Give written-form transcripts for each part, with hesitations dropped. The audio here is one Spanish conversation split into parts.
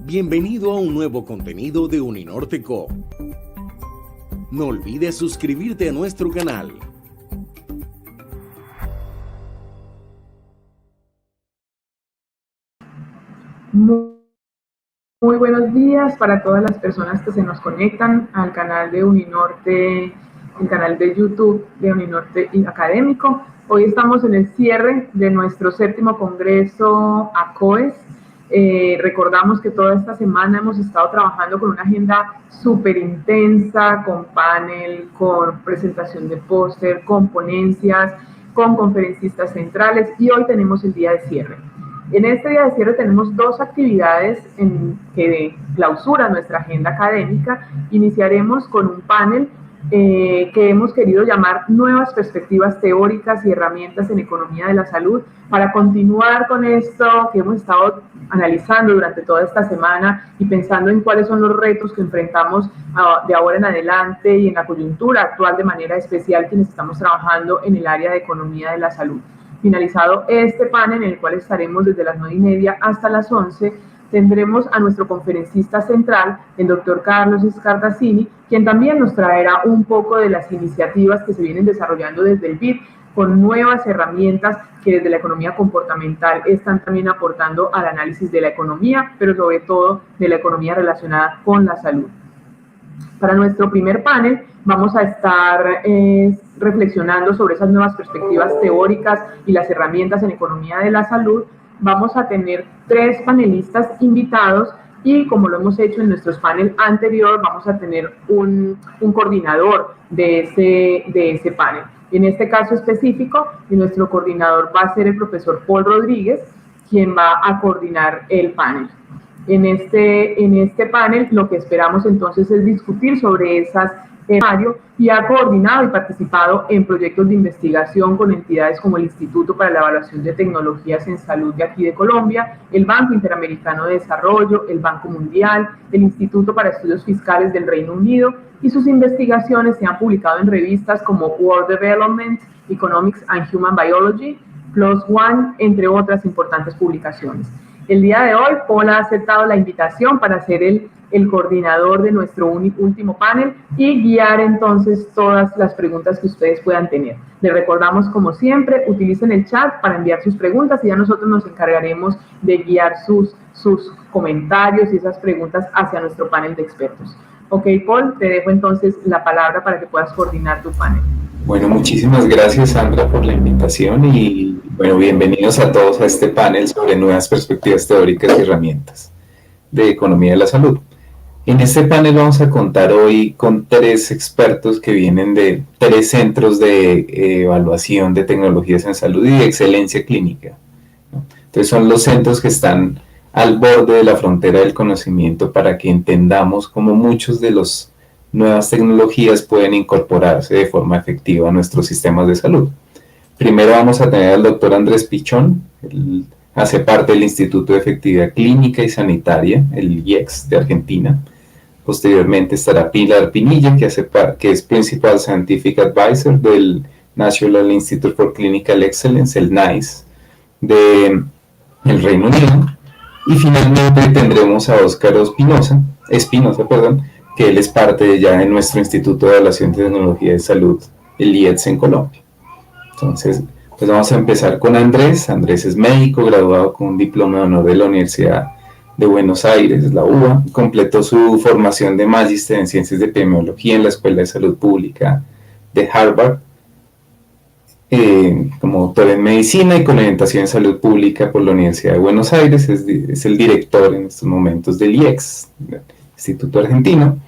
Bienvenido a un nuevo contenido de Uninorte Co. No olvides suscribirte a nuestro canal. Muy buenos días para todas las personas que se nos conectan al canal de Uninorte, el canal de YouTube de Uninorte Académico. Hoy estamos en el cierre de nuestro 7º Congreso ACOES. Recordamos que toda esta semana hemos estado trabajando con una agenda súper intensa, con panel, con presentación de póster, con ponencias, con conferencistas centrales, y hoy tenemos el día de cierre. En este día de cierre tenemos dos actividades que clausuran nuestra agenda académica. Iniciaremos con un panel que hemos querido llamar Nuevas Perspectivas Teóricas y Herramientas en Economía de la Salud, para continuar con esto que hemos estado analizando durante toda esta semana y pensando en cuáles son los retos que enfrentamos de ahora en adelante y en la coyuntura actual de manera especial quienes estamos trabajando en el área de economía de la salud. Finalizado este panel, en el cual estaremos desde las 9:30 hasta las 11, tendremos a nuestro conferencista central, el doctor Carlos Scartazzini, quien también nos traerá un poco de las iniciativas que se vienen desarrollando desde el BID, con nuevas herramientas que desde la economía comportamental están también aportando al análisis de la economía, pero sobre todo de la economía relacionada con la salud. Para nuestro primer panel vamos a estar reflexionando sobre esas nuevas perspectivas teóricas y las herramientas en economía de la salud. Vamos a tener 3 panelistas invitados y, como lo hemos hecho en nuestros paneles anteriores, vamos a tener un coordinador de ese panel. En este caso específico, nuestro coordinador va a ser el profesor Paul Rodríguez, quien va a coordinar el panel. En este panel lo que esperamos entonces es discutir sobre esas y ha coordinado y participado en proyectos de investigación con entidades como el Instituto para la Evaluación de Tecnologías en Salud de aquí de Colombia, el Banco Interamericano de Desarrollo, el Banco Mundial, el Instituto para Estudios Fiscales del Reino Unido, y sus investigaciones se han publicado en revistas como World Development, Economics and Human Biology, PLOS ONE, entre otras importantes publicaciones. El día de hoy, Paul ha aceptado la invitación para ser el coordinador de nuestro último panel y guiar entonces todas las preguntas que ustedes puedan tener. Les recordamos, como siempre, utilicen el chat para enviar sus preguntas y ya nosotros nos encargaremos de guiar sus comentarios y esas preguntas hacia nuestro panel de expertos. Ok, Paul, te dejo entonces la palabra para que puedas coordinar tu panel. Bueno, muchísimas gracias, Sandra, por la invitación y, bueno, bienvenidos a todos a este panel sobre nuevas perspectivas teóricas y herramientas de economía de la salud. En este panel vamos a contar hoy con 3 expertos que vienen de 3 centros de evaluación de tecnologías en salud y de excelencia clínica, ¿no? Entonces son los centros que están al borde de la frontera del conocimiento para que entendamos cómo muchos de los nuevas tecnologías pueden incorporarse de forma efectiva a nuestros sistemas de salud. Primero vamos a tener al doctor Andrés Pichón. Él hace parte del Instituto de Efectividad Clínica y Sanitaria, el IECS de Argentina. Posteriormente estará Pilar Pinilla, que es Principal Scientific Advisor del National Institute for Clinical Excellence, el NICE, del Reino Unido. Y finalmente tendremos a Óscar Espinosa, que él es parte ya de nuestro Instituto de Evaluación de Tecnología de Salud, el IETS en Colombia. Entonces, pues vamos a empezar con Andrés. Andrés es médico, graduado con un diploma de honor de la Universidad de Buenos Aires, la UBA. Completó su formación de magíster en Ciencias de Epidemiología en la Escuela de Salud Pública de Harvard, como doctor en Medicina y con orientación en Salud Pública por la Universidad de Buenos Aires. Es el director en estos momentos del IECS, Instituto Argentino,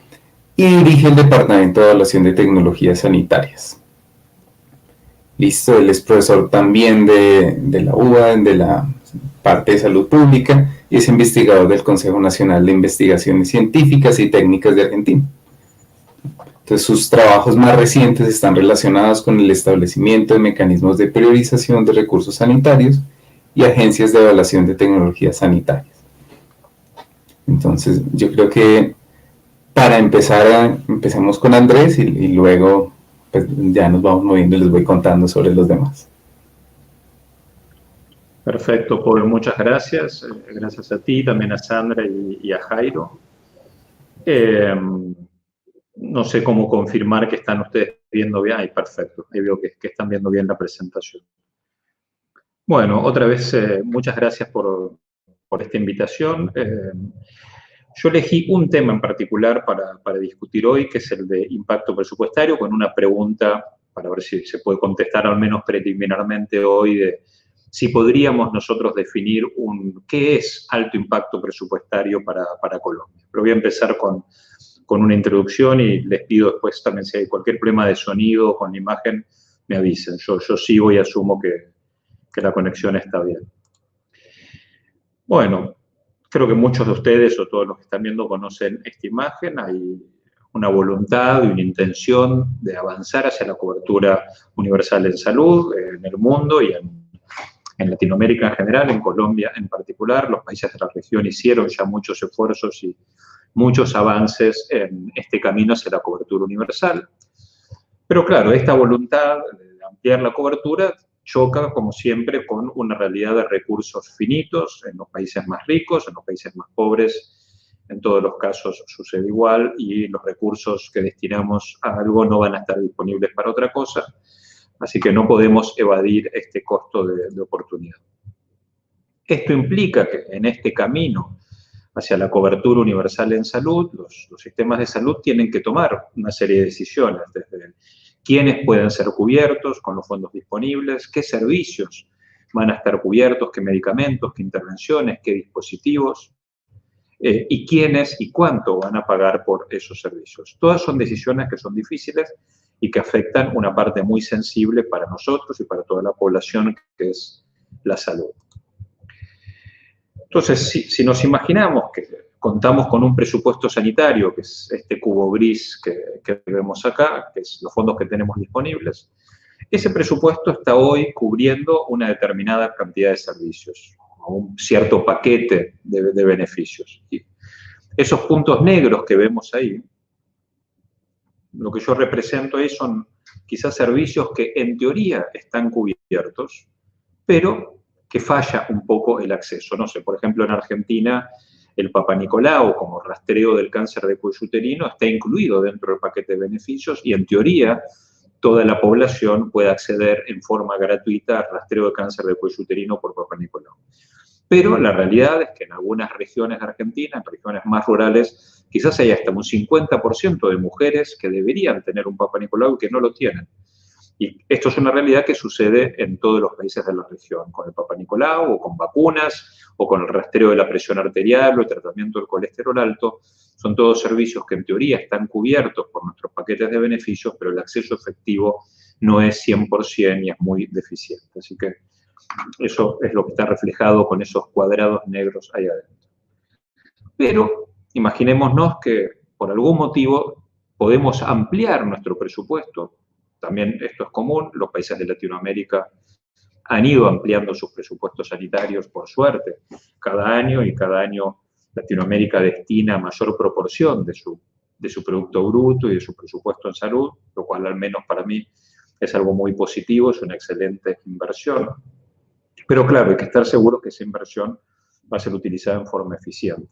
y dirige el Departamento de Evaluación de Tecnologías Sanitarias. Listo, él es profesor también de la UBA, de la parte de Salud Pública, y es investigador del Consejo Nacional de Investigaciones Científicas y Técnicas de Argentina. Entonces, sus trabajos más recientes están relacionados con el establecimiento de mecanismos de priorización de recursos sanitarios y agencias de evaluación de tecnologías sanitarias. Entonces, yo creo que para empecemos con Andrés y luego pues, ya nos vamos moviendo y les voy contando sobre los demás. Perfecto, Paul, muchas gracias. Gracias a ti, también a Sandra y a Jairo. No sé cómo confirmar que están ustedes viendo bien. Ay, perfecto, ahí veo que están viendo bien la presentación. Bueno, otra vez, muchas gracias por esta invitación. Yo elegí un tema en particular para discutir hoy, que es el de impacto presupuestario, con una pregunta, para ver si se puede contestar al menos preliminarmente hoy, de si podríamos nosotros definir qué es alto impacto presupuestario para Colombia. Pero voy a empezar con una introducción y les pido después también si hay cualquier problema de sonido con la imagen, me avisen. Yo sigo y asumo que la conexión está bien. Bueno, creo que muchos de ustedes o todos los que están viendo conocen esta imagen. Hay una voluntad y una intención de avanzar hacia la cobertura universal en salud en el mundo y en Latinoamérica en general, en Colombia en particular. Los países de la región hicieron ya muchos esfuerzos y muchos avances en este camino hacia la cobertura universal. Pero claro, esta voluntad de ampliar la cobertura choca, como siempre, con una realidad de recursos finitos en los países más ricos, en los países más pobres. En todos los casos sucede igual y los recursos que destinamos a algo no van a estar disponibles para otra cosa. Así que no podemos evadir este costo de oportunidad. Esto implica que en este camino hacia la cobertura universal en salud, los sistemas de salud tienen que tomar una serie de decisiones, desde quiénes pueden ser cubiertos con los fondos disponibles, qué servicios van a estar cubiertos, qué medicamentos, qué intervenciones, qué dispositivos, y quiénes y cuánto van a pagar por esos servicios. Todas son decisiones que son difíciles y que afectan una parte muy sensible para nosotros y para toda la población, que es la salud. Entonces, si nos imaginamos que contamos con un presupuesto sanitario, que es este cubo gris que vemos acá, que es los fondos que tenemos disponibles, ese presupuesto está hoy cubriendo una determinada cantidad de servicios, o un cierto paquete de beneficios. Y esos puntos negros que vemos ahí, lo que yo represento ahí son quizás servicios que en teoría están cubiertos, pero que falla un poco el acceso. No sé, por ejemplo, en Argentina, el Papa Nicolau, como rastreo del cáncer de cuello uterino, está incluido dentro del paquete de beneficios y, en teoría, toda la población puede acceder en forma gratuita al rastreo de cáncer de cuello uterino por Papa Nicolau. Pero la realidad es que en algunas regiones de Argentina, en regiones más rurales, quizás hay hasta un 50% de mujeres que deberían tener un Papa Nicolau y que no lo tienen. Y esto es una realidad que sucede en todos los países de la región, con el Papa Nicolau, o con vacunas, o con el rastreo de la presión arterial, o el tratamiento del colesterol alto. Son todos servicios que en teoría están cubiertos por nuestros paquetes de beneficios, pero el acceso efectivo no es 100% y es muy deficiente. Así que eso es lo que está reflejado con esos cuadrados negros ahí adentro. Pero imaginémonos que por algún motivo podemos ampliar nuestro presupuesto. También esto es común, los países de Latinoamérica han ido ampliando sus presupuestos sanitarios, por suerte, cada año, y cada año Latinoamérica destina mayor proporción de su Producto Bruto y de su presupuesto en salud, lo cual al menos para mí es algo muy positivo, es una excelente inversión. Pero claro, hay que estar seguros que esa inversión va a ser utilizada en forma eficiente.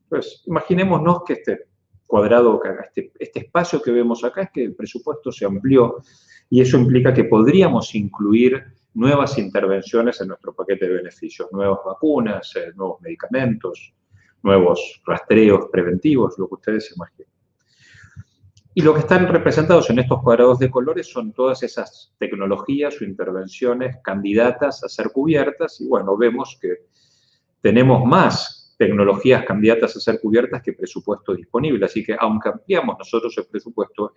Entonces, imaginémonos que este cuadrado, este espacio que vemos acá, es que el presupuesto se amplió y eso implica que podríamos incluir nuevas intervenciones en nuestro paquete de beneficios, nuevas vacunas, nuevos medicamentos, nuevos rastreos preventivos, lo que ustedes imaginen. Y lo que están representados en estos cuadrados de colores son todas esas tecnologías o intervenciones candidatas a ser cubiertas, y bueno, vemos que tenemos más tecnologías candidatas a ser cubiertas que presupuesto disponible. Así que, aunque ampliamos nosotros el presupuesto,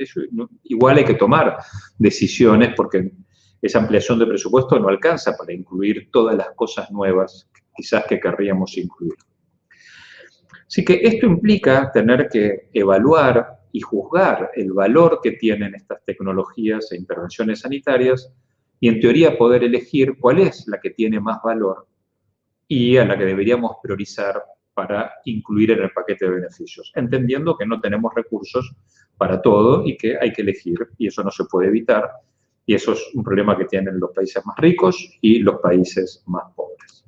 igual hay que tomar decisiones, porque esa ampliación de presupuesto no alcanza para incluir todas las cosas nuevas quizás que querríamos incluir. Así que esto implica tener que evaluar y juzgar el valor que tienen estas tecnologías e intervenciones sanitarias y, en teoría, poder elegir cuál es la que tiene más valor y a la que deberíamos priorizar para incluir en el paquete de beneficios, entendiendo que no tenemos recursos para todo y que hay que elegir, y eso no se puede evitar, y eso es un problema que tienen los países más ricos y los países más pobres.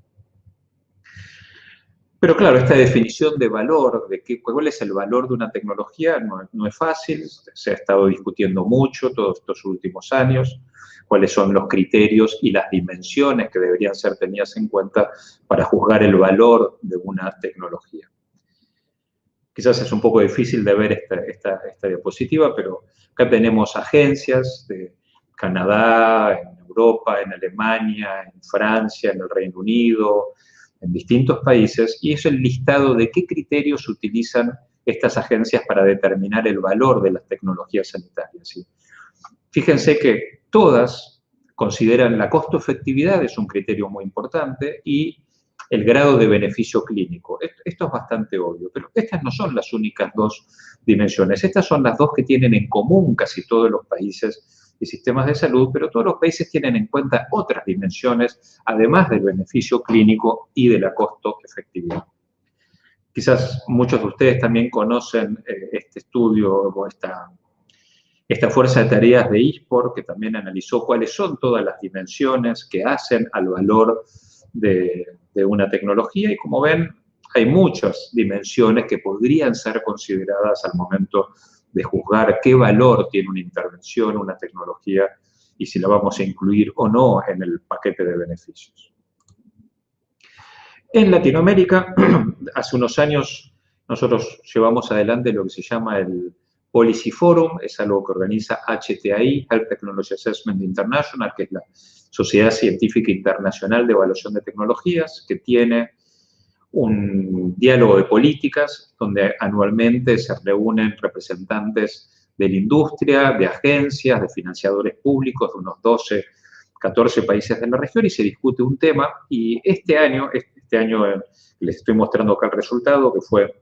Pero claro, esta definición de valor, cuál es el valor de una tecnología, no es fácil, se ha estado discutiendo mucho todos estos últimos años, cuáles son los criterios y las dimensiones que deberían ser tenidas en cuenta para juzgar el valor de una tecnología. Quizás es un poco difícil de ver esta diapositiva, pero acá tenemos agencias de Canadá, en Europa, en Alemania, en Francia, en el Reino Unido, en distintos países, y es el listado de qué criterios utilizan estas agencias para determinar el valor de las tecnologías sanitarias. ¿Sí? Fíjense que todas consideran la costo-efectividad, es un criterio muy importante, y el grado de beneficio clínico. Esto es bastante obvio, pero estas no son las únicas dos dimensiones. Estas son las dos que tienen en común casi todos los países y sistemas de salud, pero todos los países tienen en cuenta otras dimensiones, además del beneficio clínico y de la costo-efectividad. Quizás muchos de ustedes también conocen este estudio o esta fuerza de tareas de ISPOR, que también analizó cuáles son todas las dimensiones que hacen al valor de una tecnología, y como ven, hay muchas dimensiones que podrían ser consideradas al momento de juzgar qué valor tiene una intervención, una tecnología, y si la vamos a incluir o no en el paquete de beneficios. En Latinoamérica, hace unos años, nosotros llevamos adelante lo que se llama el Policy Forum, es algo que organiza HTI, Health Technology Assessment International, que es la Sociedad Científica Internacional de Evaluación de Tecnologías, que tiene un diálogo de políticas donde anualmente se reúnen representantes de la industria, de agencias, de financiadores públicos de unos 12, 14 países de la región y se discute un tema. Y este año les estoy mostrando acá el resultado, que fue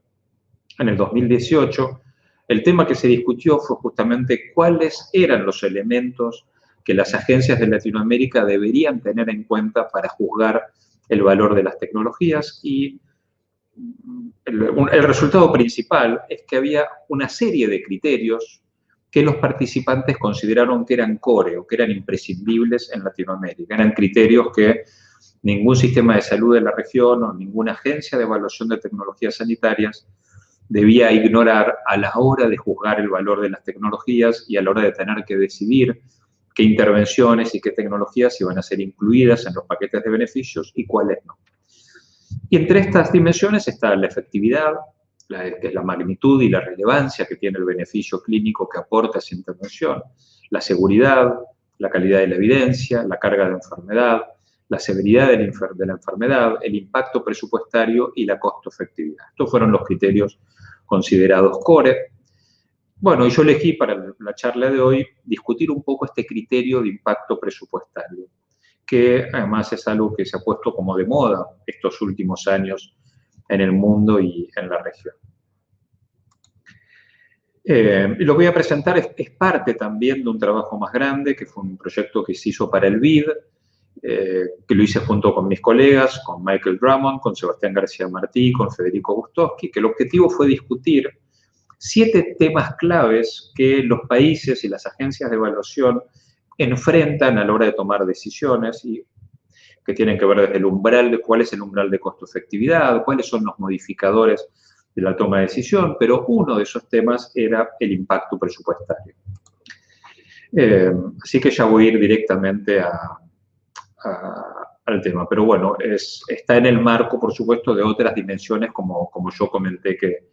en el 2018, el tema que se discutió fue justamente cuáles eran los elementos que las agencias de Latinoamérica deberían tener en cuenta para juzgar el valor de las tecnologías, y el resultado principal es que había una serie de criterios que los participantes consideraron que eran core o que eran imprescindibles en Latinoamérica. Eran criterios que ningún sistema de salud de la región o ninguna agencia de evaluación de tecnologías sanitarias debía ignorar a la hora de juzgar el valor de las tecnologías y a la hora de tener que decidir qué intervenciones y qué tecnologías iban a ser incluidas en los paquetes de beneficios y cuáles no. Y entre estas dimensiones está la efectividad, que es la magnitud y la relevancia que tiene el beneficio clínico que aporta esa intervención, la seguridad, la calidad de la evidencia, la carga de enfermedad, la severidad de la enfermedad, el impacto presupuestario y la costo-efectividad. Estos fueron los criterios considerados core. Bueno, y yo elegí para la charla de hoy discutir un poco este criterio de impacto presupuestario, que además es algo que se ha puesto como de moda estos últimos años en el mundo y en la región. Y lo que voy a presentar es parte también de un trabajo más grande, que fue un proyecto que se hizo para el BID, que lo hice junto con mis colegas, con Michael Drummond, con Sebastián García Martí, con Federico Gustowski, que el objetivo fue discutir 7 temas claves que los países y las agencias de evaluación enfrentan a la hora de tomar decisiones y que tienen que ver desde el umbral de cuál es el umbral de costo-efectividad, cuáles son los modificadores de la toma de decisión, pero uno de esos temas era el impacto presupuestario. Así que ya voy a ir directamente al tema, pero bueno, está en el marco, por supuesto, de otras dimensiones, como yo comenté, que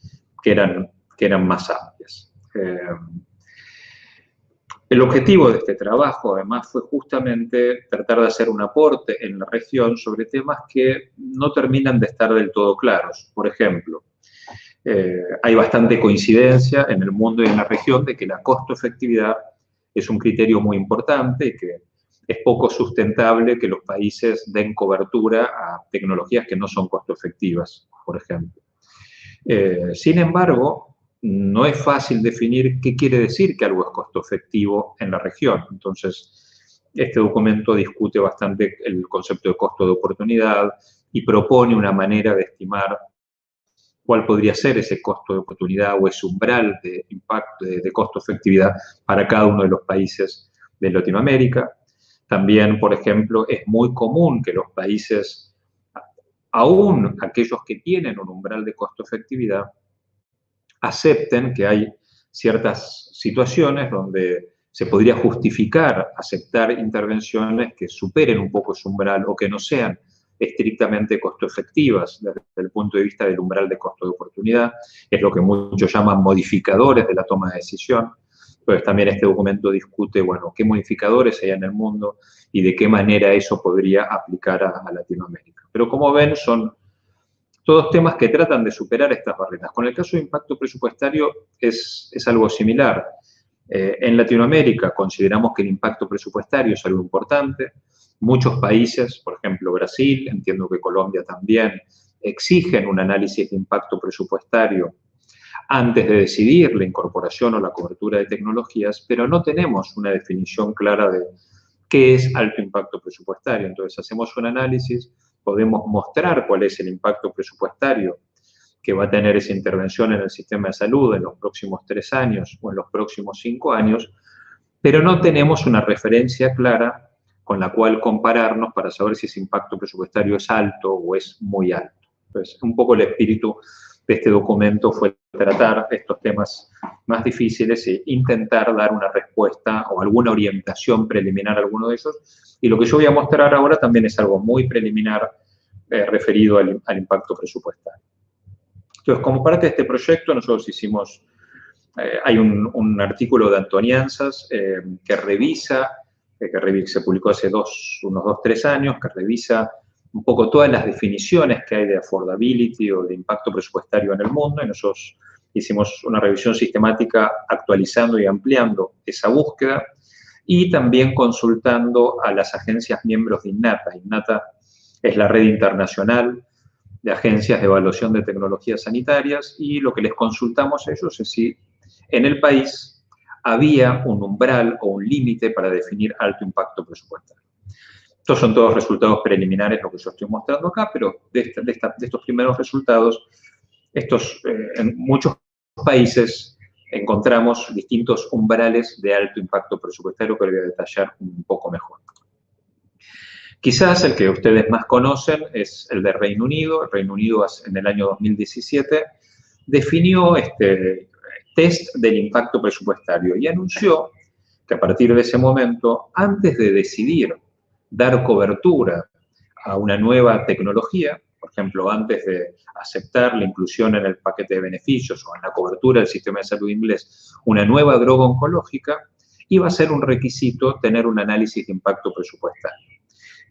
eran más amplias. El objetivo de este trabajo, además, fue justamente tratar de hacer un aporte en la región sobre temas que no terminan de estar del todo claros. Por ejemplo, hay bastante coincidencia en el mundo y en la región de que la costo-efectividad es un criterio muy importante y que es poco sustentable que los países den cobertura a tecnologías que no son costo-efectivas, por ejemplo. Sin embargo, no es fácil definir qué quiere decir que algo es costo-efectivo en la región. Entonces, este documento discute bastante el concepto de costo de oportunidad y propone una manera de estimar cuál podría ser ese costo de oportunidad o ese umbral de impacto, de costo-efectividad para cada uno de los países de Latinoamérica. También, por ejemplo, es muy común que los países aún aquellos que tienen un umbral de costo-efectividad acepten que hay ciertas situaciones donde se podría justificar aceptar intervenciones que superen un poco ese umbral o que no sean estrictamente costo-efectivas desde el punto de vista del umbral de costo de oportunidad. Es lo que muchos llaman modificadores de la toma de decisión. Entonces también este documento discute, bueno, qué modificadores hay en el mundo y de qué manera eso podría aplicar a Latinoamérica. Pero como ven, son todos temas que tratan de superar estas barreras. Con el caso de impacto presupuestario es algo similar. En Latinoamérica consideramos que el impacto presupuestario es algo importante. Muchos países, por ejemplo Brasil, entiendo que Colombia también, exigen un análisis de impacto presupuestario antes de decidir la incorporación o la cobertura de tecnologías, pero no tenemos una definición clara de qué es alto impacto presupuestario. Entonces hacemos un análisis, podemos mostrar cuál es el impacto presupuestario que va a tener esa intervención en el sistema de salud en los próximos 3 años o en los próximos 5 años, pero no tenemos una referencia clara con la cual compararnos para saber si ese impacto presupuestario es alto o es muy alto. Entonces, un poco el espíritu de este documento fue tratar estos temas más difíciles e intentar dar una respuesta o alguna orientación preliminar a alguno de ellos. Y lo que yo voy a mostrar ahora también es algo muy preliminar referido al impacto presupuestario. Entonces, como parte de este proyecto, nosotros hicimos, hay un artículo de Antonianzas que se publicó hace unos 2-3 años, que revisa un poco todas las definiciones que hay de affordability o de impacto presupuestario en el mundo, y nosotros hicimos una revisión sistemática actualizando y ampliando esa búsqueda, y también consultando a las agencias miembros de INNATA. INNATA es la red internacional de agencias de evaluación de tecnologías sanitarias, y lo que les consultamos a ellos es si en el país había un umbral o un límite para definir alto impacto presupuestario. Estos son todos resultados preliminares, lo que yo estoy mostrando acá, pero de estos primeros resultados, en muchos países encontramos distintos umbrales de alto impacto presupuestario que voy a detallar un poco mejor. Quizás el que ustedes más conocen es el de Reino Unido. El Reino Unido en el año 2017 definió este test del impacto presupuestario y anunció que a partir de ese momento, antes de decidir dar cobertura a una nueva tecnología, por ejemplo, antes de aceptar la inclusión en el paquete de beneficios o en la cobertura del sistema de salud inglés, una nueva droga oncológica, iba a ser un requisito tener un análisis de impacto presupuestario.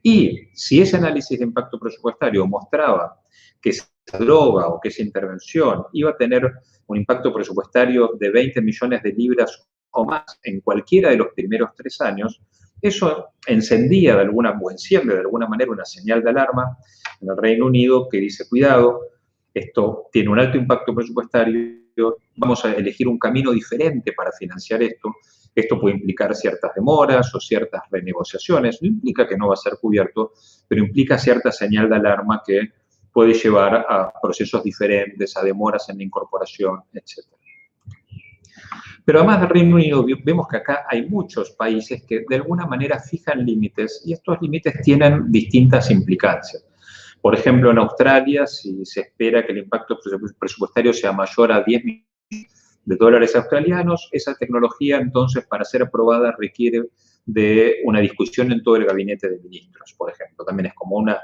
Y si ese análisis de impacto presupuestario mostraba que esa droga o que esa intervención iba a tener un impacto presupuestario de 20 millones de libras o más en cualquiera de los primeros 3 años, eso enciende de alguna manera una señal de alarma en el Reino Unido que dice, cuidado, esto tiene un alto impacto presupuestario, vamos a elegir un camino diferente para financiar esto. Esto puede implicar ciertas demoras o ciertas renegociaciones. No implica que no va a ser cubierto, pero implica cierta señal de alarma que puede llevar a procesos diferentes, a demoras en la incorporación, etc. Pero además del Reino Unido, vemos que acá hay muchos países que de alguna manera fijan límites y estos límites tienen distintas implicancias. Por ejemplo, en Australia, si se espera que el impacto presupuestario sea mayor a 10 millones de dólares australianos, esa tecnología entonces para ser aprobada requiere de una discusión en todo el gabinete de ministros, por ejemplo. También es como una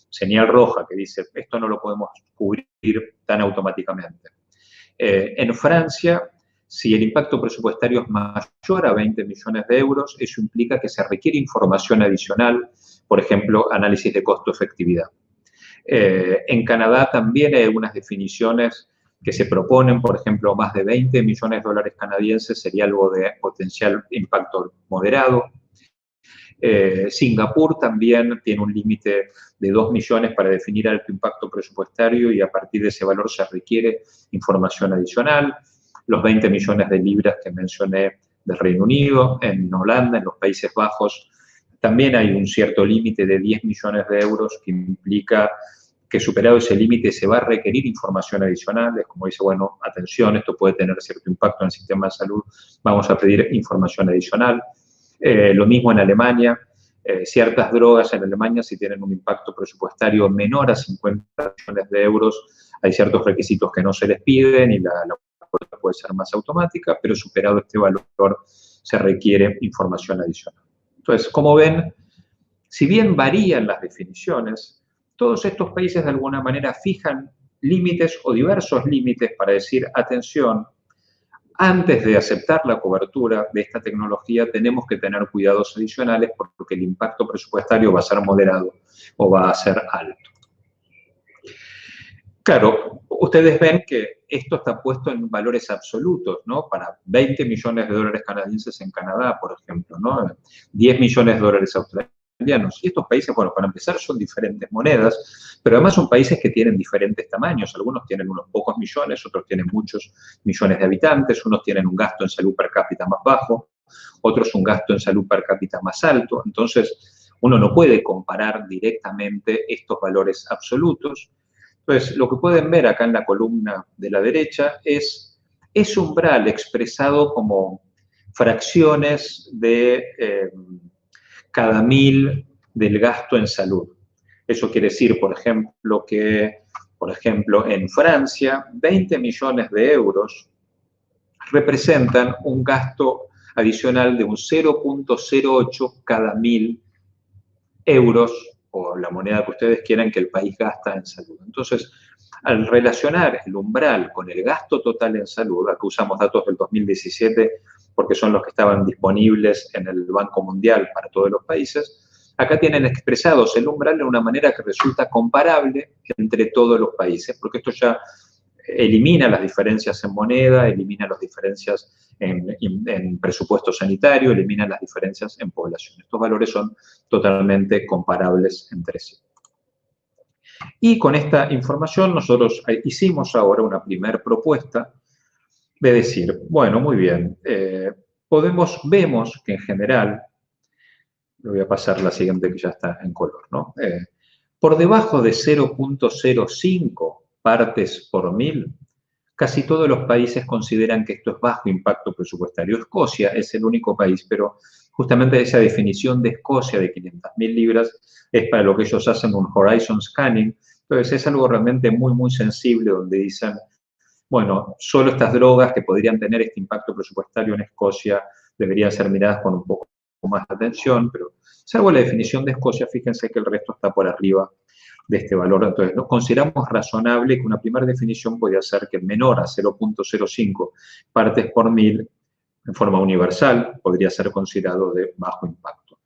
señal roja que dice, esto no lo podemos cubrir tan automáticamente. En Francia, si el impacto presupuestario es mayor a 20 millones de euros, eso implica que se requiere información adicional, por ejemplo, análisis de costo-efectividad. En Canadá también hay algunas definiciones que se proponen, por ejemplo, más de 20 millones de dólares canadienses sería algo de potencial impacto moderado. Singapur también tiene un límite de 2 millones para definir alto impacto presupuestario y a partir de ese valor se requiere información adicional. Los 20 millones de libras que mencioné del Reino Unido, en Holanda, en los Países Bajos, también hay un cierto límite de 10 millones de euros que implica que superado ese límite se va a requerir información adicional, es como dice, bueno, atención, esto puede tener cierto impacto en el sistema de salud, vamos a pedir información adicional. Lo mismo en Alemania, ciertas drogas en Alemania, si tienen un impacto presupuestario menor a 50 millones de euros, hay ciertos requisitos que no se les piden y la cuota puede ser más automática, pero superado este valor se requiere información adicional. Entonces, como ven, si bien varían las definiciones, todos estos países de alguna manera fijan límites o diversos límites para decir, atención, antes de aceptar la cobertura de esta tecnología tenemos que tener cuidados adicionales porque el impacto presupuestario va a ser moderado o va a ser alto. Claro, ustedes ven que esto está puesto en valores absolutos, ¿no? Para 20 millones de dólares canadienses en Canadá, por ejemplo, ¿no? 10 millones de dólares australianos. Y estos países, bueno, para empezar son diferentes monedas, pero además son países que tienen diferentes tamaños. Algunos tienen unos pocos millones, otros tienen muchos millones de habitantes, unos tienen un gasto en salud per cápita más bajo, otros un gasto en salud per cápita más alto. Entonces, uno no puede comparar directamente estos valores absolutos. Entonces, lo que pueden ver acá en la columna de la derecha es ese umbral expresado como fracciones de cada 1000 del gasto en salud. Eso quiere decir, por ejemplo, que, en Francia, 20 millones de euros representan un gasto adicional de un 0.08 cada 1000 euros, o la moneda que ustedes quieran que el país gasta en salud. Entonces, al relacionar el umbral con el gasto total en salud, aquí usamos datos del 2017 porque son los que estaban disponibles en el Banco Mundial para todos los países, acá tienen expresados el umbral de una manera que resulta comparable entre todos los países, porque esto ya elimina las diferencias en moneda, elimina las diferencias en presupuesto sanitario, elimina las diferencias en población. Estos valores son totalmente comparables entre sí. Y con esta información nosotros hicimos ahora una primera propuesta de decir, bueno, muy bien, vemos que en general, le voy a pasar la siguiente que ya está en color, ¿no? Por debajo de 0.05 partes por 1000, casi todos los países consideran que esto es bajo impacto presupuestario. Escocia es el único país, pero justamente esa definición de Escocia de 500.000 libras es para lo que ellos hacen un horizon scanning. Entonces es algo realmente muy, muy sensible donde dicen, bueno, solo estas drogas que podrían tener este impacto presupuestario en Escocia deberían ser miradas con un poco más de atención, pero salvo la definición de Escocia, fíjense que el resto está por arriba de este valor. Entonces, ¿no? Consideramos razonable que una primera definición podría ser que menor a 0.05 partes por 1000 en forma universal podría ser considerado de bajo impacto.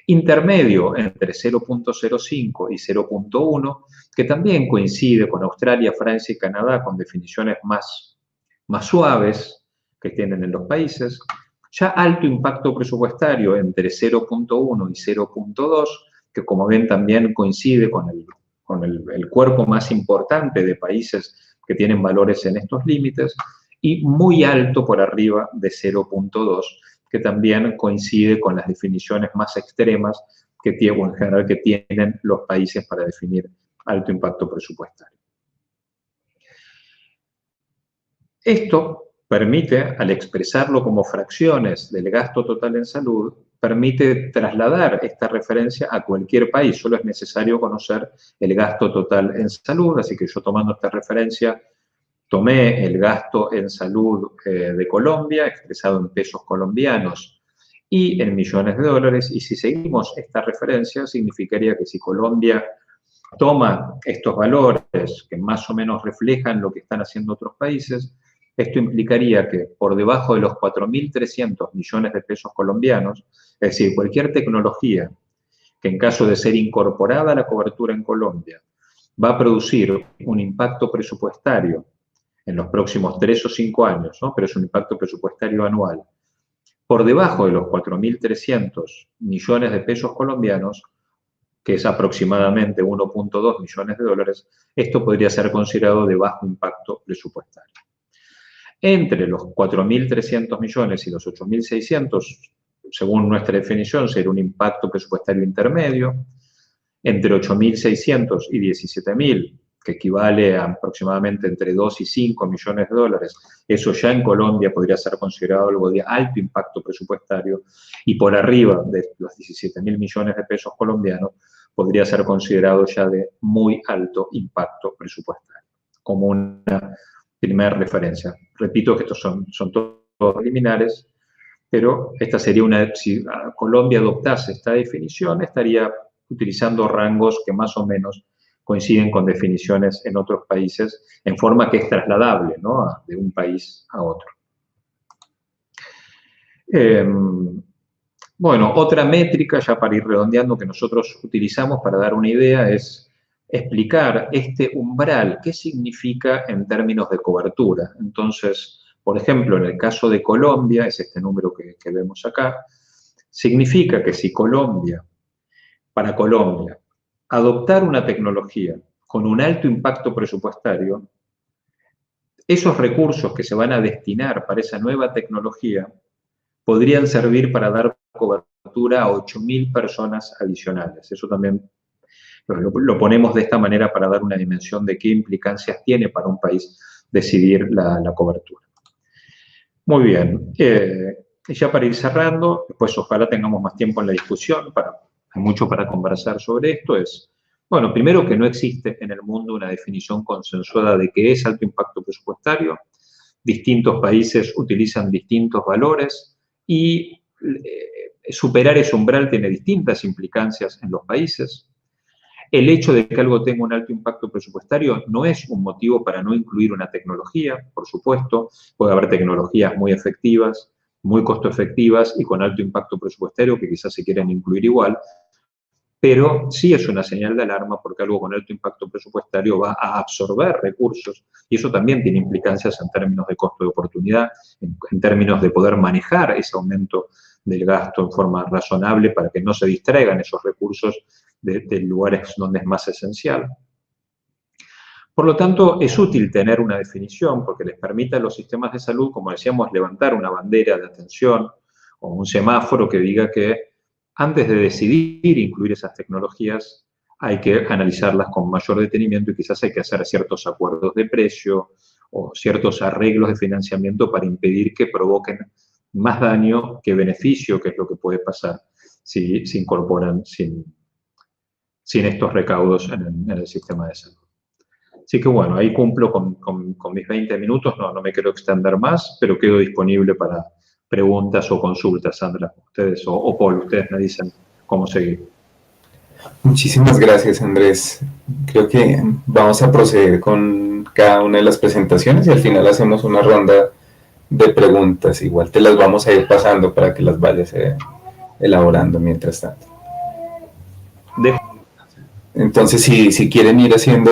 Intermedio entre 0.05 y 0.1, que también coincide con Australia, Francia y Canadá con definiciones más suaves que tienen en los países. Ya alto impacto presupuestario entre 0.1 y 0.2, que como ven también coincide con el cuerpo más importante de países que tienen valores en estos límites, y muy alto por arriba de 0.2, que también coincide con las definiciones más extremas que en general que tienen los países para definir alto impacto presupuestario. Esto permite, al expresarlo como fracciones del gasto total en salud, permite trasladar esta referencia a cualquier país. Solo es necesario conocer el gasto total en salud, así que yo tomando esta referencia, tomé el gasto en salud de Colombia, expresado en pesos colombianos y en millones de dólares, y si seguimos esta referencia, significaría que si Colombia toma estos valores que más o menos reflejan lo que están haciendo otros países, esto implicaría que por debajo de los 4.300 millones de pesos colombianos, es decir, cualquier tecnología que en caso de ser incorporada a la cobertura en Colombia va a producir un impacto presupuestario en los próximos 3 o 5 años, ¿no? Pero es un impacto presupuestario anual, por debajo de los 4.300 millones de pesos colombianos, que es aproximadamente 1.2 millones de dólares, esto podría ser considerado de bajo impacto presupuestario. Entre los 4.300 millones y los 8.600, según nuestra definición, sería un impacto presupuestario intermedio. Entre 8.600 y 17.000, que equivale a aproximadamente entre 2 y 5 millones de dólares, eso ya en Colombia podría ser considerado algo de alto impacto presupuestario, y por arriba de los 17.000 millones de pesos colombianos podría ser considerado ya de muy alto impacto presupuestario, como una primera referencia. Repito que estos son todos preliminares, pero esta sería si Colombia adoptase esta definición, estaría utilizando rangos que más o menos coinciden con definiciones en otros países, en forma que es trasladable, ¿no?, de un país a otro. Bueno, otra métrica, ya para ir redondeando, que nosotros utilizamos para dar una idea es explicar este umbral, qué significa en términos de cobertura. Entonces, por ejemplo, en el caso de Colombia, es este número que vemos acá, significa que si para Colombia, adoptar una tecnología con un alto impacto presupuestario, esos recursos que se van a destinar para esa nueva tecnología podrían servir para dar cobertura a 8.000 personas adicionales. Eso también lo ponemos de esta manera para dar una dimensión de qué implicancias tiene para un país decidir la cobertura. Muy bien. Ya para ir cerrando, pues ojalá tengamos más tiempo en la discusión, hay mucho para conversar sobre esto, bueno, primero que no existe en el mundo una definición consensuada de qué es alto impacto presupuestario. Distintos países utilizan distintos valores y superar ese umbral tiene distintas implicancias en los países. El hecho de que algo tenga un alto impacto presupuestario no es un motivo para no incluir una tecnología, por supuesto. Puede haber tecnologías muy efectivas, muy costo efectivas y con alto impacto presupuestario que quizás se quieran incluir igual, pero sí es una señal de alarma porque algo con alto impacto presupuestario va a absorber recursos y eso también tiene implicancias en términos de costo de oportunidad, en términos de poder manejar ese aumento del gasto en forma razonable para que no se distraigan esos recursos de lugares donde es más esencial. Por lo tanto, es útil tener una definición porque les permite a los sistemas de salud, como decíamos, levantar una bandera de atención o un semáforo que diga que antes de decidir incluir esas tecnologías, hay que analizarlas con mayor detenimiento y quizás hay que hacer ciertos acuerdos de precio o ciertos arreglos de financiamiento para impedir que provoquen más daño que beneficio, que es lo que puede pasar si se incorporan sin estos recaudos en el sistema de salud. Así que bueno, ahí cumplo con mis 20 minutos, no me quiero extender más, pero quedo disponible para preguntas o consultas, Sandra. Ustedes o Paul, ustedes me dicen cómo seguir. Muchísimas gracias, Andrés. Creo que vamos a proceder con cada una de las presentaciones y al final hacemos una ronda de preguntas. Igual te las vamos a ir pasando para que las vayas elaborando mientras tanto. Entonces, si quieren ir haciendo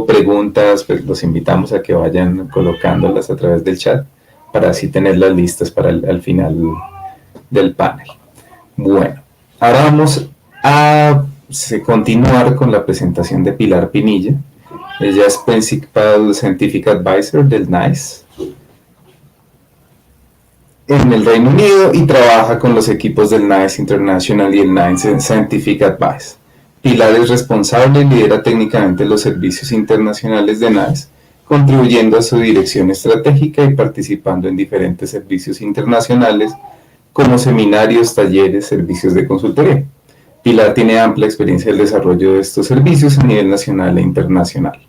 preguntas, pues los invitamos a que vayan colocándolas a través del chat para así tenerlas listas para al final del panel. Bueno, ahora vamos a continuar con la presentación de Pilar Pinilla. Ella es Principal Scientific Advisor del NICE en el Reino Unido y trabaja con los equipos del NICE International y el NICE Scientific Advice. Pilar es responsable y lidera técnicamente los servicios internacionales de NICE, contribuyendo a su dirección estratégica y participando en diferentes servicios internacionales como seminarios, talleres, servicios de consultoría. Pilar tiene amplia experiencia en el desarrollo de estos servicios a nivel nacional e internacional.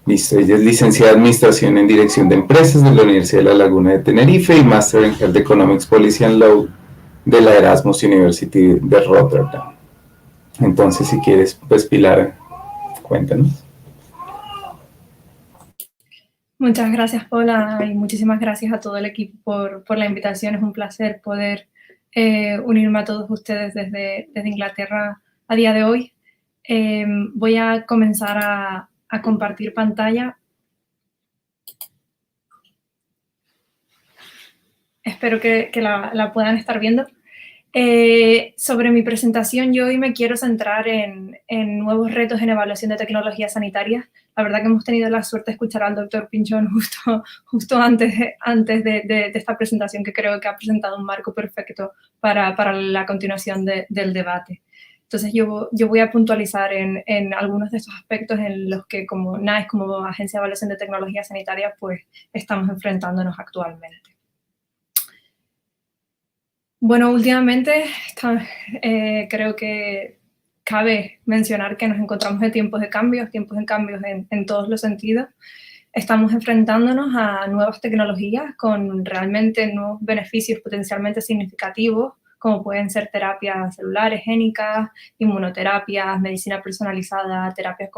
Listo, ella es licenciada en Administración en Dirección de Empresas de la Universidad de La Laguna de Tenerife y Máster en Health Economics, Policy and Law de la Erasmus University de Rotterdam. Entonces, si quieres, pues Pilar, cuéntanos. Muchas gracias, Paula, y muchísimas gracias a todo el equipo por la invitación. Es un placer poder unirme a todos ustedes desde Inglaterra a día de hoy. Voy a comenzar a compartir pantalla. Espero que la puedan estar viendo. Sobre mi presentación, yo hoy me quiero centrar en nuevos retos en evaluación de tecnologías sanitarias. La verdad que hemos tenido la suerte de escuchar al doctor Pinchón justo antes de esta presentación, que creo que ha presentado un marco perfecto para la continuación del debate. Entonces yo voy a puntualizar en algunos de estos aspectos en los que como NICE, como Agencia de Evaluación de Tecnología Sanitaria, pues estamos enfrentándonos actualmente. Bueno, últimamente creo que cabe mencionar que nos encontramos en tiempos de cambios en todos los sentidos. Estamos enfrentándonos a nuevas tecnologías con realmente nuevos beneficios potencialmente significativos, como pueden ser terapias celulares, génicas, inmunoterapias, medicina personalizada, terapias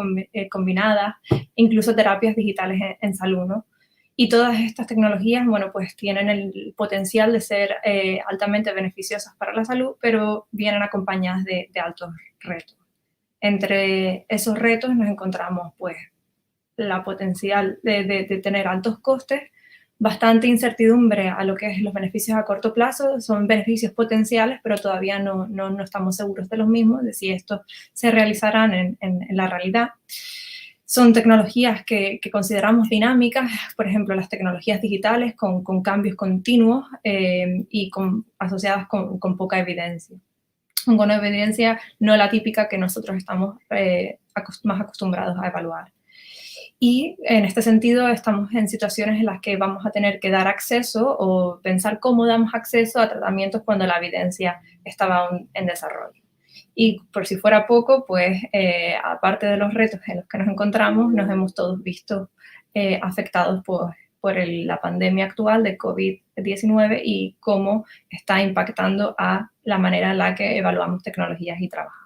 combinadas, incluso terapias digitales en salud, ¿no? Y todas estas tecnologías, bueno, pues tienen el potencial de ser altamente beneficiosas para la salud, pero vienen acompañadas de altos retos. Entre esos retos nos encontramos, pues, la potencial de tener altos costes, bastante incertidumbre a lo que es los beneficios a corto plazo, son beneficios potenciales, pero todavía no estamos seguros de los mismos, de si estos se realizarán en la realidad. Son tecnologías que consideramos dinámicas, por ejemplo, las tecnologías digitales con cambios continuos y asociadas con poca evidencia. Con evidencia no la típica que nosotros estamos más acostumbrados a evaluar. Y en este sentido estamos en situaciones en las que vamos a tener que dar acceso o pensar cómo damos acceso a tratamientos cuando la evidencia estaba aún en desarrollo. Y por si fuera poco, pues aparte de los retos en los que nos encontramos, nos hemos todos visto afectados por la pandemia actual de COVID-19 y cómo está impactando a la manera en la que evaluamos tecnologías y trabajamos.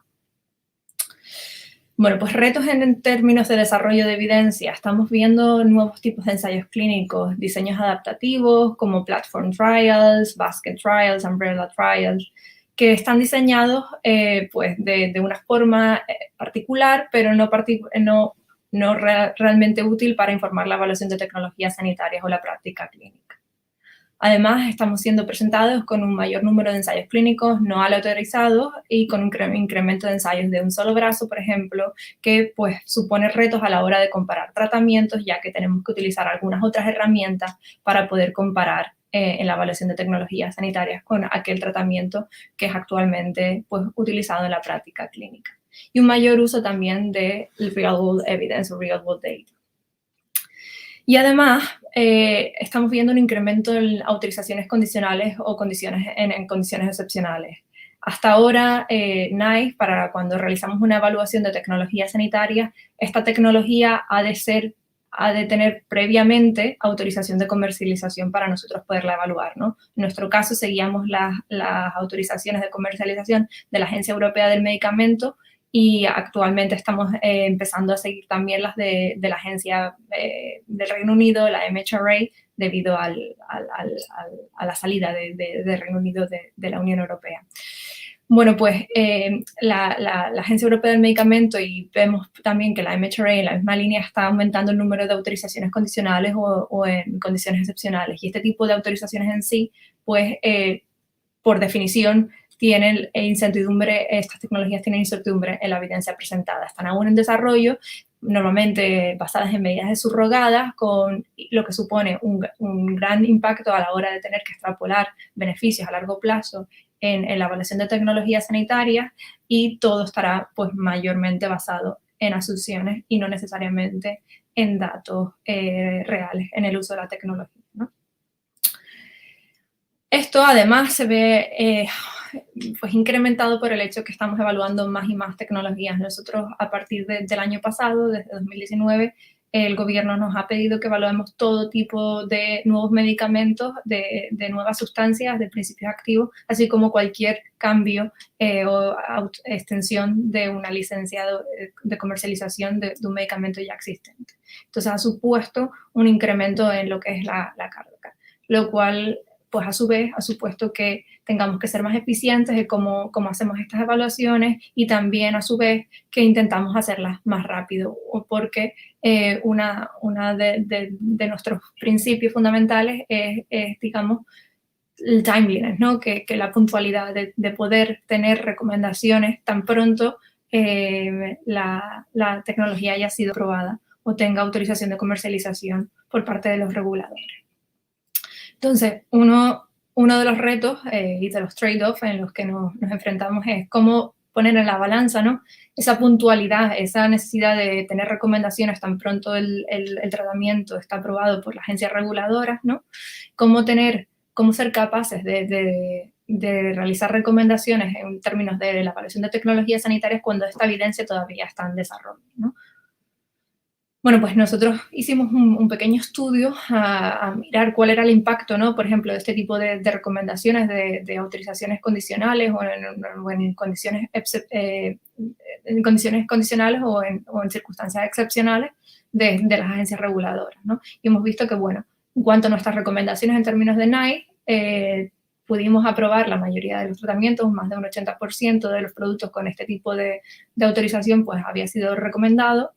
Bueno, pues retos en términos de desarrollo de evidencia. Estamos viendo nuevos tipos de ensayos clínicos, diseños adaptativos como platform trials, basket trials, umbrella trials, que están diseñados pues de una forma particular, pero no realmente útil para informar la evaluación de tecnologías sanitarias o la práctica clínica. Además, estamos siendo presentados con un mayor número de ensayos clínicos no autorizados y con un incremento de ensayos de un solo brazo, por ejemplo, que pues supone retos a la hora de comparar tratamientos, ya que tenemos que utilizar algunas otras herramientas para poder comparar en la evaluación de tecnologías sanitarias con aquel tratamiento que es actualmente pues, utilizado en la práctica clínica. Y un mayor uso también de real world evidence o real world data. Y además, estamos viendo un incremento en autorizaciones condicionales o en condiciones excepcionales. Hasta ahora, NICE, para cuando realizamos una evaluación de tecnología sanitaria, esta tecnología ha de tener previamente autorización de comercialización para nosotros poderla evaluar, ¿no? En nuestro caso, seguíamos las autorizaciones de comercialización de la Agencia Europea del Medicamento y actualmente estamos empezando a seguir también las de la Agencia del Reino Unido, la MHRA, debido a la salida de Reino Unido de la Unión Europea. Bueno, pues la Agencia Europea del Medicamento, y vemos también que la MHRA en la misma línea está aumentando el número de autorizaciones condicionales o en condiciones excepcionales. Y este tipo de autorizaciones en sí, pues por definición, tienen incertidumbre, estas tecnologías tienen incertidumbre en la evidencia presentada. Están aún en desarrollo, normalmente basadas en medidas subrogadas, con lo que supone un gran impacto a la hora de tener que extrapolar beneficios a largo plazo en la evaluación de tecnologías sanitarias, y todo estará pues mayormente basado en asunciones y no necesariamente en datos reales en el uso de la tecnología, ¿no? Esto además se ve pues incrementado por el hecho que estamos evaluando más y más tecnologías. Nosotros a partir del año pasado, desde 2019, el gobierno nos ha pedido que evaluemos todo tipo de nuevos medicamentos, de nuevas sustancias, de principios activos, así como cualquier cambio o extensión de una licencia de comercialización de un medicamento ya existente. Entonces ha supuesto un incremento en lo que es la carga, lo cual pues a su vez ha supuesto que tengamos que ser más eficientes en cómo hacemos estas evaluaciones, y también a su vez que intentamos hacerlas más rápido, porque una de nuestros principios fundamentales es digamos, el timeliness, ¿no? Que la puntualidad de poder tener recomendaciones tan pronto la tecnología haya sido aprobada o tenga autorización de comercialización por parte de los reguladores. Entonces, uno de los retos y de los trade-offs en los que nos enfrentamos es cómo poner en la balanza, ¿no? Esa puntualidad, esa necesidad de tener recomendaciones tan pronto el tratamiento está aprobado por la agencia reguladora, ¿no? Cómo ser capaces de realizar recomendaciones en términos de la evaluación de tecnologías sanitarias cuando esta evidencia todavía está en desarrollo, ¿no? Bueno, pues nosotros hicimos un pequeño estudio a mirar cuál era el impacto, ¿no? Por ejemplo, de este tipo de recomendaciones de autorizaciones condicionales o en condiciones condicionales o en circunstancias excepcionales de las agencias reguladoras, ¿no? Y hemos visto que, bueno, en cuanto a nuestras recomendaciones en términos de NICE, pudimos aprobar la mayoría de los tratamientos, más de un 80% de los productos con este tipo de autorización, pues había sido recomendado.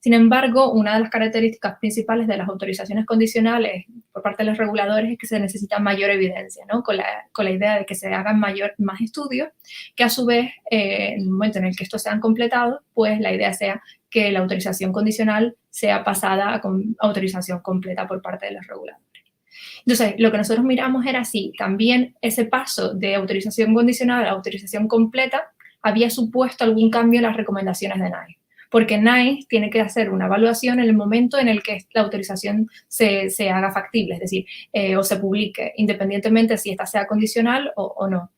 Sin embargo, una de las características principales de las autorizaciones condicionales por parte de los reguladores es que se necesita mayor evidencia, ¿no? Con la idea de que se hagan más estudios, que a su vez, en el momento en el que estos sean completados, pues la idea sea que la autorización condicional sea pasada a autorización completa por parte de los reguladores. Entonces, lo que nosotros miramos era si también ese paso de autorización condicional a autorización completa había supuesto algún cambio en las recomendaciones de NICE. Porque NICE tiene que hacer una evaluación en el momento en el que la autorización se haga factible, es decir, o se publique, independientemente si esta sea condicional o no.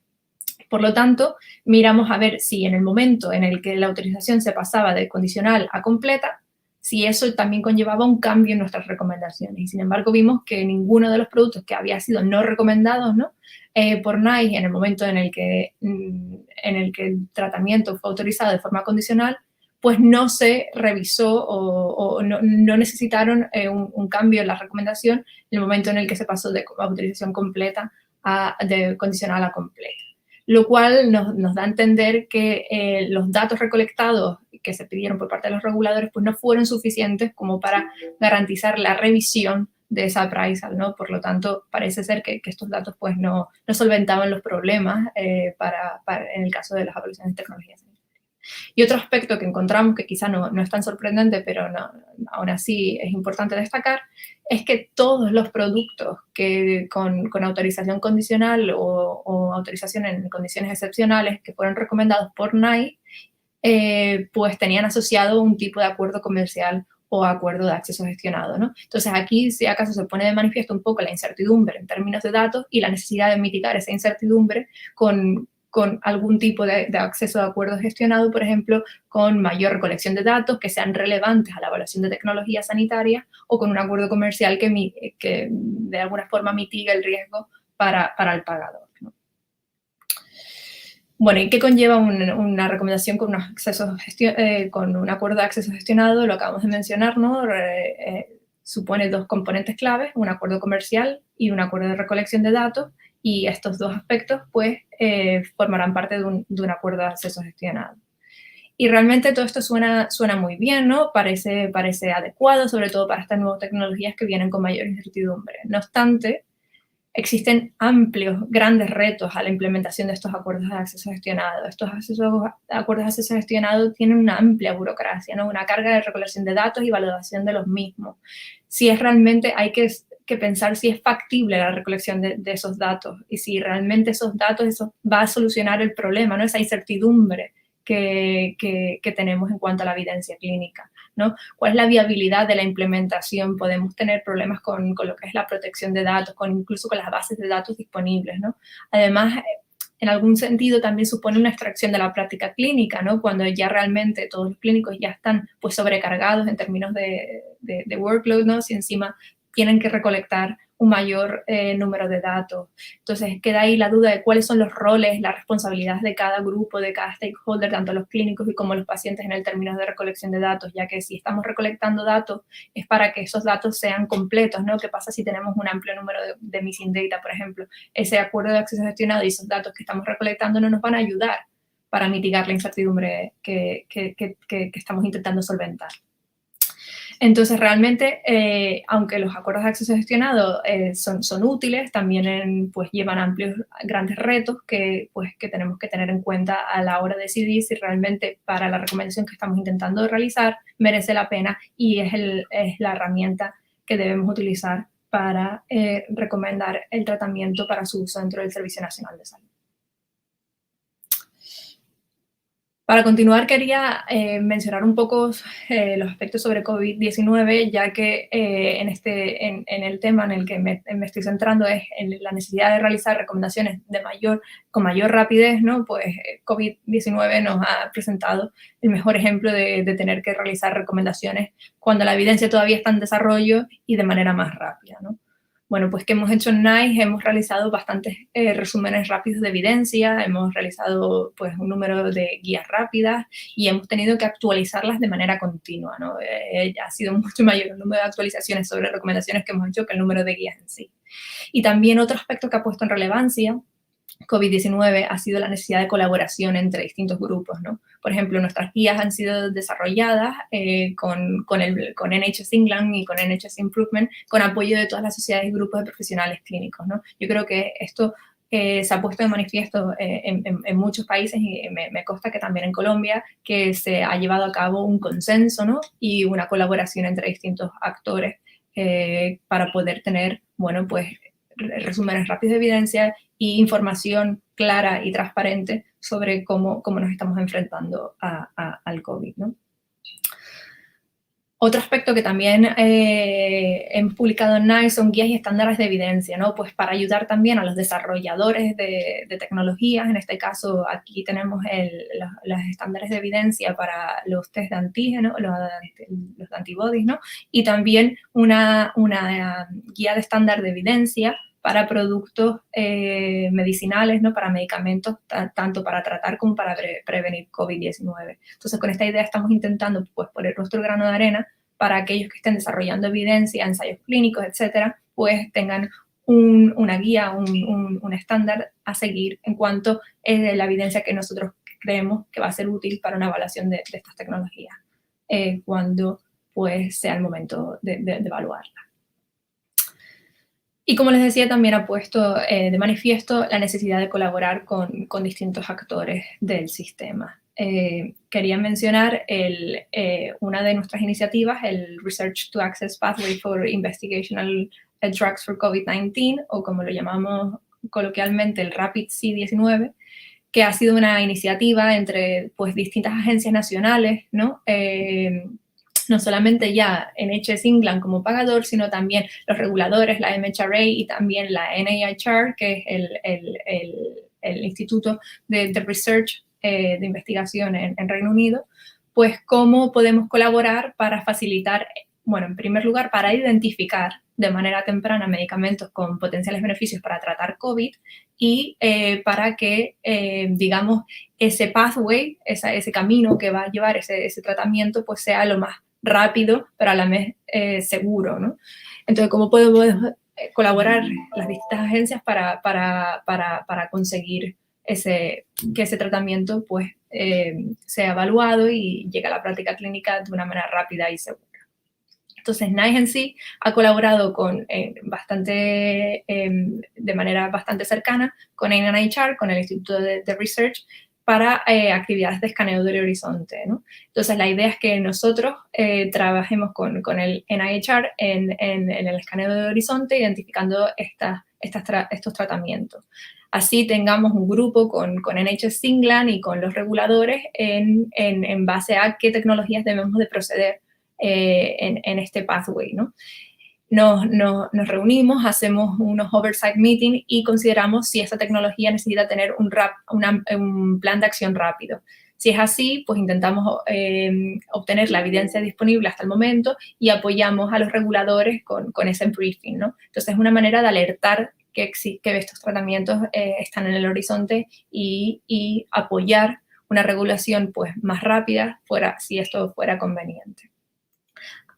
Por lo tanto, miramos a ver si en el momento en el que la autorización se pasaba de condicional a completa, si eso también conllevaba un cambio en nuestras recomendaciones. Y sin embargo, vimos que ninguno de los productos que había sido no recomendados, ¿no? Por NICE en el momento en el que el tratamiento fue autorizado de forma condicional, pues no se revisó o no necesitaron un cambio en la recomendación en el momento en el que se pasó de autorización completa de condicional a completa. Lo cual nos da a entender que los datos recolectados que se pidieron por parte de los reguladores pues no fueron suficientes como para garantizar la revisión de esa appraisal, ¿no? Por lo tanto, parece ser que estos datos pues no solventaban los problemas en el caso de las evaluaciones de tecnologías. Y otro aspecto que encontramos, que quizá no es tan sorprendente, pero aún así es importante destacar, es que todos los productos que con autorización condicional o autorización en condiciones excepcionales que fueron recomendados por NICE, pues tenían asociado un tipo de acuerdo comercial o acuerdo de acceso gestionado, ¿no? Entonces aquí, si acaso, se pone de manifiesto un poco la incertidumbre en términos de datos y la necesidad de mitigar esa incertidumbre con algún tipo de acceso de acuerdo gestionado, por ejemplo, con mayor recolección de datos que sean relevantes a la evaluación de tecnología sanitaria o con un acuerdo comercial que de alguna forma mitiga el riesgo para el pagador, ¿no? Bueno, ¿y qué conlleva una recomendación con un acuerdo de acceso gestionado? Lo acabamos de mencionar, ¿no? Supone dos componentes claves, un acuerdo comercial y un acuerdo de recolección de datos, y estos dos aspectos, pues, formarán parte de un acuerdo de acceso gestionado. Y realmente todo esto suena muy bien, ¿no? Parece adecuado, sobre todo para estas nuevas tecnologías que vienen con mayor incertidumbre. No obstante, existen grandes retos a la implementación de estos acuerdos de acceso gestionado. Estos acuerdos de acceso gestionado tienen una amplia burocracia, ¿no? Una carga de recolección de datos y validación de los mismos. Si es realmente, hay que pensar si es factible la recolección de esos datos y si realmente esos datos, eso va a solucionar el problema, ¿no? Esa incertidumbre que tenemos en cuanto a la evidencia clínica, ¿no? ¿Cuál es la viabilidad de la implementación? Podemos tener problemas con lo que es la protección de datos, incluso con las bases de datos disponibles, ¿no? Además, en algún sentido también supone una extracción de la práctica clínica, ¿no? Cuando ya realmente todos los clínicos ya están pues sobrecargados en términos de workload, ¿no? Si encima tienen que recolectar un mayor número de datos. Entonces, queda ahí la duda de cuáles son los roles, las responsabilidades de cada grupo, de cada stakeholder, tanto los clínicos y como los pacientes en el término de recolección de datos, ya que si estamos recolectando datos es para que esos datos sean completos, ¿no? ¿Qué pasa si tenemos un amplio número de missing data, por ejemplo? Ese acuerdo de acceso gestionado y esos datos que estamos recolectando no nos van a ayudar para mitigar la incertidumbre que estamos intentando solventar. Entonces, realmente, aunque los acuerdos de acceso gestionado son útiles, también pues, llevan grandes retos que tenemos que tener en cuenta a la hora de decidir si realmente para la recomendación que estamos intentando realizar merece la pena y es la herramienta que debemos utilizar para recomendar el tratamiento para su uso dentro del Servicio Nacional de Salud. Para continuar, quería mencionar un poco los aspectos sobre COVID-19, ya que en el tema en el que me estoy centrando es en la necesidad de realizar recomendaciones con mayor rapidez, ¿no? Pues COVID-19 nos ha presentado el mejor ejemplo de tener que realizar recomendaciones cuando la evidencia todavía está en desarrollo y de manera más rápida, ¿no? Bueno, pues ¿qué hemos hecho en NICE? Hemos realizado bastantes resúmenes rápidos de evidencia, hemos realizado pues un número de guías rápidas y hemos tenido que actualizarlas de manera continua, ¿no? Ha sido mucho mayor el número de actualizaciones sobre recomendaciones que hemos hecho que el número de guías en sí. Y también otro aspecto que ha puesto en relevancia COVID-19 ha sido la necesidad de colaboración entre distintos grupos, ¿no? Por ejemplo, nuestras guías han sido desarrolladas con NHS England y con NHS Improvement con apoyo de todas las sociedades y grupos de profesionales clínicos, ¿no? Yo creo que esto se ha puesto de manifiesto en muchos países y me consta que también en Colombia, que se ha llevado a cabo un consenso, ¿no? Y una colaboración entre distintos actores para poder tener, bueno, pues resúmenes rápidos de evidencia y información clara y transparente sobre cómo nos estamos enfrentando al COVID, ¿no? Otro aspecto que también hemos publicado en NICE son guías y estándares de evidencia, ¿no? Pues para ayudar también a los desarrolladores de tecnologías, en este caso aquí tenemos los estándares de evidencia para los test de antígenos, los de antibodies, ¿no? Y también una guía de estándar de evidencia para productos medicinales, ¿no? Para medicamentos, tanto para tratar como para prevenir COVID-19. Entonces, con esta idea estamos intentando pues, poner nuestro grano de arena para aquellos que estén desarrollando evidencia, ensayos clínicos, etcétera, pues tengan una guía, un estándar a seguir en cuanto a la evidencia que nosotros creemos que va a ser útil para una evaluación de estas tecnologías cuando pues, sea el momento de evaluarla. Y como les decía, también ha puesto de manifiesto la necesidad de colaborar con distintos actores del sistema. Quería mencionar una de nuestras iniciativas, el Research to Access Pathway for Investigational Drugs for COVID-19, o como lo llamamos coloquialmente, el RAPID-C19, que ha sido una iniciativa entre pues, distintas agencias nacionales, ¿no? No solamente ya NHS England como pagador, sino también los reguladores, la MHRA y también la NIHR, que es el Instituto de Research de Investigación en Reino Unido, pues cómo podemos colaborar para facilitar, bueno, en primer lugar, para identificar de manera temprana medicamentos con potenciales beneficios para tratar COVID y para que, digamos, ese pathway, ese camino que va a llevar ese tratamiento, pues sea lo más rápido, pero a la vez seguro, ¿no? Entonces, ¿cómo podemos colaborar las distintas agencias para conseguir que ese tratamiento pues, sea evaluado y llegue a la práctica clínica de una manera rápida y segura? Entonces, NICE en sí ha colaborado de manera bastante cercana con NIHR, con el Instituto de Research, para actividades de escaneo del horizonte, ¿no? Entonces, la idea es que nosotros trabajemos con el NIHR en el escaneo del horizonte, identificando estos tratamientos. Así tengamos un grupo con NHS England y con los reguladores en base a qué tecnologías debemos de proceder en este pathway, ¿no? Nos reunimos, hacemos unos oversight meetings y consideramos si esta tecnología necesita tener un plan de acción rápido. Si es así, pues intentamos obtener la evidencia disponible hasta el momento y apoyamos a los reguladores con ese briefing, ¿no? Entonces, es una manera de alertar que estos tratamientos están en el horizonte y apoyar una regulación pues, más rápida si esto fuera conveniente.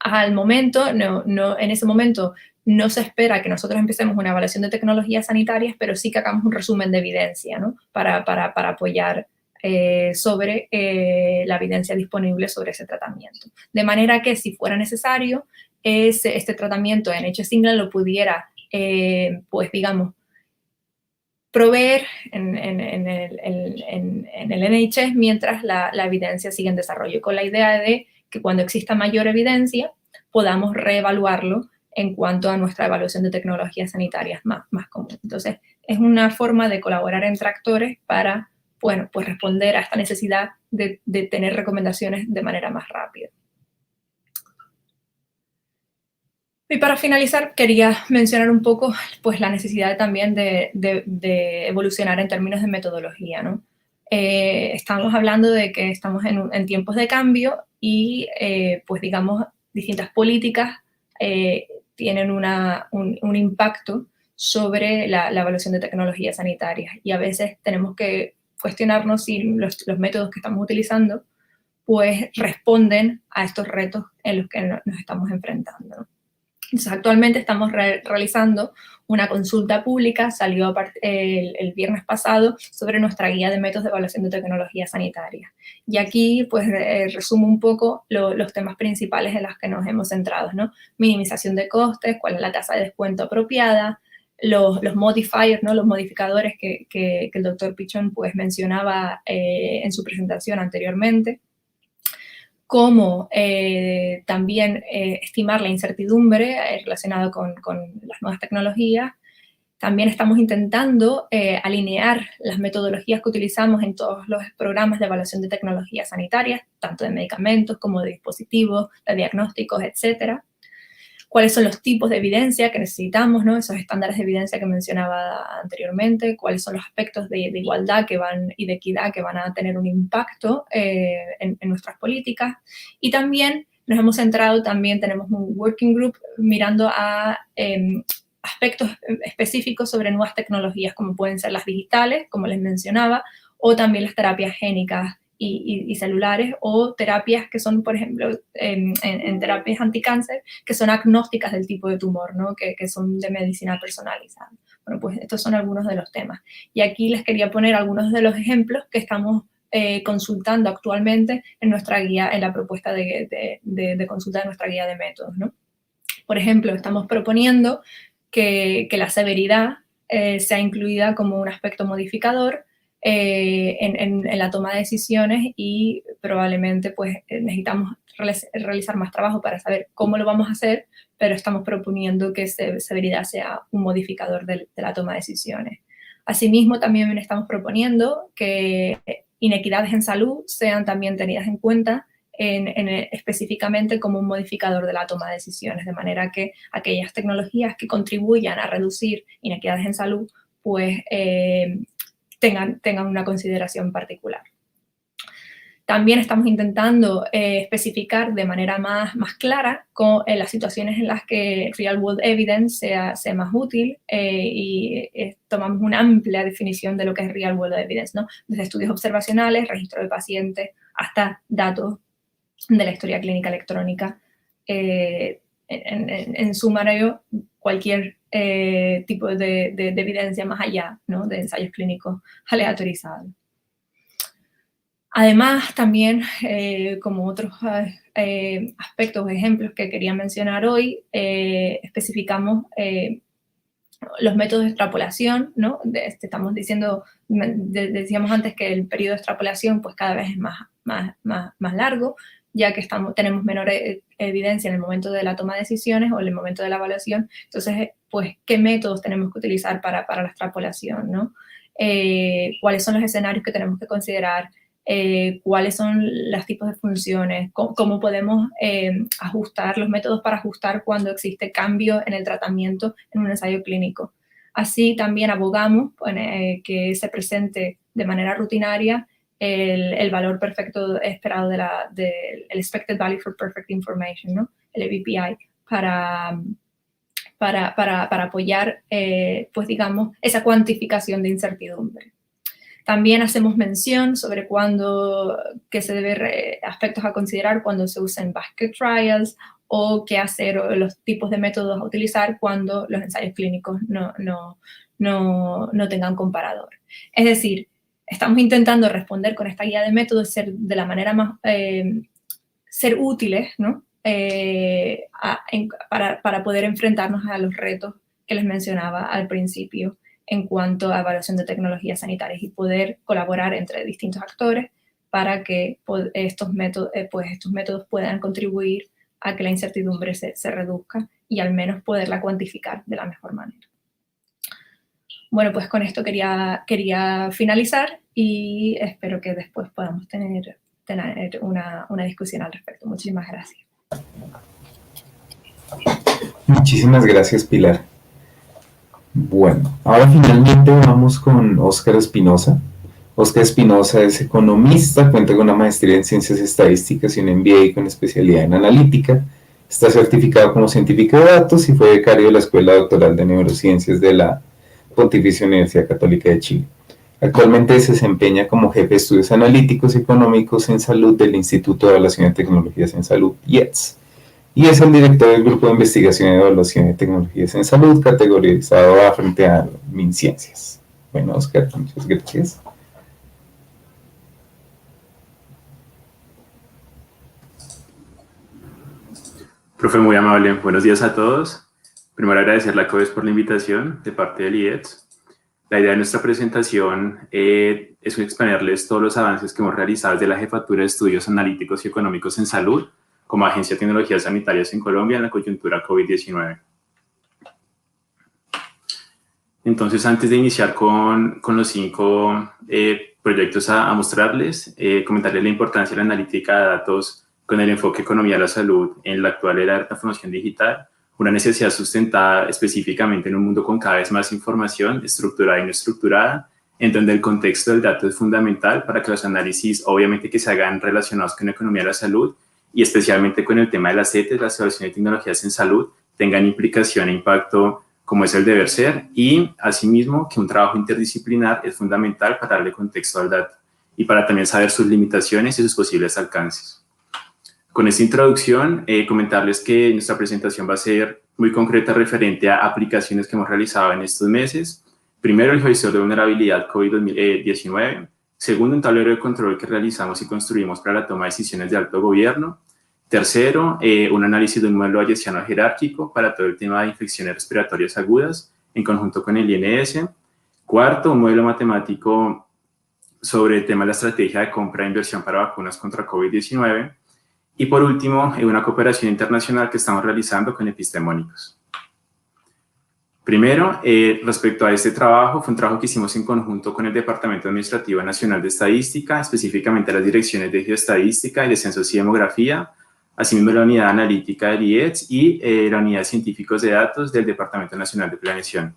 Al momento, en ese momento, no se espera que nosotros empecemos una evaluación de tecnologías sanitarias, pero sí que hagamos un resumen de evidencia, ¿no? para apoyar sobre la evidencia disponible sobre ese tratamiento. De manera que, si fuera necesario, este tratamiento en NHS England lo pudiera, pues digamos, proveer en el NHS mientras la evidencia sigue en desarrollo, con la idea de que cuando exista mayor evidencia podamos reevaluarlo en cuanto a nuestra evaluación de tecnologías sanitarias más común. Entonces, es una forma de colaborar entre actores para bueno, pues responder a esta necesidad de tener recomendaciones de manera más rápida. Y para finalizar, quería mencionar un poco pues, la necesidad también de evolucionar en términos de metodología, ¿no? Estamos hablando de que estamos en tiempos de cambio y, pues digamos, distintas políticas tienen un impacto sobre la evaluación de tecnologías sanitarias, y a veces tenemos que cuestionarnos si los métodos que estamos utilizando pues responden a estos retos en los que nos estamos enfrentando, ¿no? Entonces, actualmente estamos realizando una consulta pública, salió el viernes pasado, sobre nuestra guía de métodos de evaluación de tecnología sanitaria. Y aquí, pues, resumo un poco los temas principales en los que nos hemos centrado, ¿no? Minimización de costes, cuál es la tasa de descuento apropiada, los modifiers, ¿no? Los modificadores que el doctor Pichón, pues, mencionaba en su presentación anteriormente, cómo también estimar la incertidumbre relacionada con las nuevas tecnologías. También estamos intentando alinear las metodologías que utilizamos en todos los programas de evaluación de tecnologías sanitarias, tanto de medicamentos como de dispositivos, de diagnósticos, etcétera. Cuáles son los tipos de evidencia que necesitamos, ¿no? Esos estándares de evidencia que mencionaba anteriormente, cuáles son los aspectos de igualdad y de equidad que van a tener un impacto en nuestras políticas. Y también nos hemos centrado, tenemos un working group mirando a aspectos específicos sobre nuevas tecnologías, como pueden ser las digitales, como les mencionaba, o también las terapias génicas y celulares, o terapias que son, por ejemplo, en terapias anticáncer, que son agnósticas del tipo de tumor, ¿no? que son de medicina personalizada. Bueno, pues estos son algunos de los temas. Y aquí les quería poner algunos de los ejemplos que estamos consultando actualmente en nuestra guía, en la propuesta de consulta de nuestra guía de métodos, ¿no? Por ejemplo, estamos proponiendo que la severidad sea incluida como un aspecto modificador en la toma de decisiones, y probablemente pues necesitamos realizar más trabajo para saber cómo lo vamos a hacer, pero estamos proponiendo que severidad sea un modificador de la toma de decisiones. Asimismo, también estamos proponiendo que inequidades en salud sean también tenidas en cuenta específicamente como un modificador de la toma de decisiones, de manera que aquellas tecnologías que contribuyan a reducir inequidades en salud pues tengan una consideración particular. También estamos intentando especificar de manera más clara las situaciones en las que real world evidence sea más útil, y tomamos una amplia definición de lo que es real world evidence, ¿no? Desde estudios observacionales, registro de pacientes, hasta datos de la historia clínica electrónica. En sumario, cualquier tipo de evidencia más allá, ¿no? De ensayos clínicos aleatorizados. Además, también, como otros aspectos o ejemplos que quería mencionar hoy, especificamos los métodos de extrapolación, ¿no? Estamos diciendo, decíamos antes que el periodo de extrapolación pues cada vez es más largo, ya que tenemos menor evidencia en el momento de la toma de decisiones o en el momento de la evaluación. Entonces, pues, ¿qué métodos tenemos que utilizar para la extrapolación, ¿no? ¿Cuáles son los escenarios que tenemos que considerar? Cuáles son los tipos de funciones, cómo podemos ajustar los métodos para ajustar cuando existe cambio en el tratamiento en un ensayo clínico. Así también abogamos que se presente de manera rutinaria el valor perfecto esperado el Expected Value for Perfect Information, ¿no? El EVPI, para apoyar, pues digamos, esa cuantificación de incertidumbre. También hacemos mención sobre que se debe aspectos a considerar cuando se usan basket trials, o qué hacer, o los tipos de métodos a utilizar cuando los ensayos clínicos no tengan comparador. Es decir, estamos intentando responder con esta guía de métodos, ser de la manera más, ser útiles, ¿no? Para poder enfrentarnos a los retos que les mencionaba al principio en cuanto a evaluación de tecnologías sanitarias, y poder colaborar entre distintos actores para que estos métodos puedan contribuir a que la incertidumbre se reduzca y al menos poderla cuantificar de la mejor manera. bueno, pues con esto quería finalizar y espero que después podamos tener una discusión al respecto. Muchísimas gracias. Muchísimas gracias, Pilar. Bueno, ahora finalmente vamos con Óscar Espinosa. Óscar Espinosa es economista, cuenta con una maestría en Ciencias Estadísticas y un MBA con especialidad en Analítica. Está certificado como científico de datos y fue becario de la Escuela Doctoral de Neurociencias de la Pontificia Universidad Católica de Chile. Actualmente se desempeña como jefe de estudios analíticos y económicos en salud del Instituto de Evaluación de Tecnologías en Salud, IETS, y es el director del Grupo de Investigación y Evaluación de Tecnologías en Salud, categorizado frente a MinCiencias. Bueno, Óscar, muchas gracias. Profe, muy amable. Buenos días a todos. Primero agradecerle a COES por la invitación de parte del IETS. La idea de nuestra presentación es exponerles todos los avances que hemos realizado desde la Jefatura de Estudios Analíticos y Económicos en Salud como Agencia de Tecnologías Sanitarias en Colombia en la coyuntura COVID-19. Entonces, antes de iniciar con los 5 proyectos a mostrarles, comentarles la importancia de la analítica de datos con el enfoque economía de la salud en la actual era de la transformación digital, una necesidad sustentada específicamente en un mundo con cada vez más información estructurada y no estructurada, en donde el contexto del dato es fundamental para que los análisis, obviamente, que se hagan relacionados con la economía de la salud y especialmente con el tema de las ETs, las evaluaciones de tecnologías en salud, tengan implicación e impacto como es el deber ser, y asimismo que un trabajo interdisciplinar es fundamental para darle contexto al dato y para también saber sus limitaciones y sus posibles alcances. Con esta introducción, comentarles que nuestra presentación va a ser muy concreta referente a aplicaciones que hemos realizado en estos meses. Primero, el gestor de vulnerabilidad COVID-19. Segundo, un tablero de control que realizamos y construimos para la toma de decisiones de alto gobierno. Tercero, un análisis de un modelo bayesiano jerárquico para todo el tema de infecciones respiratorias agudas en conjunto con el INS. Cuarto, un modelo matemático sobre el tema de la estrategia de compra e inversión para vacunas contra COVID-19. Y por último, una cooperación internacional que estamos realizando con epistemónicos. Primero, respecto a este trabajo, fue un trabajo que hicimos en conjunto con el Departamento Administrativo Nacional de Estadística, específicamente las direcciones de Geoestadística y de Censos y Demografía, asimismo la Unidad Analítica del IETS y la Unidad de Científicos de Datos del Departamento Nacional de Planeación.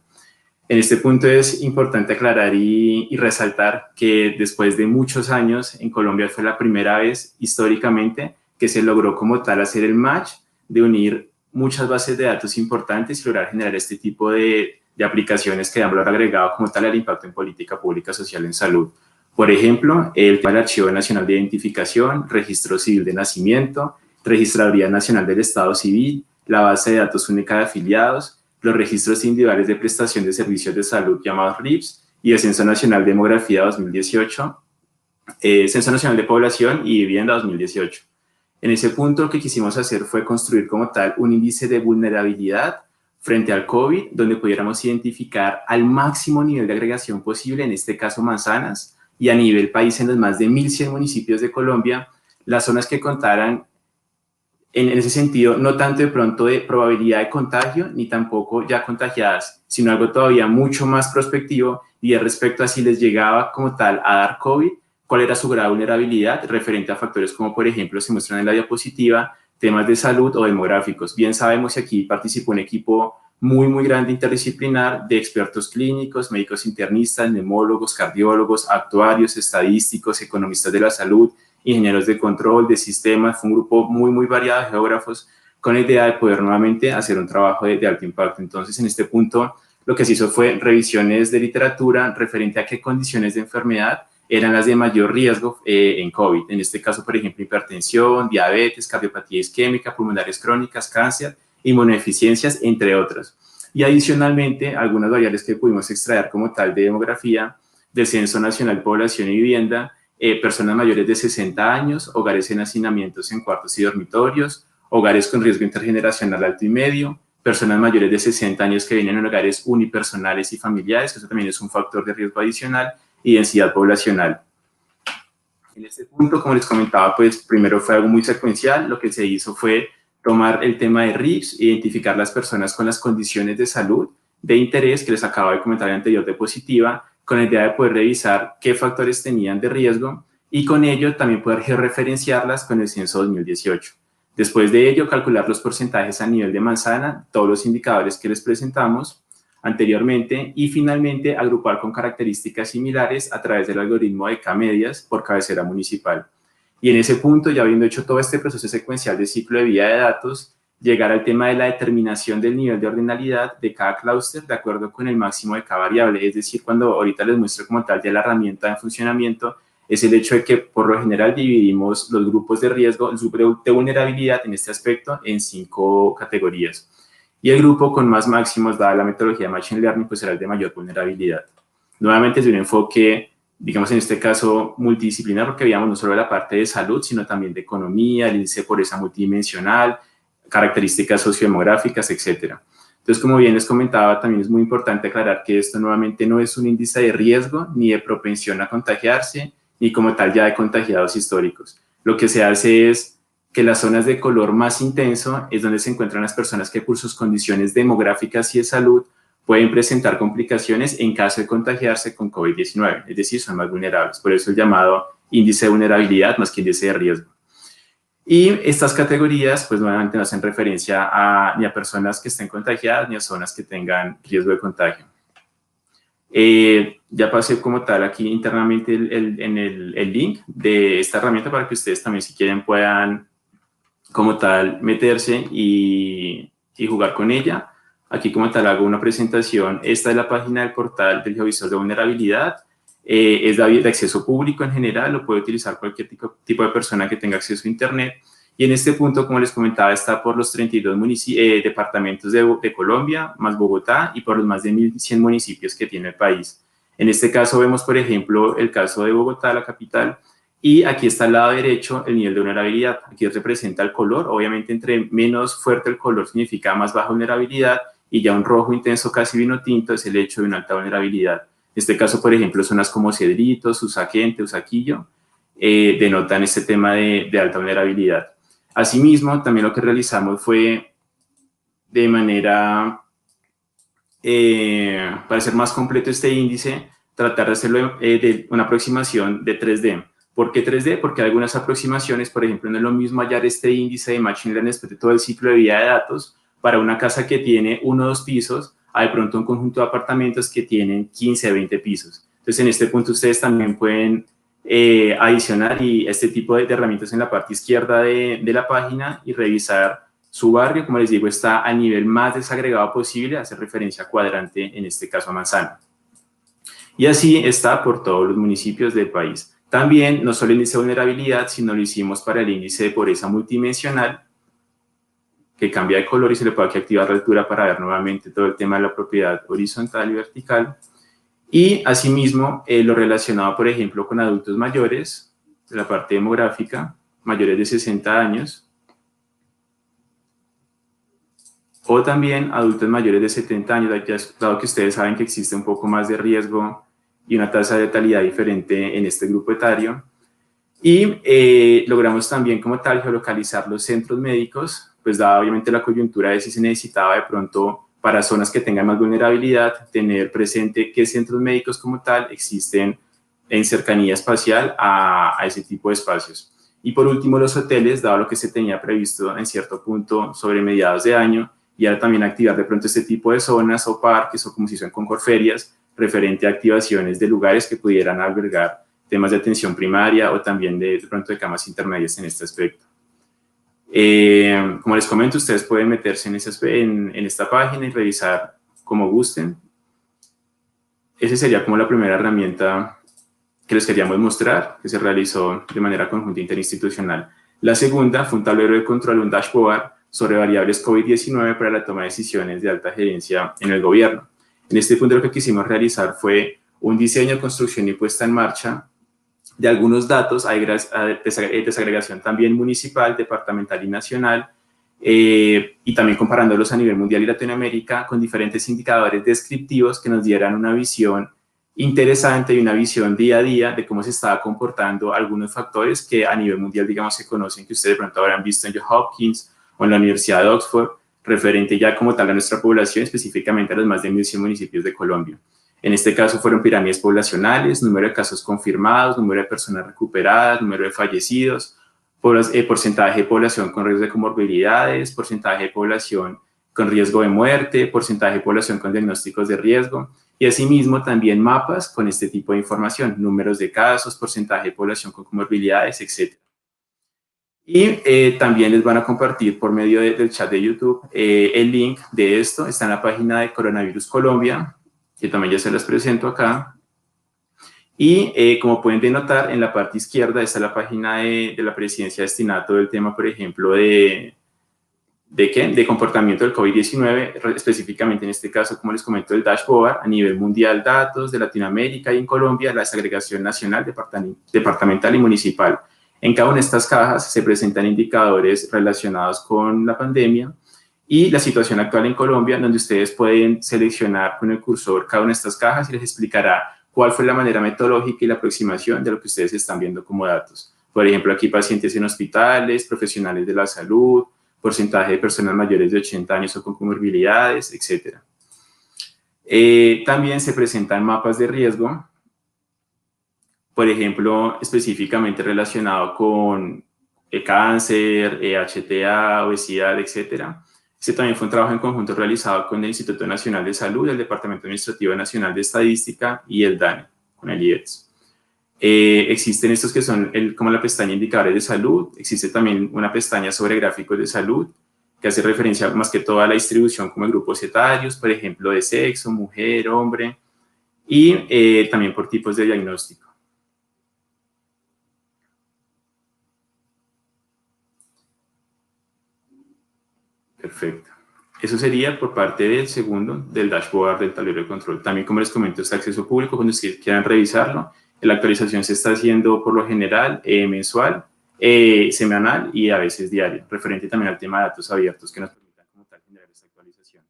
En este punto es importante aclarar y resaltar que después de muchos años en Colombia fue la primera vez históricamente que se logró como tal hacer el match de unir muchas bases de datos importantes y lograr generar este tipo de aplicaciones que dan valor agregado como tal al impacto en política pública social en salud. Por ejemplo, el tema del Archivo Nacional de Identificación, Registro Civil de Nacimiento, Registraduría Nacional del Estado Civil, la base de datos única de afiliados, los registros individuales de prestación de servicios de salud llamados RIPS y el Censo Nacional de Demografía 2018, Censo Nacional de Población y Vivienda 2018. En ese punto lo que quisimos hacer fue construir como tal un índice de vulnerabilidad frente al COVID, donde pudiéramos identificar al máximo nivel de agregación posible, en este caso manzanas, y a nivel país en los más de 1.100 municipios de Colombia, las zonas que contaran en ese sentido, no tanto de pronto de probabilidad de contagio, ni tampoco ya contagiadas, sino algo todavía mucho más prospectivo y es respecto a si les llegaba como tal a dar COVID, cuál era su grado de vulnerabilidad referente a factores como, por ejemplo, se muestran en la diapositiva, temas de salud o demográficos. Bien sabemos que aquí participó un equipo muy grande interdisciplinar de expertos clínicos, médicos internistas, neumólogos, cardiólogos, actuarios, estadísticos, economistas de la salud, ingenieros de control, de sistemas. Fue un grupo muy variado de geógrafos con la idea de poder nuevamente hacer un trabajo de alto impacto. Entonces, en este punto, lo que se hizo fue revisiones de literatura referente a qué condiciones de enfermedad eran las de mayor riesgo en COVID. En este caso, por ejemplo, hipertensión, diabetes, cardiopatía isquémica, pulmonares crónicas, cáncer, inmunodeficiencias, entre otras. Y adicionalmente, algunas variables que pudimos extraer como tal de demografía del Censo Nacional de Población y Vivienda, personas mayores de 60 años, hogares en hacinamientos en cuartos y dormitorios, hogares con riesgo intergeneracional alto y medio, personas mayores de 60 años que vienen en hogares unipersonales y familiares, que eso también es un factor de riesgo adicional, y densidad poblacional. En este punto, como les comentaba, pues primero fue algo muy secuencial. Lo que se hizo fue tomar el tema de RIPS, identificar las personas con las condiciones de salud de interés que les acabo de comentar en la anterior diapositiva, con la idea de poder revisar qué factores tenían de riesgo y con ello también poder georreferenciarlas con el censo 2018. Después de ello, calcular los porcentajes a nivel de manzana, todos los indicadores que les presentamos anteriormente, y finalmente agrupar con características similares a través del algoritmo de K-medias por cabecera municipal. Y en ese punto, ya habiendo hecho todo este proceso secuencial de ciclo de vida de datos, llegar al tema de la determinación del nivel de ordinalidad de cada clúster de acuerdo con el máximo de cada variable. Es decir, cuando ahorita les muestro como tal ya la herramienta en funcionamiento, es el hecho de que por lo general dividimos los grupos de riesgo, el grupo de vulnerabilidad en este aspecto, en 5 categorías. Y el grupo con más máximos, dada la metodología de Machine Learning, pues será el de mayor vulnerabilidad. Nuevamente es un enfoque, digamos en este caso, multidisciplinar, porque veíamos no solo la parte de salud, sino también de economía, el índice de pobreza multidimensional, características sociodemográficas, etc. Entonces, como bien les comentaba, también es muy importante aclarar que esto nuevamente no es un índice de riesgo ni de propensión a contagiarse, ni como tal ya de contagiados históricos. Lo que se hace es que las zonas de color más intenso es donde se encuentran las personas que por sus condiciones demográficas y de salud pueden presentar complicaciones en caso de contagiarse con COVID-19, es decir, son más vulnerables. Por eso el llamado índice de vulnerabilidad más que índice de riesgo. Y estas categorías, pues nuevamente no hacen referencia ni a personas que estén contagiadas ni a zonas que tengan riesgo de contagio. Ya pasé como tal aquí internamente el link de esta herramienta para que ustedes también, si quieren, puedan como tal meterse y jugar con ella. Aquí como tal hago una presentación. Esta es la página del portal del geovisor de vulnerabilidad. Es de acceso público en general, lo puede utilizar cualquier tipo de persona que tenga acceso a internet. Y en este punto, como les comentaba, está por los 32 departamentos de Colombia, más Bogotá, y por los más de 1.100 municipios que tiene el país. En este caso vemos, por ejemplo, el caso de Bogotá, la capital, y aquí está al lado derecho el nivel de vulnerabilidad. Aquí representa el color. Obviamente, entre menos fuerte el color significa más baja vulnerabilidad, y ya un rojo intenso, casi vino tinto, es el hecho de una alta vulnerabilidad. En este caso, por ejemplo, zonas como Cedritos, Usaquén, Usaquillo, denotan este tema de alta vulnerabilidad. Asimismo, también lo que realizamos fue de manera, para hacer más completo este índice, tratar de hacerlo de una aproximación de 3D. ¿Por qué 3D? Porque hay algunas aproximaciones, por ejemplo, no es lo mismo hallar este índice de Machine Learning después de todo el ciclo de vida de datos para una casa que tiene 1 o 2 pisos, a de pronto un conjunto de apartamentos que tienen 15 o 20 pisos. Entonces, en este punto ustedes también pueden adicionar este tipo de herramientas en la parte izquierda de la página y revisar su barrio. Como les digo, está a nivel más desagregado posible, hace referencia a cuadrante, en este caso a manzana. Y así está por todos los municipios del país. También, no solo el índice de vulnerabilidad, sino lo hicimos para el índice de pobreza multidimensional, que cambia de color y se le puede aquí activar la altura para ver nuevamente todo el tema de la propiedad horizontal y vertical. Y asimismo, lo relacionado, por ejemplo, con adultos mayores, de la parte demográfica, mayores de 60 años, o también adultos mayores de 70 años, dado que ustedes saben que existe un poco más de riesgo y una tasa de letalidad diferente en este grupo etario. Y logramos también como tal geolocalizar los centros médicos, pues dada obviamente la coyuntura de si se necesitaba de pronto para zonas que tengan más vulnerabilidad, tener presente qué centros médicos como tal existen en cercanía espacial a ese tipo de espacios. Y por último, los hoteles, dado lo que se tenía previsto en cierto punto sobre mediados de año, y ahora también activar de pronto este tipo de zonas o parques o como se hizo en Concordferias, referente a activaciones de lugares que pudieran albergar temas de atención primaria o también de pronto de camas intermedias en este aspecto. Como les comento, ustedes pueden meterse en esta página y revisar como gusten. Esa sería como la primera herramienta que les queríamos mostrar, que se realizó de manera conjunta interinstitucional. La segunda fue un tablero de control, un dashboard sobre variables COVID-19 para la toma de decisiones de alta gerencia en el gobierno. En este punto lo que quisimos realizar fue un diseño, construcción y puesta en marcha de algunos datos, hay desagregación también municipal, departamental y nacional, y también comparándolos a nivel mundial y Latinoamérica con diferentes indicadores descriptivos que nos dieran una visión interesante y una visión día a día de cómo se estaba comportando algunos factores que a nivel mundial, digamos, se conocen, que ustedes de pronto habrán visto en Johns Hopkins o en la Universidad de Oxford, referente ya como tal a nuestra población, específicamente a los más de 1.100 municipios de Colombia. En este caso fueron pirámides poblacionales, número de casos confirmados, número de personas recuperadas, número de fallecidos, porcentaje de población con riesgo de comorbilidades, porcentaje de población con riesgo de muerte, porcentaje de población con diagnósticos de riesgo, y asimismo también mapas con este tipo de información, números de casos, porcentaje de población con comorbilidades, etc. Y también les van a compartir por medio del chat de YouTube el link de esto. Está en la página de Coronavirus Colombia, que también ya se las presento acá. Y como pueden denotar, en la parte izquierda está la página de la presidencia destinada a todo el tema, por ejemplo, de comportamiento del COVID-19, específicamente en este caso, como les comento, el dashboard a nivel mundial, datos de Latinoamérica y en Colombia, la desagregación nacional, departamental y municipal. En cada una de estas cajas se presentan indicadores relacionados con la pandemia y la situación actual en Colombia, donde ustedes pueden seleccionar con el cursor cada una de estas cajas y les explicará cuál fue la manera metodológica y la aproximación de lo que ustedes están viendo como datos. Por ejemplo, aquí pacientes en hospitales, profesionales de la salud, porcentaje de personas mayores de 80 años o con comorbilidades, etc. También se presentan mapas de riesgo, por ejemplo, específicamente relacionado con cáncer, HTA, obesidad, etc. Este también fue un trabajo en conjunto realizado con el Instituto Nacional de Salud, el Departamento Administrativo Nacional de Estadística y el DANE, con el IEDS. Existen estos que son como la pestaña indicadores de salud. Existe también una pestaña sobre gráficos de salud que hace referencia más que todo a la distribución como grupos etarios, por ejemplo, de sexo, mujer, hombre, y también por tipos de diagnóstico. Perfecto. Eso sería por parte del segundo, del dashboard del tablero de control. También, como les comento, está acceso público cuando ustedes quieran revisarlo. La actualización se está haciendo por lo general mensual, semanal y a veces diario, referente también al tema de datos abiertos que nos permitan como tal generar esta actualización.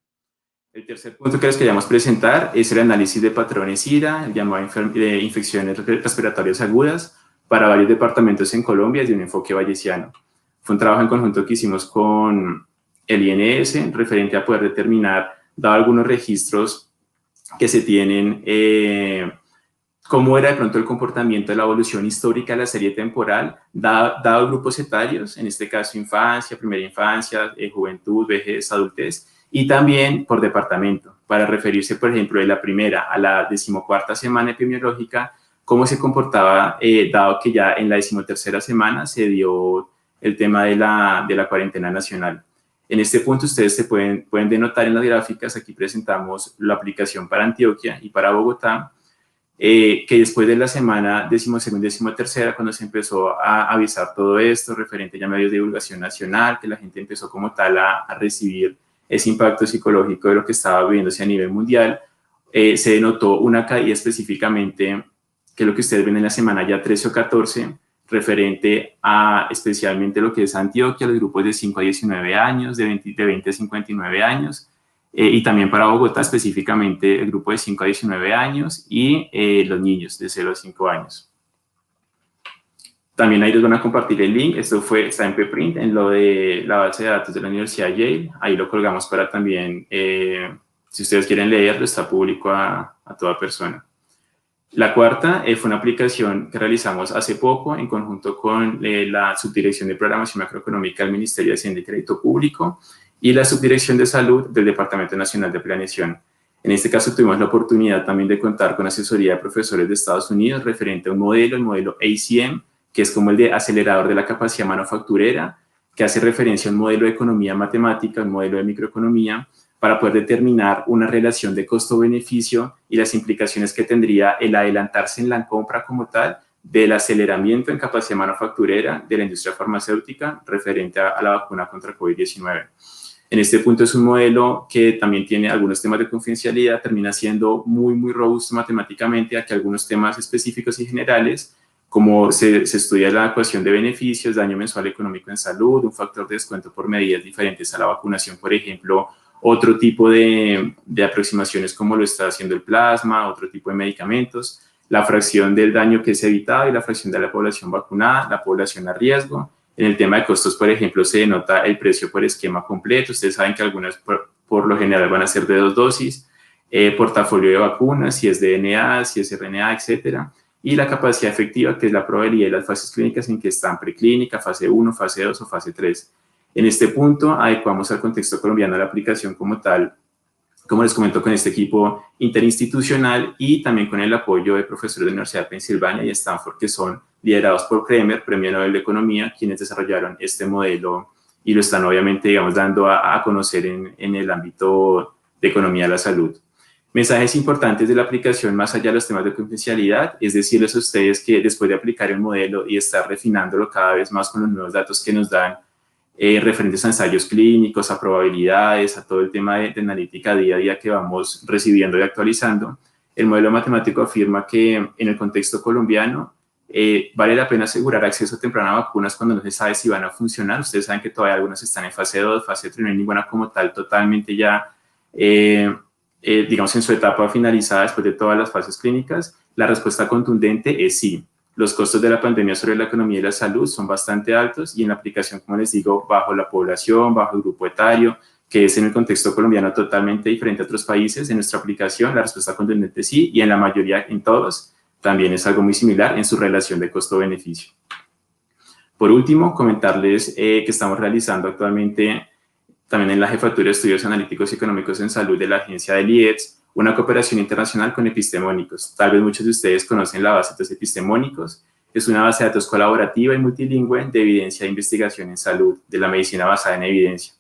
El tercer punto que les queríamos presentar es el análisis de patrones IRA, el llamado de infecciones respiratorias agudas para varios departamentos en Colombia desde un enfoque bayesiano. Fue un trabajo en conjunto que hicimos con el INS, referente a poder determinar, dado algunos registros que se tienen, cómo era de pronto el comportamiento de la evolución histórica de la serie temporal, dado grupos etarios, en este caso infancia, primera infancia, juventud, vejez, adultez, y también por departamento, para referirse, por ejemplo, de la primera a la 14ª semana epidemiológica, cómo se comportaba, dado que ya en la 13ª semana se dio el tema de la cuarentena nacional. En este punto ustedes se pueden denotar en las gráficas, aquí presentamos la aplicación para Antioquia y para Bogotá, que después de la semana 12ª y 13ª, cuando se empezó a avisar todo esto, referente ya a medios de divulgación nacional, que la gente empezó como tal a recibir ese impacto psicológico de lo que estaba viviéndose a nivel mundial, se denotó una caída específicamente, que es lo que ustedes ven en la semana ya 13 o 14, referente a especialmente lo que es Antioquia, los grupos de 5 a 19 años, de 20 a 59 años, y también para Bogotá específicamente el grupo de 5 a 19 años y los niños de 0 a 5 años. También ahí les van a compartir el link, esto está en preprint, en lo de la base de datos de la Universidad Yale, ahí lo colgamos para también, si ustedes quieren leerlo, está público a toda persona. La cuarta fue una aplicación que realizamos hace poco en conjunto con la Subdirección de Programación Macroeconómica del Ministerio de Hacienda y Crédito Público y la Subdirección de Salud del Departamento Nacional de Planeación. En este caso tuvimos la oportunidad también de contar con asesoría de profesores de Estados Unidos referente a un modelo, el modelo ACM, que es como el de acelerador de la capacidad manufacturera, que hace referencia a un modelo de economía matemática, un modelo de microeconomía, para poder determinar una relación de costo-beneficio y las implicaciones que tendría el adelantarse en la compra como tal del aceleramiento en capacidad manufacturera de la industria farmacéutica referente a la vacuna contra COVID-19. En este punto es un modelo que también tiene algunos temas de confidencialidad, termina siendo muy robusto matemáticamente, ya que algunos temas específicos y generales, como se estudia la ecuación de beneficios, daño mensual económico en salud, un factor de descuento por medidas diferentes a la vacunación, por ejemplo, otro tipo de aproximaciones como lo está haciendo el plasma, otro tipo de medicamentos, la fracción del daño que es evitado y la fracción de la población vacunada, la población a riesgo, En el tema de costos, por ejemplo, se denota el precio por esquema completo. Ustedes saben que algunas por lo general van a ser de 2 dosis, portafolio de vacunas, si es DNA, si es RNA, etcétera, y la capacidad efectiva, que es la probabilidad de las fases clínicas en que están preclínica, fase 1, fase 2 o fase 3. En este punto, adecuamos al contexto colombiano la aplicación como tal, como les comento, con este equipo interinstitucional y también con el apoyo de profesores de la Universidad de Pensilvania y Stanford, que son liderados por Kremer, Premio Nobel de Economía, quienes desarrollaron este modelo y lo están obviamente, digamos, dando a conocer en el ámbito de economía de la salud. Mensajes importantes de la aplicación más allá de los temas de confidencialidad, es decirles a ustedes que después de aplicar el modelo y estar refinándolo cada vez más con los nuevos datos que nos dan, referentes a ensayos clínicos, a probabilidades, a todo el tema de analítica día a día que vamos recibiendo y actualizando, el modelo matemático afirma que en el contexto colombiano vale la pena asegurar acceso temprano a vacunas cuando no se sabe si van a funcionar. Ustedes saben que todavía algunas están en fase 2, fase 3, no hay ninguna como tal totalmente ya, digamos, en su etapa finalizada después de todas las fases clínicas. La respuesta contundente es sí. Los costos de la pandemia sobre la economía y la salud son bastante altos y en la aplicación, como les digo, bajo la población, bajo el grupo etario, que es en el contexto colombiano totalmente diferente a otros países. En nuestra aplicación la respuesta contundente es sí y en la mayoría, en todos, también es algo muy similar en su relación de costo-beneficio. Por último, comentarles que estamos realizando actualmente también en la Jefatura de Estudios Analíticos y Económicos en Salud de la agencia del IEDS, una cooperación internacional con epistemónicos. Tal vez muchos de ustedes conocen la base de datos epistemónicos. Es una base de datos colaborativa y multilingüe de evidencia e investigación en salud, de la medicina basada en evidencia.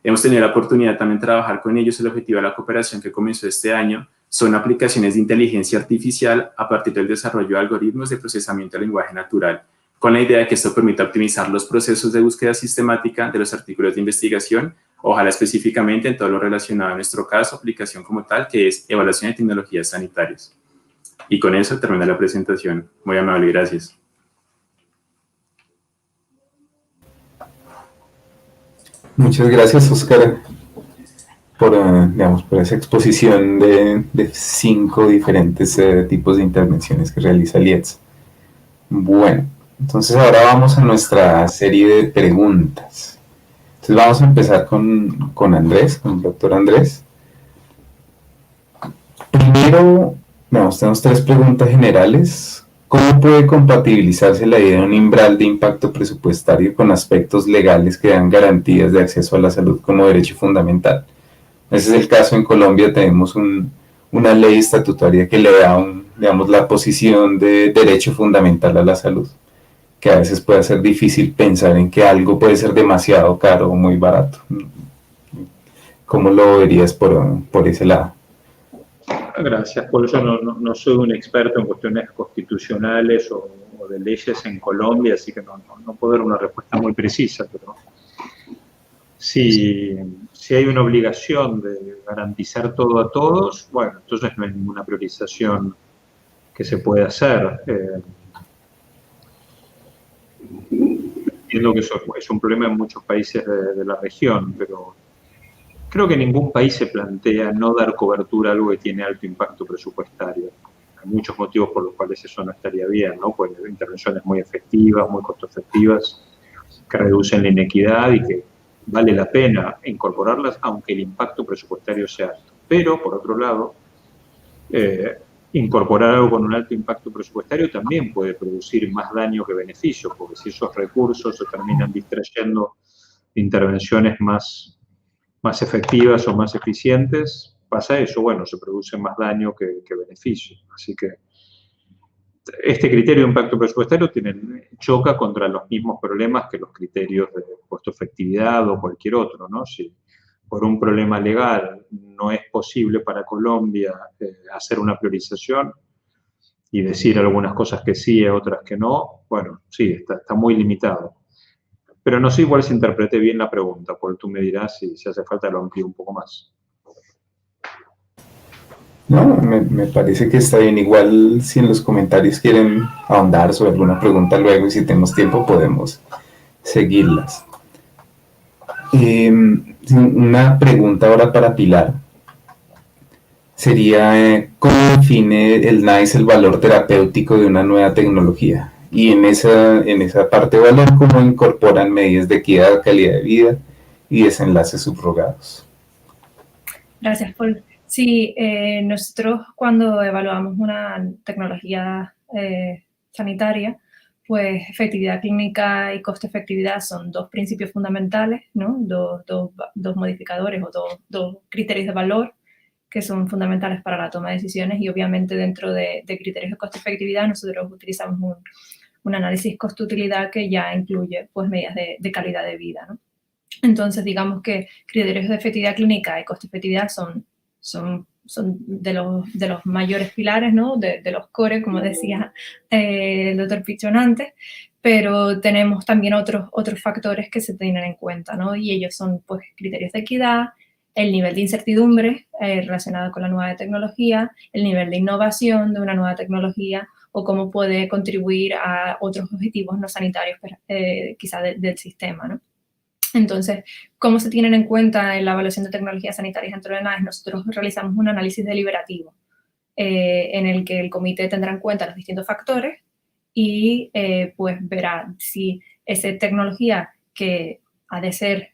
Hemos tenido la oportunidad también de trabajar con ellos. El objetivo de la cooperación que comenzó este año son aplicaciones de inteligencia artificial a partir del desarrollo de algoritmos de procesamiento del lenguaje natural, con la idea de que esto permita optimizar los procesos de búsqueda sistemática de los artículos de investigación, ojalá específicamente en todo lo relacionado a nuestro caso, aplicación como tal, que es evaluación de tecnologías sanitarias. Y con eso termina la presentación. Muy amable, gracias. Muchas gracias, Óscar, por esa exposición de 5 diferentes tipos de intervenciones que realiza el IEDS. Bueno, entonces ahora vamos a nuestra serie de preguntas. Entonces vamos a empezar con Andrés, con el doctor Andrés. Primero, tenemos 3 preguntas generales. ¿Cómo puede compatibilizarse la idea de un umbral de impacto presupuestario con aspectos legales que dan garantías de acceso a la salud como derecho fundamental? Ese es el caso. En Colombia tenemos una ley estatutaria que le da digamos, la posición de derecho fundamental a la salud, que a veces puede ser difícil pensar en que algo puede ser demasiado caro o muy barato. ¿Cómo lo verías por ese lado? Gracias, por eso no soy un experto en cuestiones constitucionales o de leyes en Colombia, así que no puedo dar una respuesta muy precisa, pero si hay una obligación de garantizar todo a todos, bueno, entonces no hay ninguna priorización que se pueda hacer. Entiendo que eso es un problema en muchos países de la región, pero creo que ningún país se plantea no dar cobertura a algo que tiene alto impacto presupuestario. Hay muchos motivos por los cuales eso no estaría bien, ¿no? Pues intervenciones muy efectivas, muy costo efectivas, que reducen la inequidad y que vale la pena incorporarlas, aunque el impacto presupuestario sea alto. Pero, por otro lado, incorporar algo con un alto impacto presupuestario también puede producir más daño que beneficio, porque si esos recursos se terminan distrayendo de intervenciones más efectivas o más eficientes, pasa eso, bueno, se produce más daño que beneficio. Así que este criterio de impacto presupuestario choca contra los mismos problemas que los criterios de costo-efectividad o cualquier otro, ¿no? Si por un problema legal no es posible para Colombia hacer una priorización y decir algunas cosas que sí y otras que no, bueno, sí, está muy limitado. Pero no sé igual si interpreté bien la pregunta, porque tú me dirás si hace falta lo amplío un poco más. No, me parece que está bien. Igual si en los comentarios quieren ahondar sobre alguna pregunta luego y si tenemos tiempo podemos seguirlas. Una pregunta ahora para Pilar. Sería, ¿cómo define el NICE el valor terapéutico de una nueva tecnología? Y en esa parte de valor, ¿cómo incorporan medidas de equidad, calidad de vida y desenlaces subrogados? Gracias, Paul. Sí, nosotros cuando evaluamos una tecnología sanitaria, pues efectividad clínica y costo-efectividad son dos principios fundamentales, ¿no? Dos modificadores o dos criterios de valor que son fundamentales para la toma de decisiones, y obviamente dentro de criterios de costo-efectividad nosotros utilizamos un análisis costo-utilidad que ya incluye pues medidas de calidad de vida, ¿no? Entonces, digamos que criterios de efectividad clínica y costo-efectividad son de los mayores pilares, ¿no? De los core, como decía el doctor Pichón antes, pero tenemos también otros factores que se tienen en cuenta, ¿no? Y ellos son, pues, criterios de equidad, el nivel de incertidumbre relacionado con la nueva tecnología, el nivel de innovación de una nueva tecnología, o cómo puede contribuir a otros objetivos no sanitarios, quizá del sistema, ¿no? Entonces, ¿cómo se tienen en cuenta en la evaluación de tecnologías sanitarias dentro de NICE? Nosotros realizamos un análisis deliberativo en el que el comité tendrá en cuenta los distintos factores y pues verá si esa tecnología que ha de ser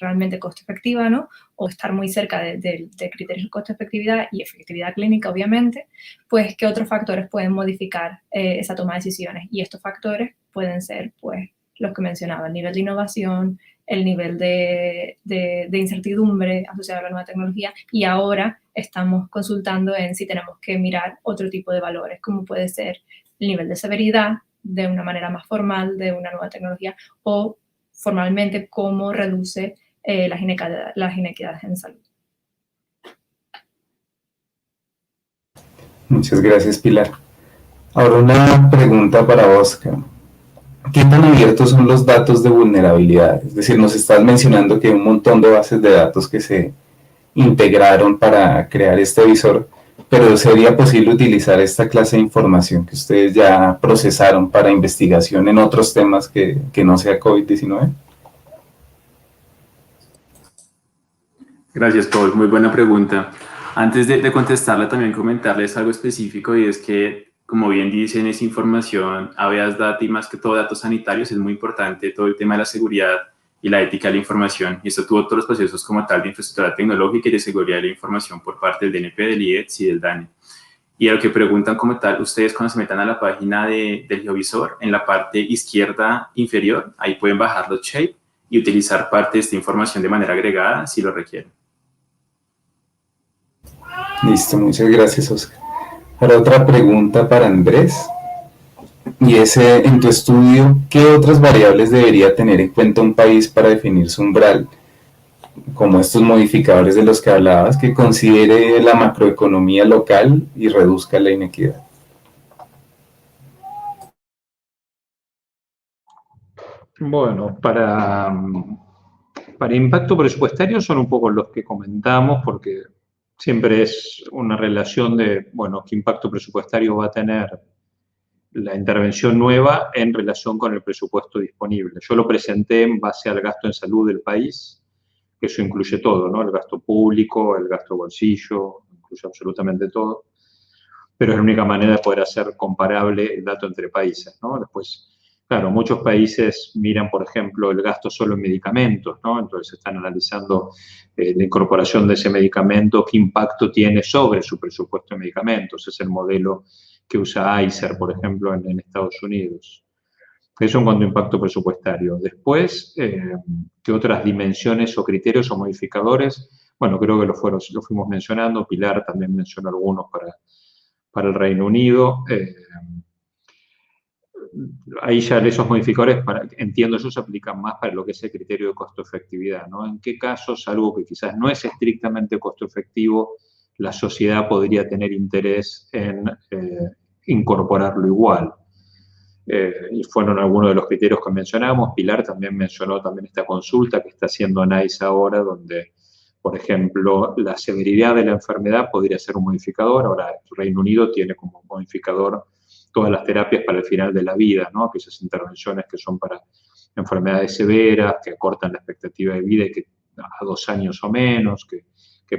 realmente costo efectiva, ¿no? O estar muy cerca de criterios de costo efectividad y efectividad clínica, obviamente, pues qué otros factores pueden modificar esa toma de decisiones. Y estos factores pueden ser, pues, los que mencionaba, el nivel de innovación, el nivel de incertidumbre asociado a la nueva tecnología, y ahora estamos consultando en si tenemos que mirar otro tipo de valores, como puede ser el nivel de severidad de una manera más formal de una nueva tecnología, o formalmente cómo reduce las inequidades en salud. Muchas gracias, Pilar. Ahora una pregunta para Oscar. ¿Qué tan abiertos son los datos de vulnerabilidad? Es decir, nos estás mencionando que hay un montón de bases de datos que se integraron para crear este visor, pero ¿sería posible utilizar esta clase de información que ustedes ya procesaron para investigación en otros temas que no sea COVID-19? Gracias, Paul. Muy buena pregunta. Antes de contestarla, también comentarles algo específico, y es que, como bien dicen, esa información, habeas data y más que todo datos sanitarios, es muy importante todo el tema de la seguridad y la ética de la información. Y esto tuvo todos los procesos como tal de infraestructura tecnológica y de seguridad de la información por parte del DNP, del IETS y del DANE. Y a lo que preguntan como tal, ustedes cuando se metan a la página del geovisor, en la parte izquierda inferior, ahí pueden bajar los shape y utilizar parte de esta información de manera agregada si lo requieren. Listo, muchas gracias, Oscar. Ahora otra pregunta para Andrés, y es, en tu estudio, ¿qué otras variables debería tener en cuenta un país para definir su umbral, como estos modificadores de los que hablabas, que considere la macroeconomía local y reduzca la inequidad? Bueno, para impacto presupuestario son un poco los que comentamos, porque siempre es una relación de, bueno, qué impacto presupuestario va a tener la intervención nueva en relación con el presupuesto disponible. Yo lo presenté en base al gasto en salud del país, que eso incluye todo, ¿no? El gasto público, el gasto bolsillo, incluye absolutamente todo, pero es la única manera de poder hacer comparable el dato entre países, ¿no? Después, claro, muchos países miran, por ejemplo, el gasto solo en medicamentos, ¿no? Entonces están analizando la incorporación de ese medicamento, qué impacto tiene sobre su presupuesto de medicamentos. Es el modelo que usa Pfizer, por ejemplo, en Estados Unidos. Eso en cuanto a impacto presupuestario. Después, ¿qué otras dimensiones o criterios o modificadores? Bueno, creo que lo fuimos mencionando. Pilar también mencionó algunos para el Reino Unido. Ahí ya esos modificadores, entiendo yo, se aplican más para lo que es el criterio de costo-efectividad, ¿no? En qué casos algo que quizás no es estrictamente costo-efectivo, la sociedad podría tener interés en incorporarlo igual. Y fueron algunos de los criterios que mencionamos. Pilar también mencionó esta consulta que está haciendo NICE ahora, donde, por ejemplo, la severidad de la enfermedad podría ser un modificador. Ahora, el Reino Unido tiene como modificador todas las terapias para el final de la vida, ¿no? Aquellas intervenciones que son para enfermedades severas, que acortan la expectativa de vida y que a 2 años o menos, que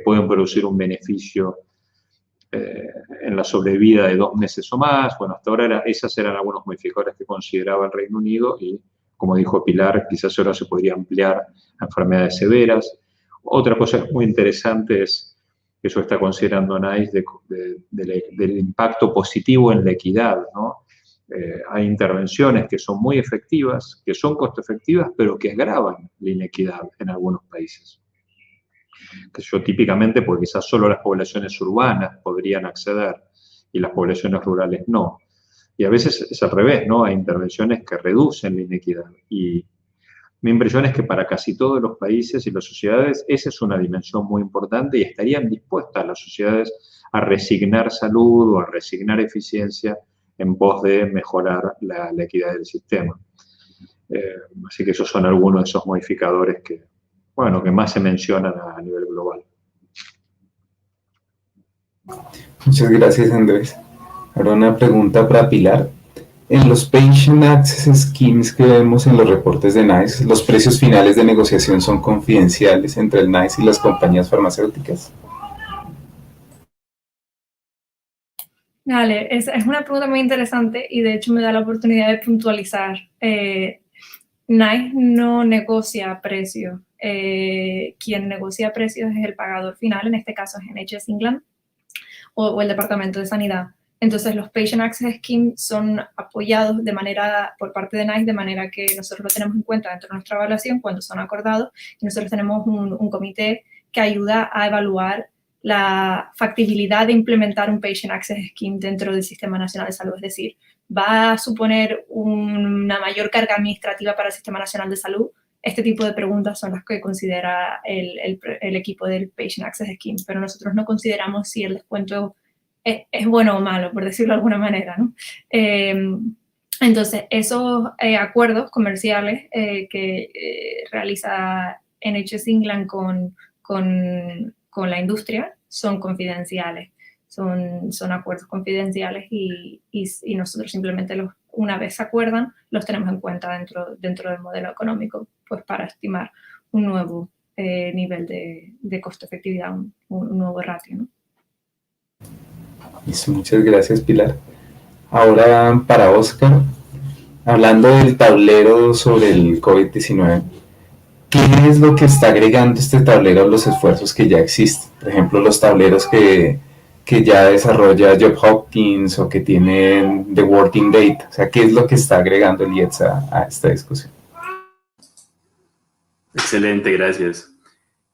pueden producir un beneficio en la sobrevida de 2 meses o más. Bueno, hasta ahora esas eran algunos modificadores que consideraba el Reino Unido y, como dijo Pilar, quizás ahora se podría ampliar a enfermedades severas. Otra cosa muy interesante es que eso está considerando NICE del impacto positivo en la equidad, ¿no? Hay intervenciones que son muy efectivas, que son costo efectivas, pero que agravan la inequidad en algunos países. Que yo típicamente, porque quizás solo las poblaciones urbanas podrían acceder y las poblaciones rurales no. Y a veces es al revés, ¿no? Hay intervenciones que reducen la inequidad. Y mi impresión es que para casi todos los países y las sociedades esa es una dimensión muy importante y estarían dispuestas las sociedades a resignar salud o a resignar eficiencia en pos de mejorar la equidad del sistema. Así que esos son algunos de esos modificadores que, bueno, que más se mencionan a nivel global. Muchas gracias, Andrés. Ahora una pregunta para Pilar. En los Patient Access Schemes que vemos en los reportes de NICE, ¿los precios finales de negociación son confidenciales entre el NICE y las compañías farmacéuticas? Vale, es una pregunta muy interesante y de hecho me da la oportunidad de puntualizar. NICE no negocia precios. Quien negocia precios es el pagador final, en este caso es NHS England o el Departamento de Sanidad. Entonces, los Patient Access Schemes son apoyados por parte de NICE de manera que nosotros lo tenemos en cuenta dentro de nuestra evaluación cuando son acordados y nosotros tenemos un comité que ayuda a evaluar la factibilidad de implementar un Patient Access Scheme dentro del Sistema Nacional de Salud. Es decir, ¿va a suponer una mayor carga administrativa para el Sistema Nacional de Salud? Este tipo de preguntas son las que considera el equipo del Patient Access Scheme, pero nosotros no consideramos si el descuento es bueno o malo, por decirlo de alguna manera, ¿no? Entonces, esos acuerdos comerciales que realiza NHS England con la industria son confidenciales, son acuerdos confidenciales y nosotros simplemente una vez se acuerdan, los tenemos en cuenta dentro del modelo económico, pues para estimar un nuevo nivel de costo-efectividad, un nuevo ratio, ¿no? Muchas gracias, Pilar. Ahora para Oscar, hablando del tablero sobre el COVID-19, ¿qué es lo que está agregando este tablero a los esfuerzos que ya existen? Por ejemplo, los tableros que ya desarrolla Johns Hopkins o que tienen The Working Data. O sea, ¿qué es lo que está agregando el IETS a esta discusión? Excelente, gracias.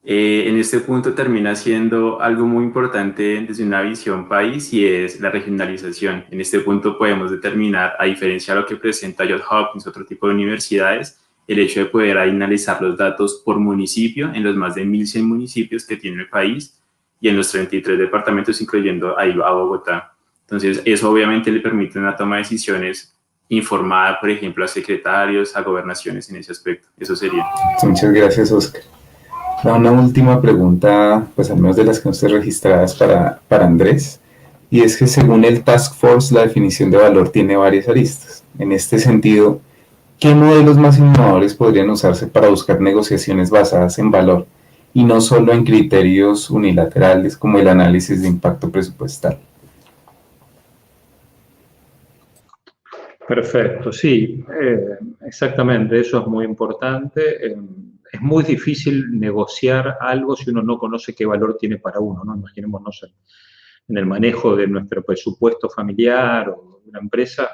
En este punto termina siendo algo muy importante desde una visión país y es la regionalización. En este punto podemos determinar, a diferencia de lo que presenta Johns Hopkins, otro tipo de universidades, el hecho de poder analizar los datos por municipio en los más de 1.100 municipios que tiene el país y en los 33 departamentos, incluyendo ahí a Bogotá. Entonces, eso obviamente le permite una toma de decisiones informada, por ejemplo, a secretarios, a gobernaciones en ese aspecto. Eso sería. Muchas gracias, Oscar. Una última pregunta, pues al menos de las que no estén registradas para Andrés, y es que según el Task Force, la definición de valor tiene varias aristas. En este sentido, ¿qué modelos más innovadores podrían usarse para buscar negociaciones basadas en valor y no solo en criterios unilaterales como el análisis de impacto presupuestal? Perfecto, sí, exactamente, eso es muy importante. Es muy difícil negociar algo si uno no conoce qué valor tiene para uno, ¿no? Imaginémonos en el manejo de nuestro presupuesto familiar o de una empresa,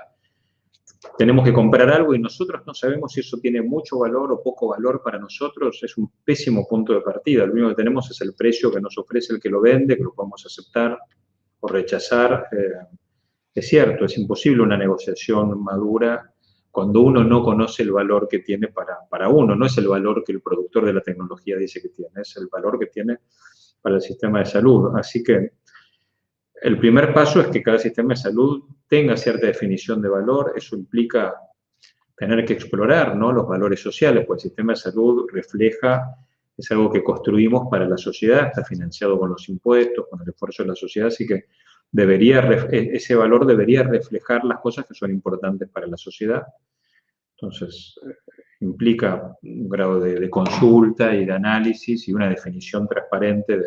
tenemos que comprar algo y nosotros no sabemos si eso tiene mucho valor o poco valor para nosotros, es un pésimo punto de partida. Lo único que tenemos es el precio que nos ofrece el que lo vende, que lo podemos aceptar o rechazar. Es cierto, es imposible una negociación madura cuando uno no conoce el valor que tiene para uno. No es el valor que el productor de la tecnología dice que tiene, es el valor que tiene para el sistema de salud. Así que el primer paso es que cada sistema de salud tenga cierta definición de valor. Eso implica tener que explorar, ¿no?, los valores sociales, porque el sistema de salud es algo que construimos para la sociedad, está financiado con los impuestos, con el esfuerzo de la sociedad, así que ese valor debería reflejar las cosas que son importantes para la sociedad. Entonces, implica un grado de consulta y de análisis y una definición transparente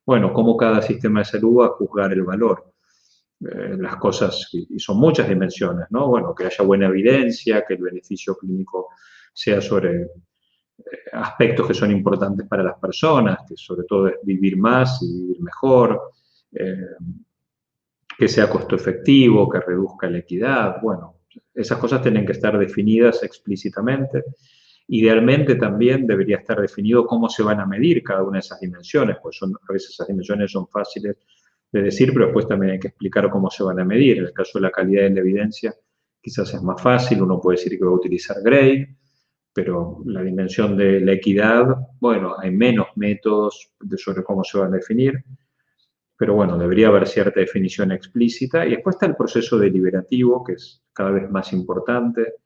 bueno, cómo cada sistema de salud va a juzgar el valor. Las cosas, y son muchas dimensiones, ¿no? Bueno, que haya buena evidencia, que el beneficio clínico sea sobre aspectos que son importantes para las personas, que sobre todo es vivir más y vivir mejor, que sea costo efectivo, que reduzca la equidad. Bueno, esas cosas tienen que estar definidas explícitamente. Idealmente también debería estar definido cómo se van a medir cada una de esas dimensiones, pues a veces esas dimensiones son fáciles de decir, pero después también hay que explicar cómo se van a medir. En el caso de la calidad de la evidencia, quizás es más fácil, uno puede decir que va a utilizar GRADE, pero la dimensión de la equidad, bueno, hay menos métodos sobre cómo se van a definir, pero bueno, debería haber cierta definición explícita. Y después está el proceso deliberativo, que es cada vez más importante.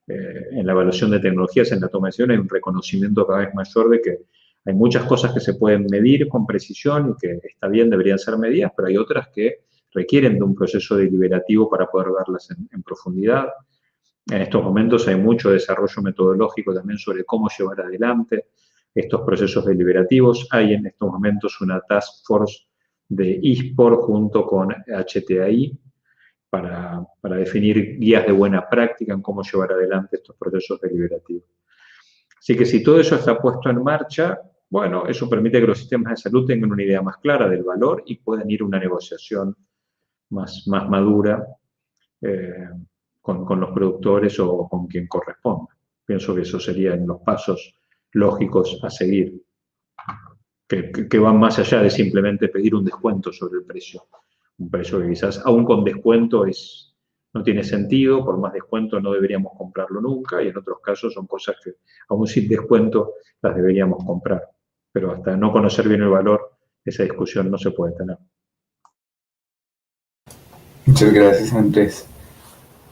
En la evaluación de tecnologías, en la toma de decisiones, hay un reconocimiento cada vez mayor de que hay muchas cosas que se pueden medir con precisión y que está bien, deberían ser medidas, pero hay otras que requieren de un proceso deliberativo para poder verlas en profundidad. En estos momentos hay mucho desarrollo metodológico también sobre cómo llevar adelante estos procesos deliberativos. Hay en estos momentos una task force de ISPOR junto con HTAI para definir guías de buena práctica en cómo llevar adelante estos procesos deliberativos. Así que si todo eso está puesto en marcha, bueno, eso permite que los sistemas de salud tengan una idea más clara del valor y puedan ir a una negociación más madura con los productores o con quien corresponda. Pienso que esos serían los pasos lógicos a seguir, que van más allá de simplemente pedir un descuento sobre el precio. Un precio que quizás, aún con descuento, no tiene sentido, por más descuento no deberíamos comprarlo nunca, y en otros casos son cosas que, aún sin descuento, las deberíamos comprar. Pero hasta no conocer bien el valor, esa discusión no se puede tener. Muchas gracias, Andrés.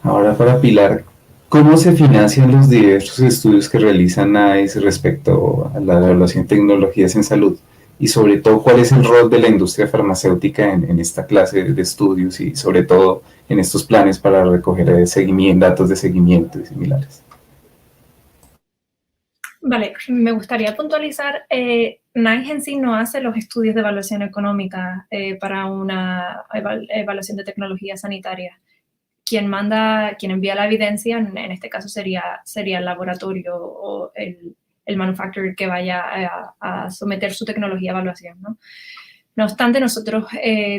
Ahora para Pilar, ¿cómo se financian los diversos estudios que realiza NICE respecto a la evaluación de tecnologías en salud? Y sobre todo, ¿cuál es el rol de la industria farmacéutica en esta clase de estudios y sobre todo en estos planes para recoger datos de seguimiento y similares? Vale, me gustaría puntualizar, NICE en sí no hace los estudios de evaluación económica para una evaluación de tecnología sanitaria. Quien envía la evidencia, en este caso sería el laboratorio o el manufacturer que vaya a someter su tecnología a evaluación, ¿no? No obstante, nosotros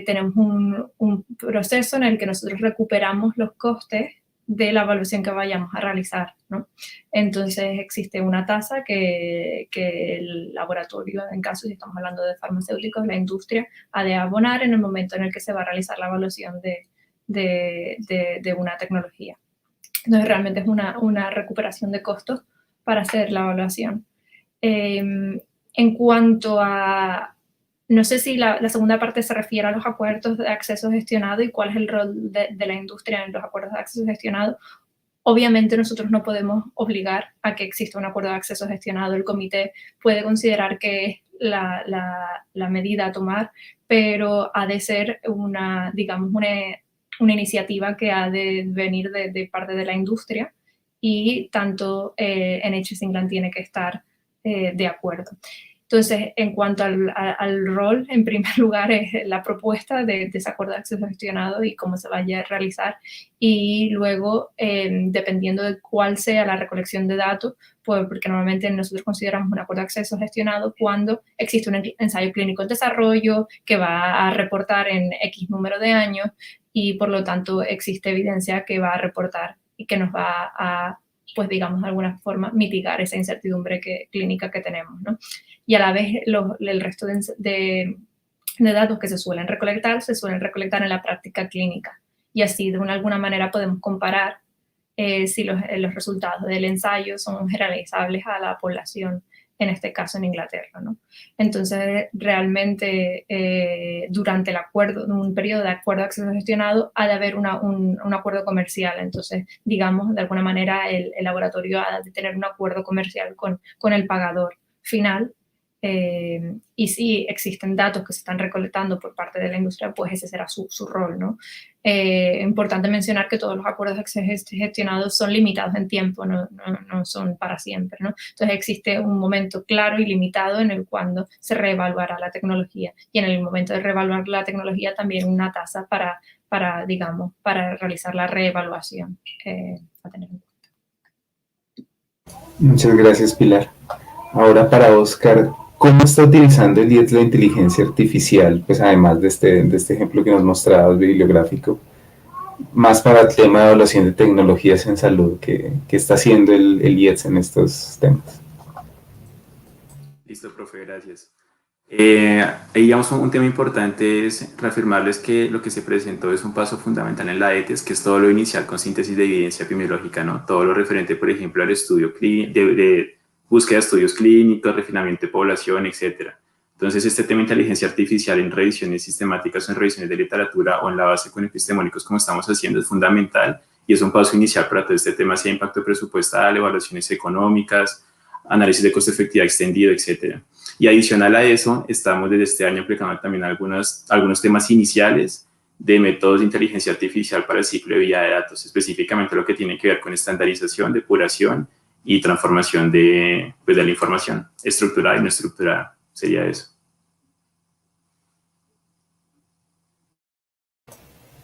tenemos un proceso en el que nosotros recuperamos los costes de la evaluación que vayamos a realizar, ¿no? Entonces existe una tasa que el laboratorio, en caso si estamos hablando de farmacéuticos, la industria, ha de abonar en el momento en el que se va a realizar la evaluación de una tecnología. Entonces realmente es una recuperación de costos para hacer la evaluación. En cuanto a, no sé si la segunda parte se refiere a los acuerdos de acceso gestionado y cuál es el rol de la industria en los acuerdos de acceso gestionado. Obviamente nosotros no podemos obligar a que exista un acuerdo de acceso gestionado. El comité puede considerar que es la medida a tomar, pero ha de ser una iniciativa que ha de venir de parte de la industria y tanto NHS England tiene que estar de acuerdo. Entonces, en cuanto al rol, en primer lugar es la propuesta de ese acuerdo de acceso gestionado y cómo se vaya a realizar, y luego, dependiendo de cuál sea la recolección de datos, pues porque normalmente nosotros consideramos un acuerdo de acceso gestionado cuando existe un ensayo clínico en desarrollo que va a reportar en X número de años y por lo tanto existe evidencia que va a reportar y que nos va a, pues digamos, de alguna forma mitigar esa incertidumbre clínica que tenemos, ¿no? Y a la vez el resto de datos que se suelen recolectar en la práctica clínica. Y así, de alguna manera, podemos comparar si los resultados del ensayo son generalizables a la población, en este caso en Inglaterra, ¿no? Entonces, realmente, durante un periodo de acuerdo de acceso gestionado, ha de haber un acuerdo comercial. Entonces, digamos, de alguna manera, el laboratorio ha de tener un acuerdo comercial con el pagador final, y si existen datos que se están recolectando por parte de la industria, pues ese será su rol, ¿no? Importante mencionar que todos los acuerdos gestionados son limitados en tiempo, no son para siempre, ¿no? Entonces existe un momento claro y limitado en el cuando se reevaluará la tecnología, y en el momento de reevaluar la tecnología también una tasa para realizar la reevaluación a tener en cuenta. Muchas gracias, Pilar. Ahora para Oscar, ¿cómo está utilizando el IETS la inteligencia artificial? Pues además de este ejemplo que nos mostrabas bibliográfico, más para el tema de evaluación de tecnologías en salud, ¿qué está haciendo el IETS en estos temas? Listo, profe, gracias. Digamos, un tema importante es reafirmarles que lo que se presentó es un paso fundamental en la ETES, que es todo lo inicial con síntesis de evidencia epidemiológica, ¿no? Todo lo referente, por ejemplo, al estudio de búsqueda de estudios clínicos, refinamiento de población, etc. Entonces, este tema de inteligencia artificial en revisiones sistemáticas o en revisiones de literatura o en la base con epistemológicos, como estamos haciendo, es fundamental y es un paso inicial para todo este tema, sea impacto presupuestal, evaluaciones económicas, análisis de costo-efectividad extendido, etc. Y adicional a eso, estamos desde este año aplicando también algunos temas iniciales de métodos de inteligencia artificial para el ciclo de vida de datos, específicamente lo que tiene que ver con estandarización, depuración y transformación de la información estructurada y no estructurada. Sería eso.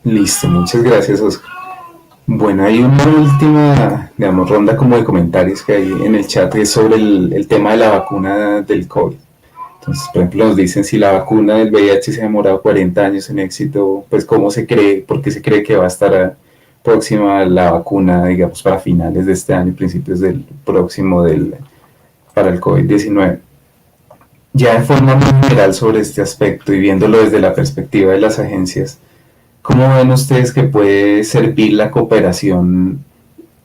Listo, muchas gracias, Oscar. Bueno, hay una última, digamos, ronda como de comentarios que hay en el chat, que es sobre el tema de la vacuna del COVID. Entonces, por ejemplo, nos dicen si la vacuna del VIH se ha demorado 40 años en éxito, pues cómo se cree, por qué se cree que va a estar próxima la vacuna, digamos, para finales de este año, principios del próximo para el COVID-19. Ya de forma muy general sobre este aspecto y viéndolo desde la perspectiva de las agencias, ¿cómo ven ustedes que puede servir la cooperación,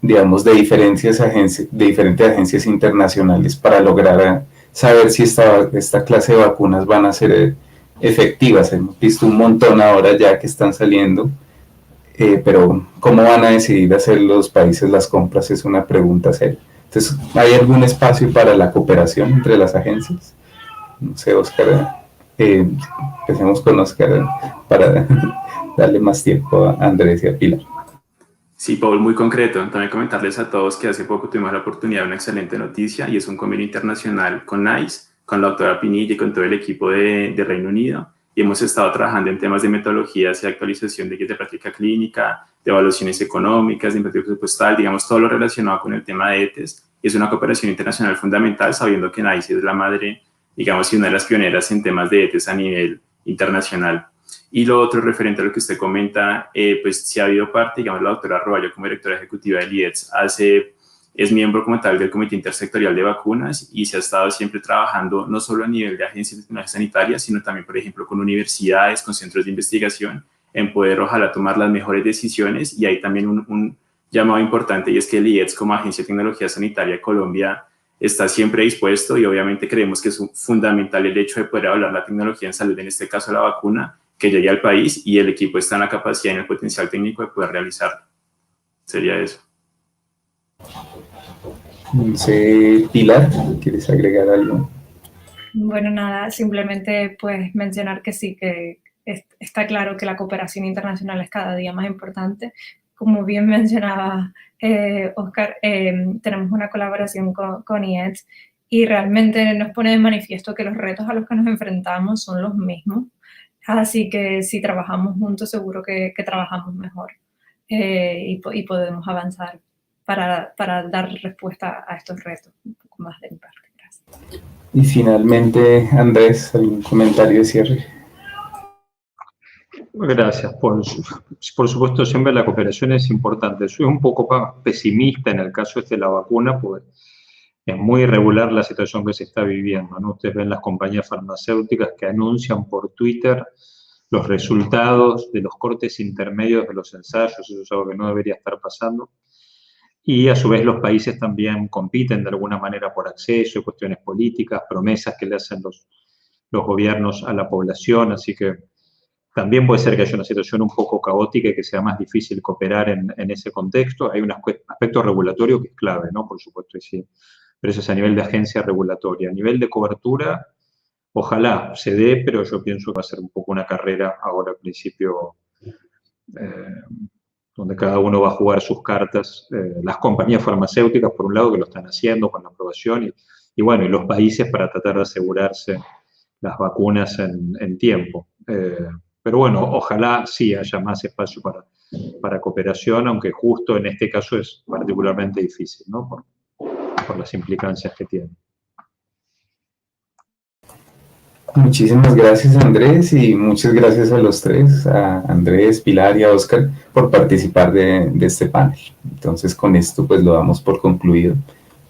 digamos, de diferentes agencias internacionales para lograr saber si esta clase de vacunas van a ser efectivas? Hemos visto un montón ahora ya que están saliendo, pero ¿cómo van a decidir hacer los países las compras? Es una pregunta seria. Entonces, ¿hay algún espacio para la cooperación entre las agencias? No sé, Oscar, empecemos con Oscar para darle más tiempo a Andrés y a Pilar. Sí, Paul, muy concreto. También comentarles a todos que hace poco tuvimos la oportunidad de una excelente noticia y es un convenio internacional con NICE, con la doctora Pinilla y con todo el equipo de Reino Unido. Y hemos estado trabajando en temas de metodologías y actualización de guías de práctica clínica, de evaluaciones económicas, de impacto presupuestal, digamos, todo lo relacionado con el tema de ETES. Y es una cooperación internacional fundamental, sabiendo que NICE es la madre, digamos, y una de las pioneras en temas de ETES a nivel internacional. Y lo otro, referente a lo que usted comenta, pues sí ha habido parte, digamos, la doctora Roballo como directora ejecutiva del IETS es miembro como tal del Comité Intersectorial de Vacunas y se ha estado siempre trabajando no solo a nivel de agencias sanitarias, sino también, por ejemplo, con universidades, con centros de investigación, en poder ojalá tomar las mejores decisiones. Y hay también un llamado importante, y es que el IETS como Agencia de Tecnología Sanitaria de Colombia está siempre dispuesto, y obviamente creemos que es fundamental el hecho de poder evaluar la tecnología en salud, en este caso la vacuna, que llegue al país, y el equipo está en la capacidad y en el potencial técnico de poder realizarlo. Sería eso. No sé, Pilar, ¿quieres agregar algo? Bueno, nada, simplemente pues mencionar que sí, que está claro que la cooperación internacional es cada día más importante. Como bien mencionaba Oscar, tenemos una colaboración con IETS y realmente nos pone de manifiesto que los retos a los que nos enfrentamos son los mismos. Así que si trabajamos juntos, seguro que trabajamos mejor y podemos avanzar para dar respuesta a estos retos un poco más de mi parte. Gracias. Y finalmente, Andrés, ¿algún comentario de cierre? Gracias. Por supuesto, siempre la cooperación es importante. Soy un poco más pesimista en el caso de la vacuna, pues es muy irregular la situación que se está viviendo, ¿no? Ustedes ven las compañías farmacéuticas que anuncian por Twitter los resultados de los cortes intermedios de los ensayos, eso es algo que no debería estar pasando. Y a su vez los países también compiten de alguna manera por acceso, cuestiones políticas, promesas que le hacen los gobiernos a la población, así que también puede ser que haya una situación un poco caótica y que sea más difícil cooperar en ese contexto. Hay un aspecto regulatorio que es clave, ¿no? Por supuesto, sí, pero eso es a nivel de agencia regulatoria. A nivel de cobertura, Ojalá se dé, pero yo pienso que va a ser un poco una carrera ahora al principio, donde cada uno va a jugar sus cartas. Las compañías farmacéuticas, por un lado, que lo están haciendo con la aprobación, y bueno, y los países para tratar de asegurarse las vacunas en tiempo. Pero bueno, ojalá sí haya más espacio para cooperación, aunque justo en este caso es particularmente difícil, ¿no? Por las implicancias que tiene. Muchísimas gracias, Andrés, y muchas gracias a los tres, a Andrés, Pilar y a Oscar, por participar de este panel. Entonces, con esto pues lo damos por concluido.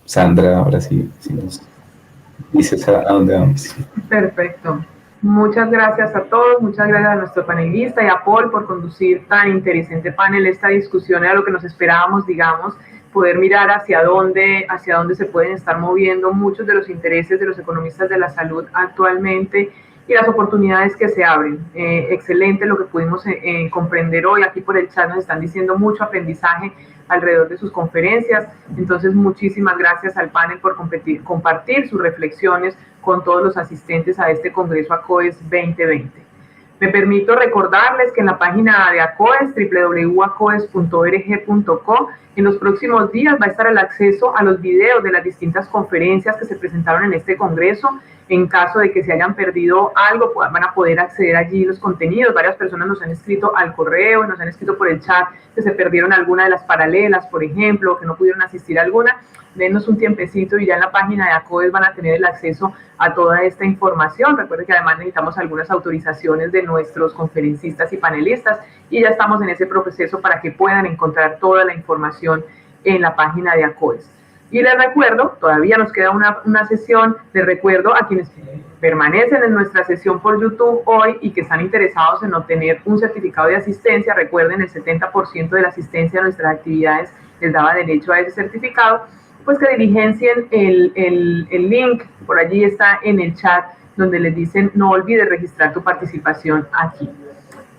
Sandra, ahora sí, si nos dices a dónde vamos. Perfecto. Muchas gracias a todos, muchas gracias a nuestro panelista y a Paul por conducir tan interesante panel. Esta discusión era lo que nos esperábamos, digamos, poder mirar hacia dónde se pueden estar moviendo muchos de los intereses de los economistas de la salud actualmente y las oportunidades que se abren. Excelente lo que pudimos comprender hoy. Aquí por el chat nos están diciendo mucho aprendizaje alrededor de sus conferencias. Entonces, muchísimas gracias al panel por compartir sus reflexiones con todos los asistentes a este Congreso ACOES 2020. Me permito recordarles que en la página de ACOES, www.acoes.org.co, en los próximos días va a estar el acceso a los videos de las distintas conferencias que se presentaron en este Congreso. En caso de que se hayan perdido algo, van a poder acceder allí los contenidos. Varias personas nos han escrito al correo, nos han escrito por el chat que se perdieron alguna de las paralelas, por ejemplo, que no pudieron asistir a alguna. Denos un tiempecito y ya en la página de ACOES van a tener el acceso a toda esta información. Recuerden que además necesitamos algunas autorizaciones de nuestros conferencistas y panelistas y ya estamos en ese proceso para que puedan encontrar toda la información en la página de ACOES. Y les recuerdo, todavía nos queda una sesión, les recuerdo a quienes permanecen en nuestra sesión por YouTube hoy y que están interesados en obtener un certificado de asistencia, recuerden el 70% de la asistencia a nuestras actividades les daba derecho a ese certificado, pues que diligencien el link, por allí está en el chat, donde les dicen no olvides registrar tu participación aquí.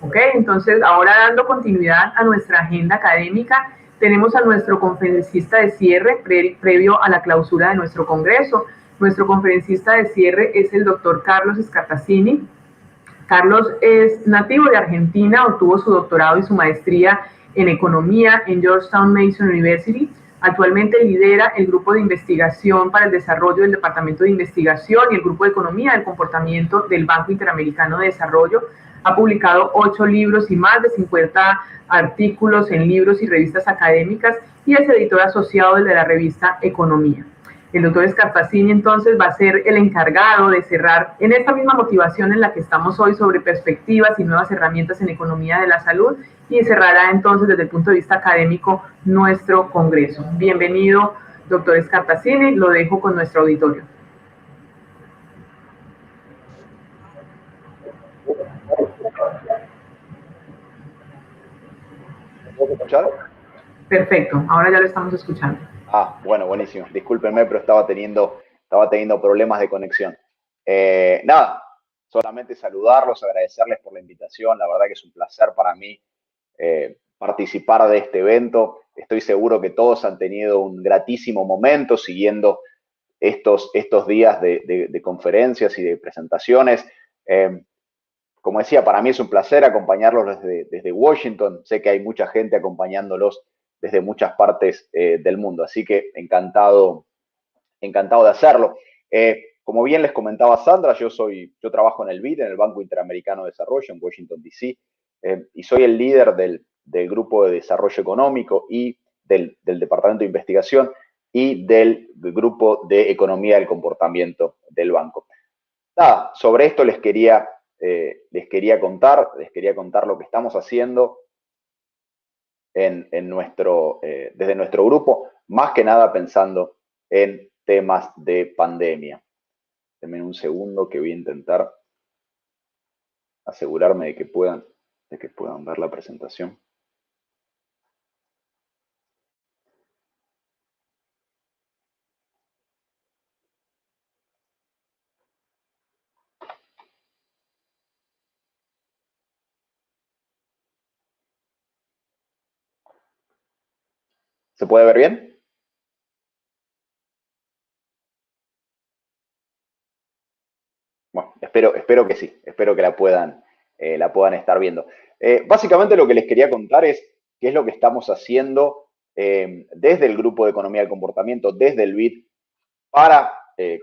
¿Ok? Entonces, ahora dando continuidad a nuestra agenda académica, tenemos a nuestro conferencista de cierre previo a la clausura de nuestro congreso. Nuestro conferencista de cierre es el doctor Carlos Scartazzini. Carlos es nativo de Argentina, obtuvo su doctorado y su maestría en economía en Georgetown Mason University. Actualmente lidera el grupo de investigación para el desarrollo del Departamento de Investigación y el grupo de economía del comportamiento del Banco Interamericano de Desarrollo. Ha publicado 8 libros y más de 50 artículos en libros y revistas académicas y es editor asociado de la revista Economía. El doctor Scartazzini entonces va a ser el encargado de cerrar en esta misma motivación en la que estamos hoy sobre perspectivas y nuevas herramientas en economía de la salud y cerrará entonces desde el punto de vista académico nuestro congreso. Bienvenido, doctor Scartazzini, lo dejo con nuestro auditorio. ¿Me puedo escuchar? Perfecto, ahora ya lo estamos escuchando. Ah, bueno, buenísimo. Discúlpenme, pero estaba teniendo problemas de conexión. Nada, solamente saludarlos, agradecerles por la invitación. La verdad que es un placer para mí participar de este evento. Estoy seguro que todos han tenido un gratísimo momento siguiendo estos días de conferencias y de presentaciones. Como decía, para mí es un placer acompañarlos desde Washington. Sé que hay mucha gente acompañándolos desde muchas partes del mundo, así que encantado de hacerlo. Como bien les comentaba Sandra, yo trabajo en el BID, en el Banco Interamericano de Desarrollo, en Washington, D.C., y soy el líder del Grupo de Desarrollo Económico y del Departamento de Investigación y del Grupo de Economía del Comportamiento del banco. Nada, sobre esto les quería contar lo que estamos haciendo desde nuestro grupo, más que nada pensando en temas de pandemia. Denme un segundo que voy a intentar asegurarme de que puedan ver la presentación. ¿Se puede ver bien? Bueno, espero que sí, espero que la puedan estar viendo. Básicamente lo que les quería contar es qué es lo que estamos haciendo desde el Grupo de Economía del Comportamiento, desde el BID, para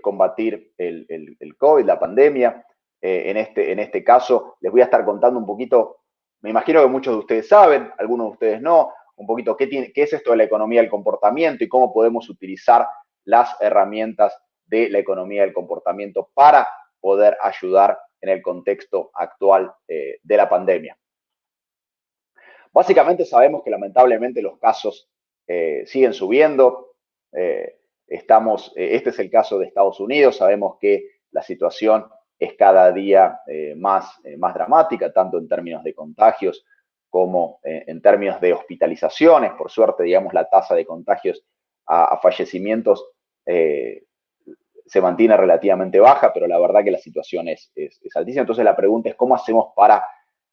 combatir el COVID, la pandemia. En este caso, les voy a estar contando un poquito, me imagino que muchos de ustedes saben, algunos de ustedes no, un poquito qué es esto de la economía del comportamiento y cómo podemos utilizar las herramientas de la economía del comportamiento para poder ayudar en el contexto actual de la pandemia. Básicamente sabemos que lamentablemente los casos siguen subiendo. Este es el caso de Estados Unidos. Sabemos que la situación es cada día más dramática, tanto en términos de contagios como en términos de hospitalizaciones. Por suerte, digamos, la tasa de contagios a fallecimientos se mantiene relativamente baja, pero la verdad que la situación es altísima. Entonces la pregunta es cómo hacemos para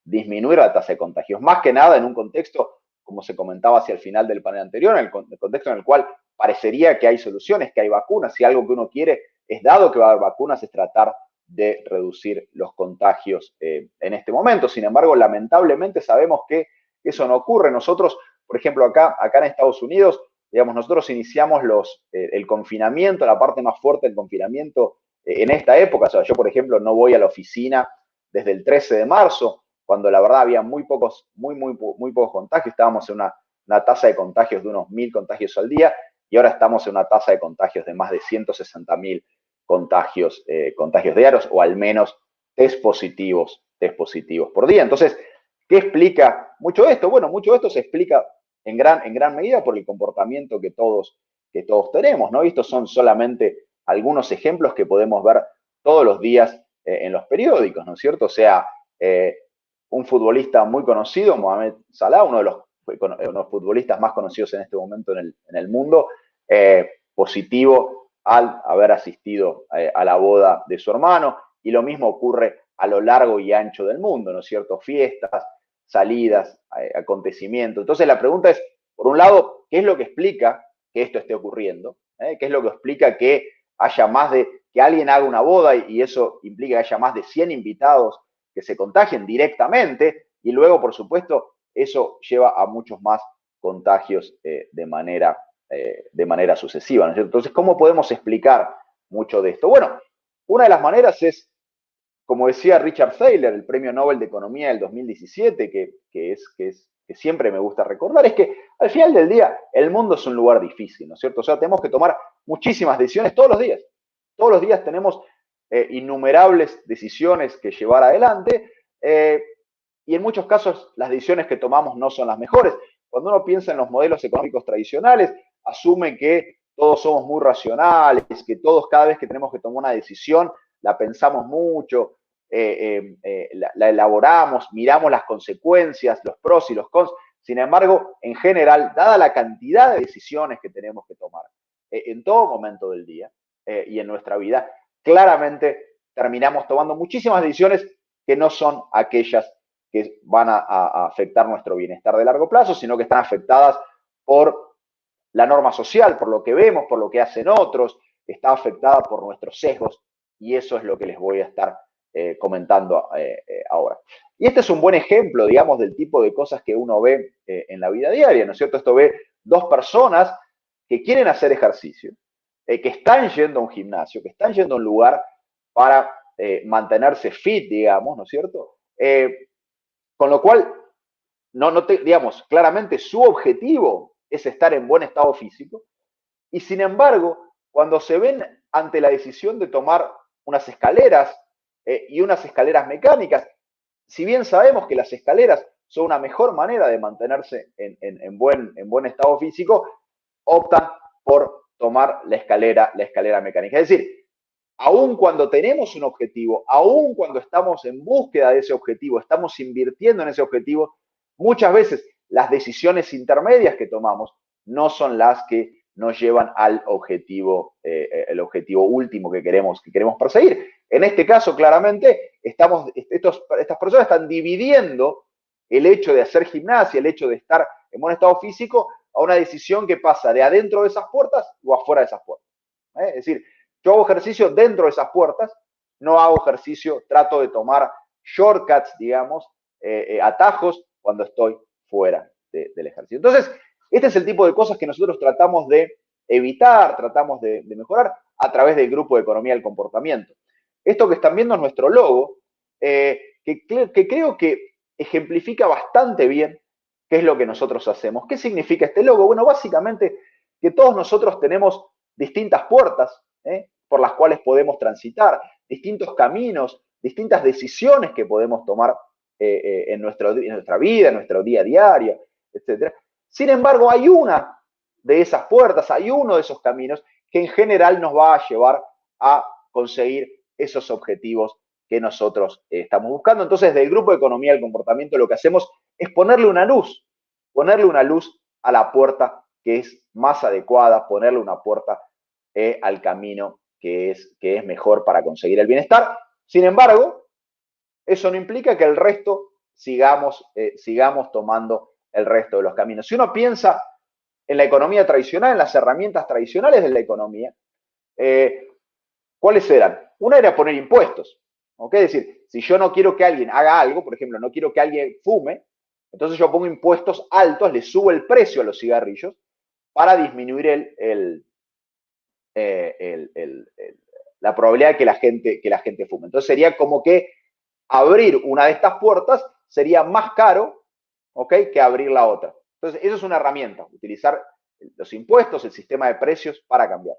disminuir la tasa de contagios. Más que nada en un contexto, como se comentaba hacia el final del panel anterior, en el contexto en el cual parecería que hay soluciones, que hay vacunas. Si algo que uno quiere es, dado que va a haber vacunas, es tratar de reducir los contagios en este momento. Sin embargo, lamentablemente sabemos que eso no ocurre. Nosotros, por ejemplo, acá en Estados Unidos, digamos, nosotros iniciamos el confinamiento, la parte más fuerte del confinamiento en esta época. O sea, yo, por ejemplo, no voy a la oficina desde el 13 de marzo, cuando la verdad había muy pocos contagios. Estábamos en una tasa de contagios de unos 1.000 contagios al día, y ahora estamos en una tasa de contagios de más de 160.000 contagios diarios, o al menos test positivos por día. Entonces, ¿qué explica mucho esto? Bueno, mucho de esto se explica en gran medida por el comportamiento que todos tenemos, ¿no? Y estos son solamente algunos ejemplos que podemos ver todos los días en los periódicos, ¿no es cierto? O sea, un futbolista muy conocido, Mohamed Salah, uno de los futbolistas más conocidos en este momento en el mundo, positivo al haber asistido a la boda de su hermano, y lo mismo ocurre a lo largo y ancho del mundo, ¿no es cierto? Fiestas, salidas, acontecimientos. Entonces la pregunta es, por un lado, ¿qué es lo que explica que esto esté ocurriendo? ¿Qué es lo que explica que haya que alguien haga una boda y eso implica que haya más de 100 invitados que se contagien directamente, y luego, por supuesto, eso lleva a muchos más contagios de manera sucesiva, ¿no es cierto? Entonces, ¿cómo podemos explicar mucho de esto? Bueno, una de las maneras es, como decía Richard Thaler, el Premio Nobel de Economía del 2017, que siempre me gusta recordar, es que al final del día el mundo es un lugar difícil, ¿no es cierto? O sea, tenemos que tomar muchísimas decisiones todos los días. Todos los días tenemos innumerables decisiones que llevar adelante, y en muchos casos las decisiones que tomamos no son las mejores. Cuando uno piensa en los modelos económicos tradicionales, asume que todos somos muy racionales, que todos, cada vez que tenemos que tomar una decisión, la pensamos mucho, la elaboramos, miramos las consecuencias, los pros y los cons. Sin embargo, en general, dada la cantidad de decisiones que tenemos que tomar en todo momento del día y en nuestra vida, claramente terminamos tomando muchísimas decisiones que no son aquellas que van a afectar nuestro bienestar de largo plazo, sino que están afectadas por la norma social, por lo que vemos, por lo que hacen otros, está afectada por nuestros sesgos, y eso es lo que les voy a estar comentando ahora. Y este es un buen ejemplo, digamos, del tipo de cosas que uno ve en la vida diaria, ¿no es cierto? Esto ve dos personas que quieren hacer ejercicio, que están yendo a un gimnasio, que están yendo a un lugar para mantenerse fit, digamos, ¿no es cierto? Con lo cual, digamos, claramente su objetivo es estar en buen estado físico, y sin embargo, cuando se ven ante la decisión de tomar unas escaleras y unas escaleras mecánicas, si bien sabemos que las escaleras son una mejor manera de mantenerse en buen estado físico, optan por tomar la escalera mecánica. Es decir, aun cuando tenemos un objetivo, aun cuando estamos en búsqueda de ese objetivo, estamos invirtiendo en ese objetivo, muchas veces las decisiones intermedias que tomamos no son las que nos llevan al objetivo, el objetivo último que queremos perseguir. En este caso, claramente, estas personas están dividiendo el hecho de hacer gimnasia, el hecho de estar en buen estado físico, a una decisión que pasa de adentro de esas puertas o afuera de esas puertas. Es decir, yo hago ejercicio dentro de esas puertas, no hago ejercicio, trato de tomar shortcuts, digamos, atajos cuando estoy fuera del ejercicio. Entonces, este es el tipo de cosas que nosotros tratamos de evitar, tratamos de mejorar a través del grupo de economía del comportamiento. Esto que están viendo es nuestro logo, que creo que ejemplifica bastante bien qué es lo que nosotros hacemos. ¿Qué significa este logo? Bueno, básicamente que todos nosotros tenemos distintas puertas por las cuales podemos transitar, distintos caminos, distintas decisiones que podemos tomar en nuestra vida, en nuestro día a día, etc. Sin embargo, hay una de esas puertas, hay uno de esos caminos que en general nos va a llevar a conseguir esos objetivos que nosotros estamos buscando. Entonces, del grupo de economía del comportamiento lo que hacemos es ponerle una luz a la puerta que es más adecuada, ponerle una puerta al camino que es mejor para conseguir el bienestar. Sin embargo, eso no implica que el resto sigamos tomando el resto de los caminos. Si uno piensa en la economía tradicional, en las herramientas tradicionales de la economía, ¿cuáles eran? Una era poner impuestos. ¿Okay? Es decir, si yo no quiero que alguien haga algo, por ejemplo, no quiero que alguien fume, entonces yo pongo impuestos altos, le subo el precio a los cigarrillos para disminuir la probabilidad de que la gente fume. Entonces sería como que abrir una de estas puertas sería más caro, ¿okay? Que abrir la otra. Entonces, eso es una herramienta, utilizar los impuestos, el sistema de precios para cambiar.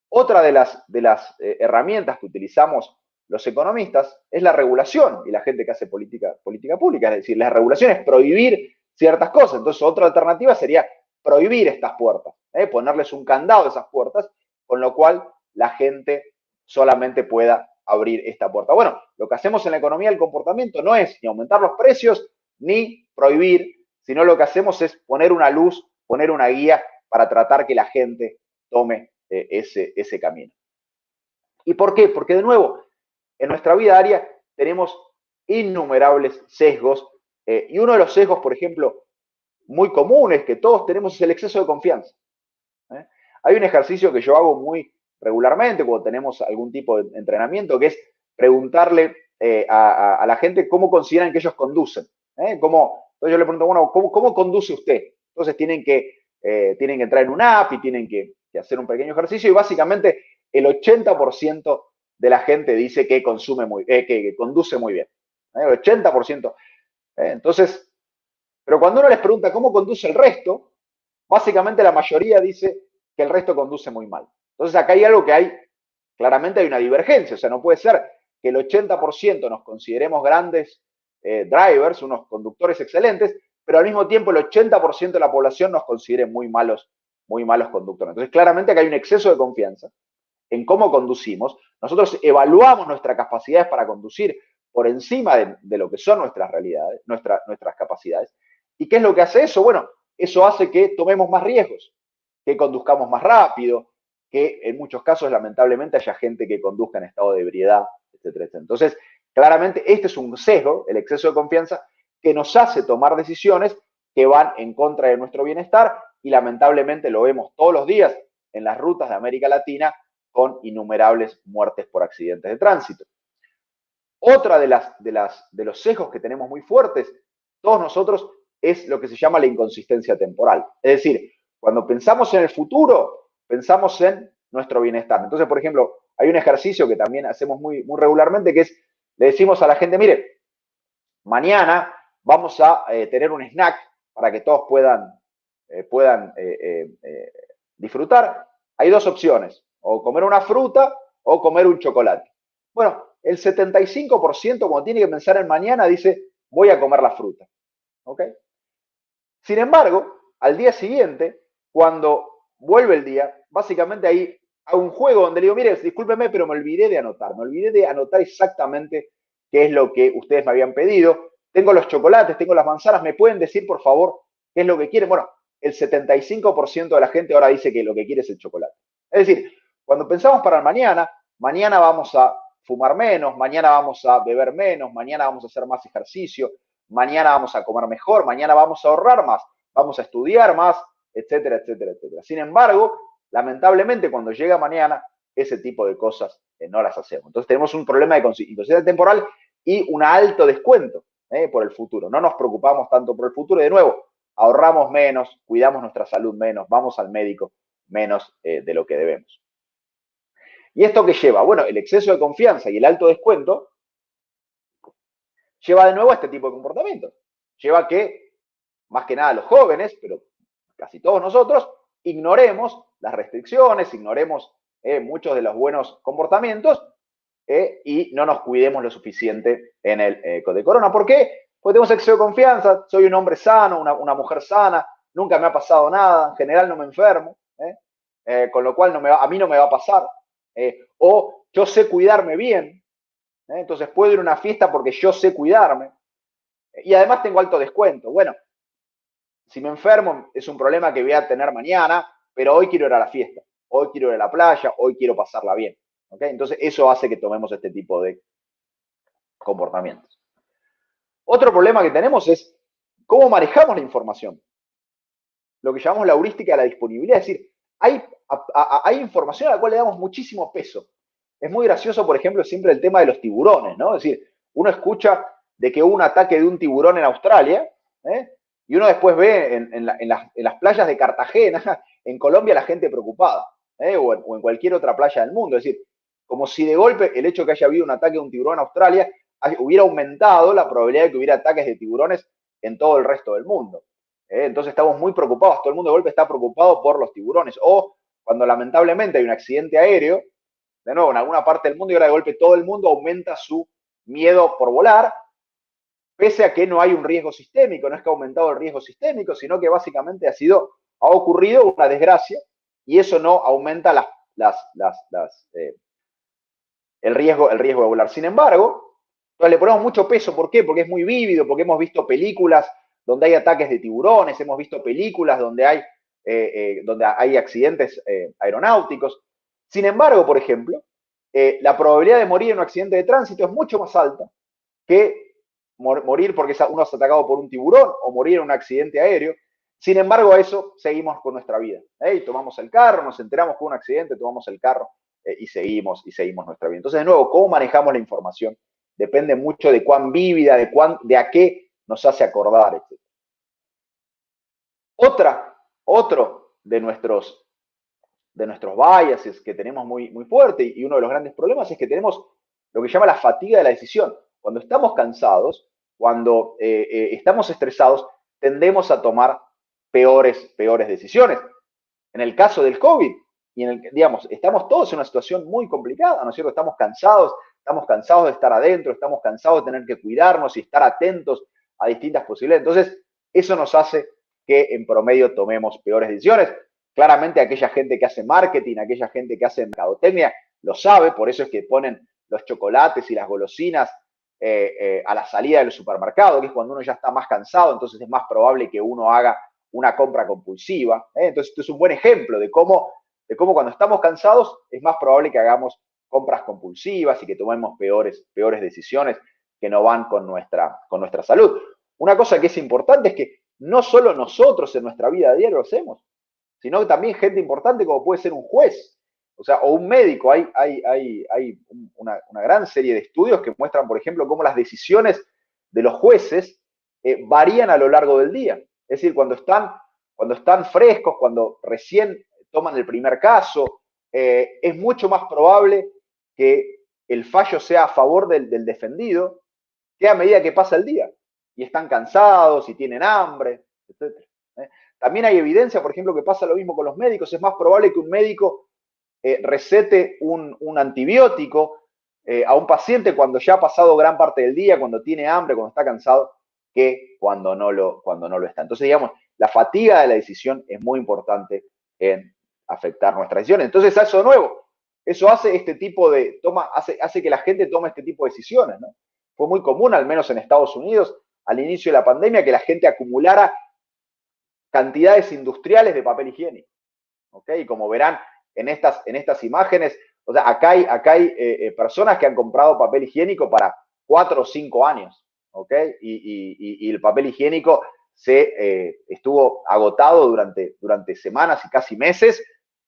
Otra de las herramientas que utilizamos los economistas es la regulación y la gente que hace política pública. Es decir, la regulación es prohibir ciertas cosas. Entonces, otra alternativa sería prohibir estas puertas, ponerles un candado a esas puertas, con lo cual la gente solamente pueda abrir esta puerta. Bueno, lo que hacemos en la economía del comportamiento no es ni aumentar los precios ni prohibir, sino lo que hacemos es poner una luz, poner una guía para tratar que la gente tome ese camino. ¿Y por qué? Porque de nuevo, en nuestra vida diaria tenemos innumerables sesgos y uno de los sesgos, por ejemplo, muy comunes que todos tenemos es el exceso de confianza. Hay un ejercicio que yo hago muy regularmente cuando tenemos algún tipo de entrenamiento, que es preguntarle a la gente cómo consideran que ellos conducen. Entonces yo le pregunto, bueno, ¿cómo conduce usted? Entonces tienen que entrar en una app y tienen que hacer un pequeño ejercicio y básicamente el 80% de la gente dice que conduce muy bien. El 80%. Entonces, pero cuando uno les pregunta cómo conduce el resto, básicamente la mayoría dice que el resto conduce muy mal. Entonces acá hay algo claramente hay una divergencia, o sea, no puede ser que el 80% nos consideremos grandes drivers, unos conductores excelentes, pero al mismo tiempo el 80% de la población nos considere muy malos conductores. Entonces claramente acá hay un exceso de confianza en cómo conducimos. Nosotros evaluamos nuestras capacidades para conducir por encima de lo que son nuestras realidades, nuestras capacidades. ¿Y qué es lo que hace eso? Bueno, eso hace que tomemos más riesgos, que conduzcamos más rápido, que en muchos casos, lamentablemente, haya gente que conduzca en estado de ebriedad, etcétera, etcétera. Entonces, claramente, este es un sesgo, el exceso de confianza, que nos hace tomar decisiones que van en contra de nuestro bienestar y lamentablemente lo vemos todos los días en las rutas de América Latina con innumerables muertes por accidentes de tránsito. Otra de los sesgos que tenemos muy fuertes, todos nosotros, es lo que se llama la inconsistencia temporal. Es decir, cuando pensamos en el futuro, pensamos en nuestro bienestar. Entonces, por ejemplo, hay un ejercicio que también hacemos muy regularmente, que es, le decimos a la gente, mire, mañana vamos a tener un snack para que todos puedan disfrutar. Hay dos opciones, o comer una fruta o comer un chocolate. Bueno, el 75% cuando tiene que pensar en mañana dice, voy a comer la fruta. ¿Ok? Sin embargo, al día siguiente, cuando vuelve el día, básicamente ahí hago un juego donde le digo, mire, discúlpeme, pero me olvidé de anotar exactamente qué es lo que ustedes me habían pedido. Tengo los chocolates, tengo las manzanas, ¿me pueden decir, por favor, qué es lo que quieren? Bueno, el 75% de la gente ahora dice que lo que quiere es el chocolate. Es decir, cuando pensamos para mañana vamos a fumar menos, mañana vamos a beber menos, mañana vamos a hacer más ejercicio, mañana vamos a comer mejor, mañana vamos a ahorrar más, vamos a estudiar más, etcétera, etcétera, etcétera. Sin embargo, lamentablemente, cuando llega mañana, ese tipo de cosas no las hacemos. Entonces tenemos un problema de inconsistencia temporal y un alto descuento por el futuro. No nos preocupamos tanto por el futuro y de nuevo, ahorramos menos, cuidamos nuestra salud menos, vamos al médico menos de lo que debemos. ¿Y esto qué lleva? Bueno, el exceso de confianza y el alto descuento lleva de nuevo a este tipo de comportamientos. Lleva a que, más que nada los jóvenes, pero casi todos nosotros, ignoremos las restricciones, ignoremos muchos de los buenos comportamientos y no nos cuidemos lo suficiente en el de corona. ¿Por qué? Porque tenemos exceso de confianza, soy un hombre sano, una mujer sana, nunca me ha pasado nada, en general no me enfermo, con lo cual a mí no me va a pasar. O yo sé cuidarme bien, entonces puedo ir a una fiesta porque yo sé cuidarme y además tengo alto descuento. Bueno, si me enfermo es un problema que voy a tener mañana, pero hoy quiero ir a la fiesta, hoy quiero ir a la playa, hoy quiero pasarla bien. ¿Okay? Entonces eso hace que tomemos este tipo de comportamientos. Otro problema que tenemos es cómo manejamos la información. Lo que llamamos la heurística de la disponibilidad, es decir, hay información a la cual le damos muchísimo peso. Es muy gracioso, por ejemplo, siempre el tema de los tiburones, ¿no? Es decir, uno escucha de que hubo un ataque de un tiburón en Australia, y uno después ve en las playas de Cartagena, en Colombia, la gente preocupada, o en cualquier otra playa del mundo. Es decir, como si de golpe el hecho de que haya habido un ataque de un tiburón en Australia hubiera aumentado la probabilidad de que hubiera ataques de tiburones en todo el resto del mundo. Entonces estamos muy preocupados, todo el mundo de golpe está preocupado por los tiburones. O cuando lamentablemente hay un accidente aéreo, de nuevo, en alguna parte del mundo, y ahora de golpe todo el mundo aumenta su miedo por volar, pese a que no hay un riesgo sistémico, no es que ha aumentado el riesgo sistémico, sino que básicamente ha ocurrido una desgracia, y eso no aumenta el riesgo de volar. Sin embargo, entonces le ponemos mucho peso. ¿Por qué? Porque es muy vívido, porque hemos visto películas donde hay ataques de tiburones, hemos visto películas donde hay accidentes aeronáuticos. Sin embargo, por ejemplo, la probabilidad de morir en un accidente de tránsito es mucho más alta que morir porque uno es atacado por un tiburón o morir en un accidente aéreo. Sin embargo, a eso seguimos con nuestra vida. Y tomamos el carro, nos enteramos con un accidente, tomamos el carro y seguimos nuestra vida. Entonces, de nuevo, cómo manejamos la información depende mucho de cuán vívida, de a qué nos hace acordar, etc. Otro de nuestros biases que tenemos muy, muy fuerte, y uno de los grandes problemas es que tenemos lo que se llama la fatiga de la decisión. Cuando estamos cansados, cuando estamos estresados, tendemos a tomar peores decisiones. En el caso del COVID, estamos todos en una situación muy complicada, ¿no es cierto? Estamos cansados de estar adentro, estamos cansados de tener que cuidarnos y estar atentos a distintas posibilidades. Entonces, eso nos hace que en promedio tomemos peores decisiones. Claramente aquella gente que hace marketing, aquella gente que hace mercadotecnia, lo sabe, por eso es que ponen los chocolates y las golosinas a la salida del supermercado, que es cuando uno ya está más cansado, entonces es más probable que uno haga una compra compulsiva. Entonces, esto es un buen ejemplo de cómo cuando estamos cansados es más probable que hagamos compras compulsivas y que tomemos peores decisiones que no van con nuestra salud. Una cosa que es importante es que no solo nosotros en nuestra vida diaria lo hacemos, sino que también gente importante como puede ser un juez, o un médico. Hay una gran serie de estudios que muestran, por ejemplo, cómo las decisiones de los jueces varían a lo largo del día. Es decir, cuando están frescos, cuando recién toman el primer caso, es mucho más probable que el fallo sea a favor del defendido que a medida que pasa el día. Y están cansados, y tienen hambre, etc. También hay evidencia, por ejemplo, que pasa lo mismo con los médicos. Es más probable que un médico recete un antibiótico a un paciente cuando ya ha pasado gran parte del día, cuando tiene hambre, cuando está cansado, que cuando no lo está. Entonces, digamos, la fatiga de la decisión es muy importante en afectar nuestras decisiones. Entonces, eso de nuevo, eso hace hace que la gente tome este tipo de decisiones, ¿no? Fue muy común, al menos en Estados Unidos, al inicio de la pandemia, que la gente acumulara cantidades industriales de papel higiénico. ¿Okay? Y como verán en estas imágenes, acá hay personas que han comprado papel higiénico para 4 o 5 años. ¿Okay? Y el papel higiénico estuvo agotado durante semanas y casi meses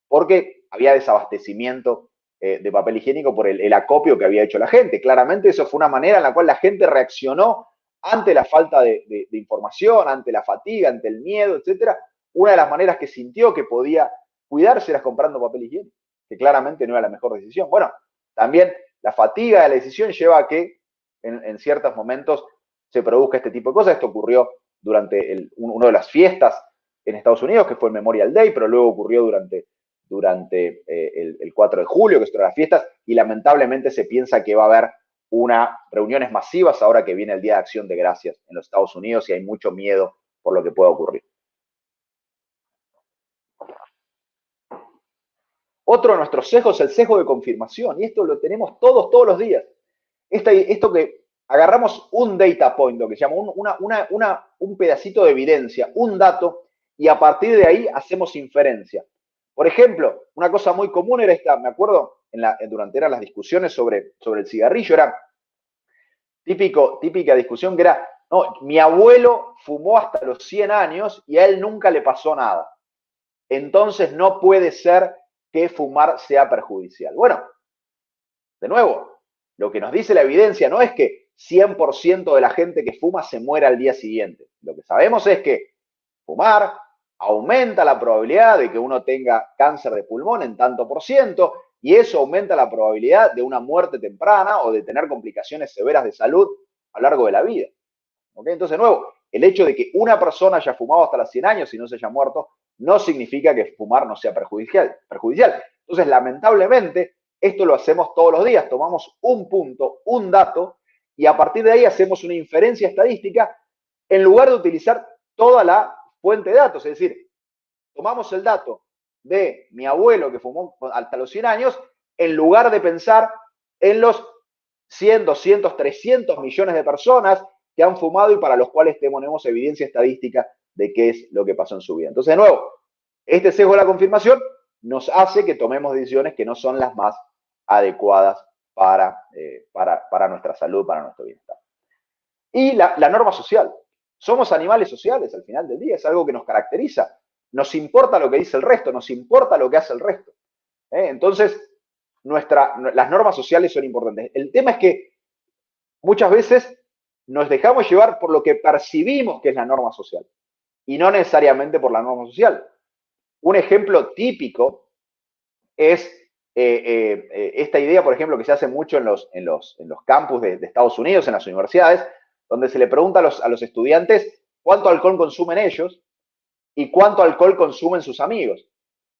porque había desabastecimiento de papel higiénico por el acopio que había hecho la gente. Claramente eso fue una manera en la cual la gente reaccionó ante la falta de información, ante la fatiga, ante el miedo, etcétera. Una de las maneras que sintió que podía cuidarse era comprando papel higiénico, que claramente no era la mejor decisión. Bueno, también la fatiga de la decisión lleva a que en ciertos momentos se produzca este tipo de cosas. Esto ocurrió durante una de las fiestas en Estados Unidos, que fue el Memorial Day, pero luego ocurrió durante el 4 de julio, que es otra de las fiestas, y lamentablemente se piensa que va a haber reuniones masivas ahora que viene el Día de Acción de Gracias en los Estados Unidos y hay mucho miedo por lo que pueda ocurrir. Otro de nuestros sesgos es el sesgo de confirmación, y esto lo tenemos todos los días. Esto que agarramos un data point, lo que se llama un pedacito de evidencia, un dato, y a partir de ahí hacemos inferencia. Por ejemplo, una cosa muy común era esta, me acuerdo, durante las discusiones sobre el cigarrillo, era típica discusión que era, no, mi abuelo fumó hasta los 100 años y a él nunca le pasó nada. Entonces no puede ser que fumar sea perjudicial. Bueno, de nuevo, lo que nos dice la evidencia no es que 100% de la gente que fuma se muera al día siguiente. Lo que sabemos es que fumar aumenta la probabilidad de que uno tenga cáncer de pulmón en tanto por ciento, y eso aumenta la probabilidad de una muerte temprana o de tener complicaciones severas de salud a lo largo de la vida. ¿Okay? Entonces, de nuevo, el hecho de que una persona haya fumado hasta los 100 años y no se haya muerto, no significa que fumar no sea perjudicial. Entonces, lamentablemente, esto lo hacemos todos los días. Tomamos un punto, un dato, y a partir de ahí hacemos una inferencia estadística en lugar de utilizar toda la fuente de datos. Es decir, tomamos el dato de mi abuelo que fumó hasta los 100 años en lugar de pensar en los 100, 200, 300 millones de personas que han fumado y para los cuales tenemos evidencia estadística de qué es lo que pasó en su vida. Entonces, de nuevo, este sesgo de la confirmación nos hace que tomemos decisiones que no son las más adecuadas para nuestra salud, para nuestro bienestar. Y la norma social. Somos animales sociales al final del día, es algo que nos caracteriza. Nos importa lo que dice el resto, nos importa lo que hace el resto. Entonces, las normas sociales son importantes. El tema es que muchas veces nos dejamos llevar por lo que percibimos que es la norma social y no necesariamente por la norma social. Un ejemplo típico es esta idea, por ejemplo, que se hace mucho en los campus de Estados Unidos, en las universidades, donde se le pregunta a los estudiantes cuánto alcohol consumen ellos y cuánto alcohol consumen sus amigos.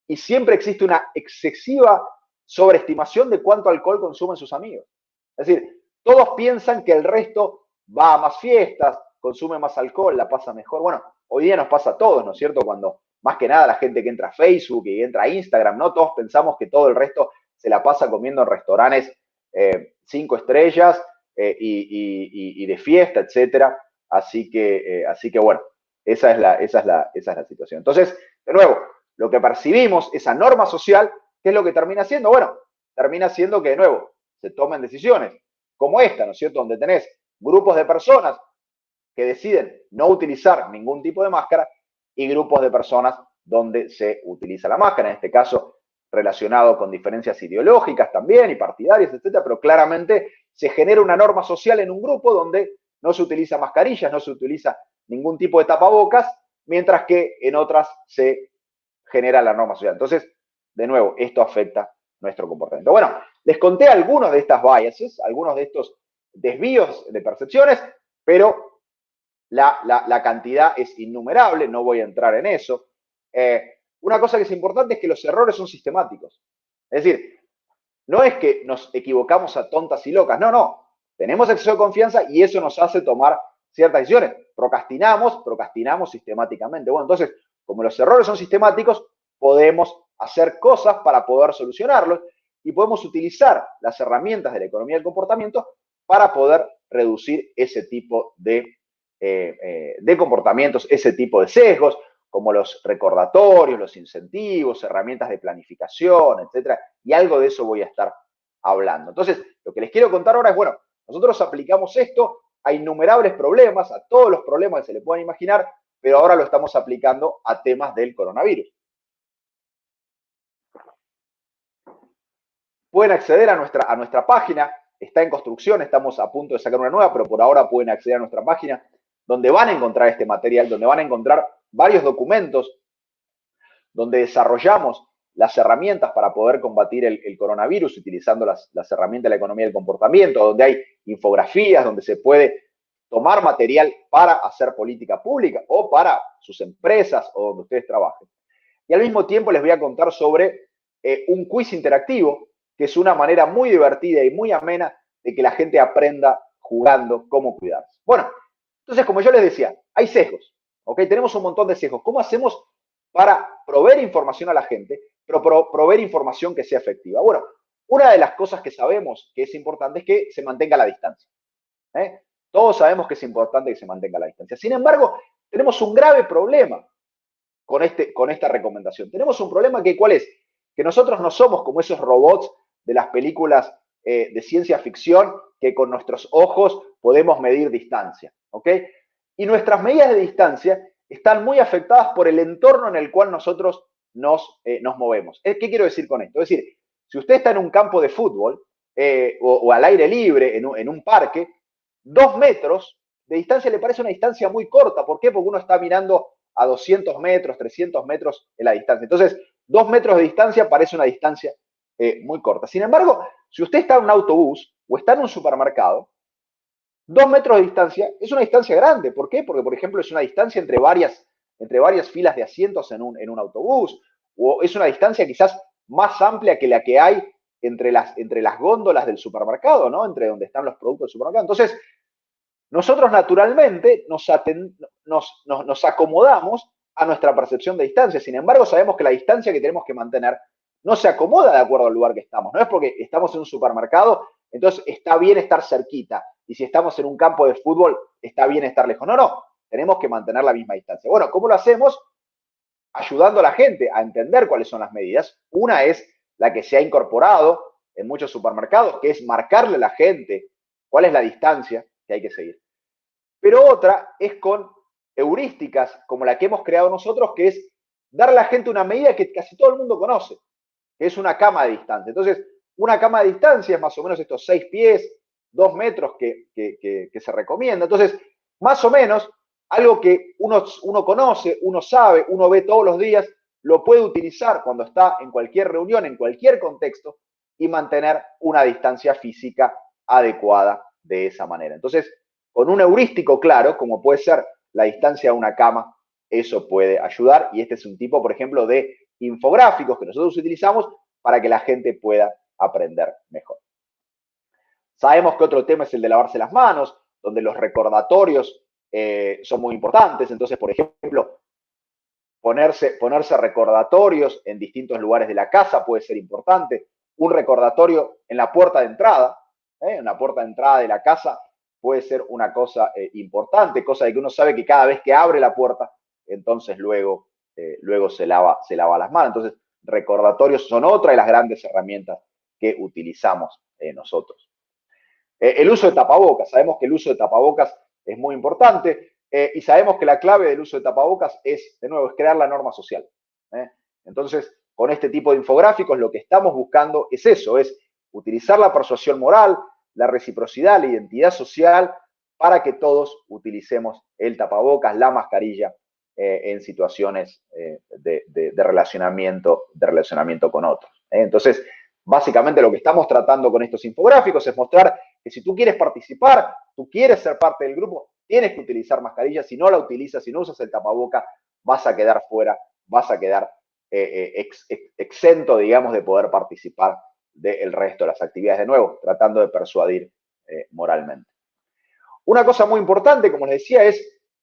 Y siempre existe una excesiva sobreestimación de cuánto alcohol consumen sus amigos. Es decir, todos piensan que el resto va a más fiestas, consume más alcohol, la pasa mejor. Bueno, hoy día nos pasa a todos, ¿no es cierto? Cuando más que nada la gente que entra a Facebook y entra a Instagram, ¿no? Todos pensamos que todo el resto se la pasa comiendo en restaurantes 5 estrellas y de fiesta, etcétera. Así que bueno, esa es la situación. Entonces, de nuevo, lo que percibimos, esa norma social, ¿qué es lo que termina siendo? Bueno, termina siendo que, de nuevo, se tomen decisiones como esta, ¿no es cierto? Donde tenés grupos de personas que deciden no utilizar ningún tipo de máscara y grupos de personas donde se utiliza la máscara, en este caso relacionado con diferencias ideológicas también y partidarias, etcétera, pero claramente se genera una norma social en un grupo donde no se utiliza mascarillas, no se utiliza ningún tipo de tapabocas, mientras que en otras se genera la norma social. Entonces, de nuevo, esto afecta nuestro comportamiento. Bueno, les conté algunos de estas biases, algunos de estos desvíos de percepciones, pero la cantidad es innumerable, no voy a entrar en eso. Una cosa que es importante es que los errores son sistemáticos. Es decir, no es que nos equivocamos a tontas y locas, no. Tenemos exceso de confianza y eso nos hace tomar ciertas decisiones. Procrastinamos sistemáticamente. Bueno, entonces, como los errores son sistemáticos, podemos hacer cosas para poder solucionarlos y podemos utilizar las herramientas de la economía del comportamiento para poder reducir ese tipo de comportamientos, ese tipo de sesgos, como los recordatorios, los incentivos, herramientas de planificación, etcétera, y algo de eso voy a estar hablando. Entonces, lo que les quiero contar ahora es, bueno, nosotros aplicamos esto a innumerables problemas, a todos los problemas que se le puedan imaginar, pero ahora lo estamos aplicando a temas del coronavirus. pueden acceder a nuestra página, está en construcción, estamos a punto de sacar una nueva, pero por ahora pueden acceder a nuestra página, donde van a encontrar este material, donde van a encontrar varios documentos, donde desarrollamos las herramientas para poder combatir el coronavirus utilizando las herramientas de la economía del comportamiento, donde hay infografías, donde se puede tomar material para hacer política pública o para sus empresas o donde ustedes trabajen. Y al mismo tiempo les voy a contar sobre un quiz interactivo, que es una manera muy divertida y muy amena de que la gente aprenda jugando cómo cuidarse. Bueno, entonces, como yo les decía, hay sesgos, ¿ok? Tenemos un montón de sesgos. ¿Cómo hacemos para proveer información a la gente, pero proveer información que sea efectiva? Bueno, una de las cosas que sabemos que es importante es que se mantenga la distancia. Todos sabemos que es importante que se mantenga la distancia. Sin embargo, tenemos un grave problema con esta recomendación. Tenemos un problema que, ¿cuál es? Que nosotros no somos como esos robots de las películas de ciencia ficción que con nuestros ojos podemos medir distancia, ¿ok? Y nuestras medidas de distancia están muy afectadas por el entorno en el cual nosotros nos movemos. ¿Qué quiero decir con esto? Es decir, si usted está en un campo de fútbol o al aire libre, en un parque, 2 metros de distancia le parece una distancia muy corta. ¿Por qué? Porque uno está mirando a 200 metros, 300 metros en la distancia. Entonces, 2 metros de distancia parece una distancia muy corta. Sin embargo, si usted está en un autobús o está en un supermercado, 2 metros de distancia es una distancia grande. ¿Por qué? Porque, por ejemplo, es una distancia entre varias filas de asientos en un autobús, o es una distancia quizás más amplia que la que hay entre las góndolas del supermercado, ¿no? Entre donde están los productos del supermercado. Entonces, nosotros naturalmente nos acomodamos a nuestra percepción de distancia. Sin embargo, sabemos que la distancia que tenemos que mantener no se acomoda de acuerdo al lugar que estamos. No es porque estamos en un supermercado, entonces está bien estar cerquita. Y si estamos en un campo de fútbol, está bien estar lejos. No. Tenemos que mantener la misma distancia. Bueno, ¿cómo lo hacemos? Ayudando a la gente a entender cuáles son las medidas. Una es la que se ha incorporado en muchos supermercados, que es marcarle a la gente cuál es la distancia que hay que seguir. Pero otra es con heurísticas como la que hemos creado nosotros, que es dar a la gente una medida que casi todo el mundo conoce, que es una cama de distancia. Entonces, una cama de distancia es más o menos estos 6 pies, 2 metros que se recomienda. Entonces, más o menos, algo que uno conoce, uno sabe, uno ve todos los días, lo puede utilizar cuando está en cualquier reunión, en cualquier contexto, y mantener una distancia física adecuada de esa manera. Entonces, con un heurístico claro, como puede ser la distancia a una cama, eso puede ayudar. Y este es un tipo, por ejemplo, de infográficos que nosotros utilizamos para que la gente pueda aprender mejor. Sabemos que otro tema es el de lavarse las manos, donde los recordatorios son muy importantes. Entonces, por ejemplo, ponerse recordatorios en distintos lugares de la casa puede ser importante. Un recordatorio en la puerta de entrada, en la puerta de entrada de la casa puede ser una cosa importante, cosa de que uno sabe que cada vez que abre la puerta, entonces luego se lava las manos. Entonces, recordatorios son otra de las grandes herramientas que utilizamos nosotros. El uso de tapabocas. Sabemos que el uso de tapabocas es muy importante y sabemos que la clave del uso de tapabocas es, de nuevo, es crear la norma social. Entonces, con este tipo de infográficos lo que estamos buscando es eso, es utilizar la persuasión moral, la reciprocidad, la identidad social para que todos utilicemos el tapabocas, la mascarilla en situaciones de relacionamiento con otros. Entonces, básicamente lo que estamos tratando con estos infográficos es mostrar que si tú quieres participar, tú quieres ser parte del grupo, tienes que utilizar mascarilla. Si no la utilizas, si no usas el tapaboca, vas a quedar fuera, vas a quedar exento, digamos, de poder participar del resto de las actividades. De nuevo, tratando de persuadir moralmente. Una cosa muy importante, como les decía,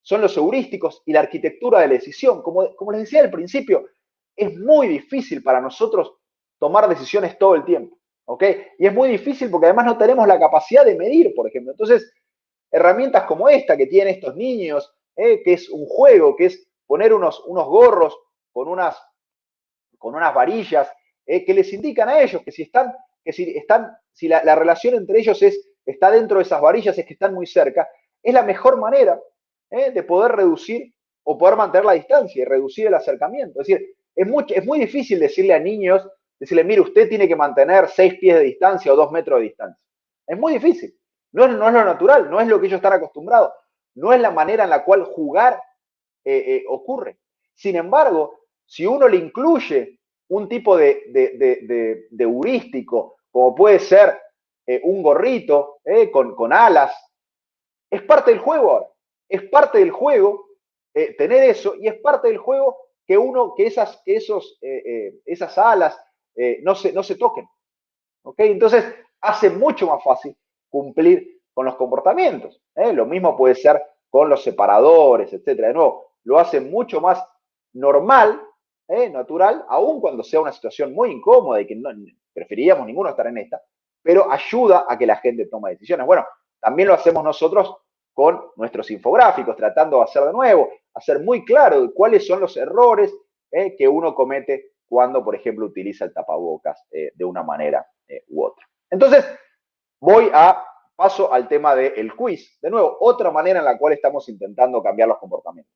son los heurísticos y la arquitectura de la decisión. Como les decía al principio, es muy difícil para nosotros tomar decisiones todo el tiempo, ¿ok? Y es muy difícil porque además no tenemos la capacidad de medir, por ejemplo. Entonces, herramientas como esta que tienen estos niños, que es un juego, que es poner unos gorros con unas varillas, que les indican a ellos que si la relación entre ellos está dentro de esas varillas, es que están muy cerca, es la mejor manera de poder reducir o poder mantener la distancia y reducir el acercamiento. Es decir, es muy difícil decirle a niños decirle, mire, usted tiene que mantener 6 pies de distancia o 2 metros de distancia. Es muy difícil. No es lo natural, no es lo que ellos están acostumbrados, no es la manera en la cual jugar ocurre. Sin embargo, si uno le incluye un tipo de heurístico, como puede ser un gorrito con alas, es parte del juego ahora. Es parte del juego tener eso, y es parte del juego que esas alas no se toquen. ¿Okay? Entonces, hace mucho más fácil cumplir con los comportamientos. Lo mismo puede ser con los separadores, etcétera. De nuevo, lo hace mucho más normal, natural, aun cuando sea una situación muy incómoda y que no preferiríamos ninguno estar en esta, pero ayuda a que la gente tome decisiones. Bueno, también lo hacemos nosotros con nuestros infográficos, tratando de hacer de nuevo, hacer muy claro cuáles son los errores que uno comete cuando, por ejemplo, utiliza el tapabocas de una manera u otra. Entonces, paso al tema del quiz. De nuevo, otra manera en la cual estamos intentando cambiar los comportamientos.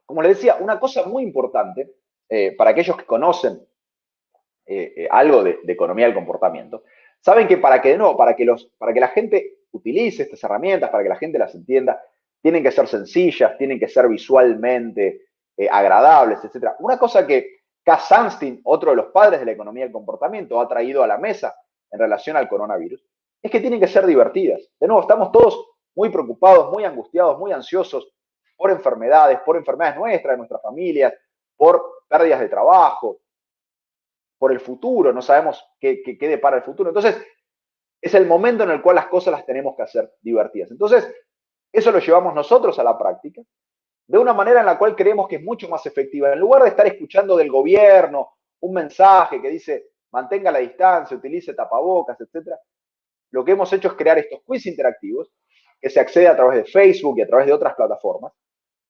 Como les decía, una cosa muy importante para aquellos que conocen algo de economía del comportamiento, saben que para que la gente utilice estas herramientas, para que la gente las entienda, tienen que ser sencillas, tienen que ser visualmente agradables, etc. Una cosa que Cass Sunstein, otro de los padres de la economía del comportamiento, ha traído a la mesa en relación al coronavirus, es que tienen que ser divertidas. De nuevo, estamos todos muy preocupados, muy angustiados, muy ansiosos por enfermedades nuestras, de nuestras familias, por pérdidas de trabajo, por el futuro, no sabemos qué depara el futuro. Entonces, es el momento en el cual las cosas las tenemos que hacer divertidas. Entonces, eso lo llevamos nosotros a la práctica, de una manera en la cual creemos que es mucho más efectiva. En lugar de estar escuchando del gobierno un mensaje que dice mantenga la distancia, utilice tapabocas, etc., lo que hemos hecho es crear estos quiz interactivos que se accede a través de Facebook y a través de otras plataformas.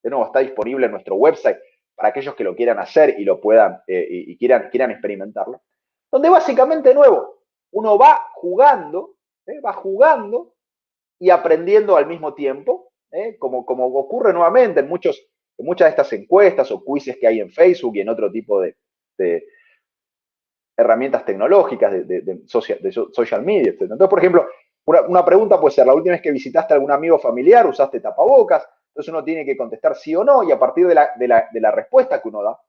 De nuevo, está disponible en nuestro website para aquellos que lo quieran hacer y lo puedan y quieran experimentarlo. Donde básicamente, de nuevo, uno va jugando y aprendiendo al mismo tiempo, como ocurre nuevamente en muchas de estas encuestas o quizzes que hay en Facebook y en otro tipo de herramientas tecnológicas de social media, etc. Entonces, por ejemplo, una pregunta puede ser, la última vez que visitaste a algún amigo familiar, usaste tapabocas, entonces uno tiene que contestar sí o no, y a partir de la respuesta que uno da,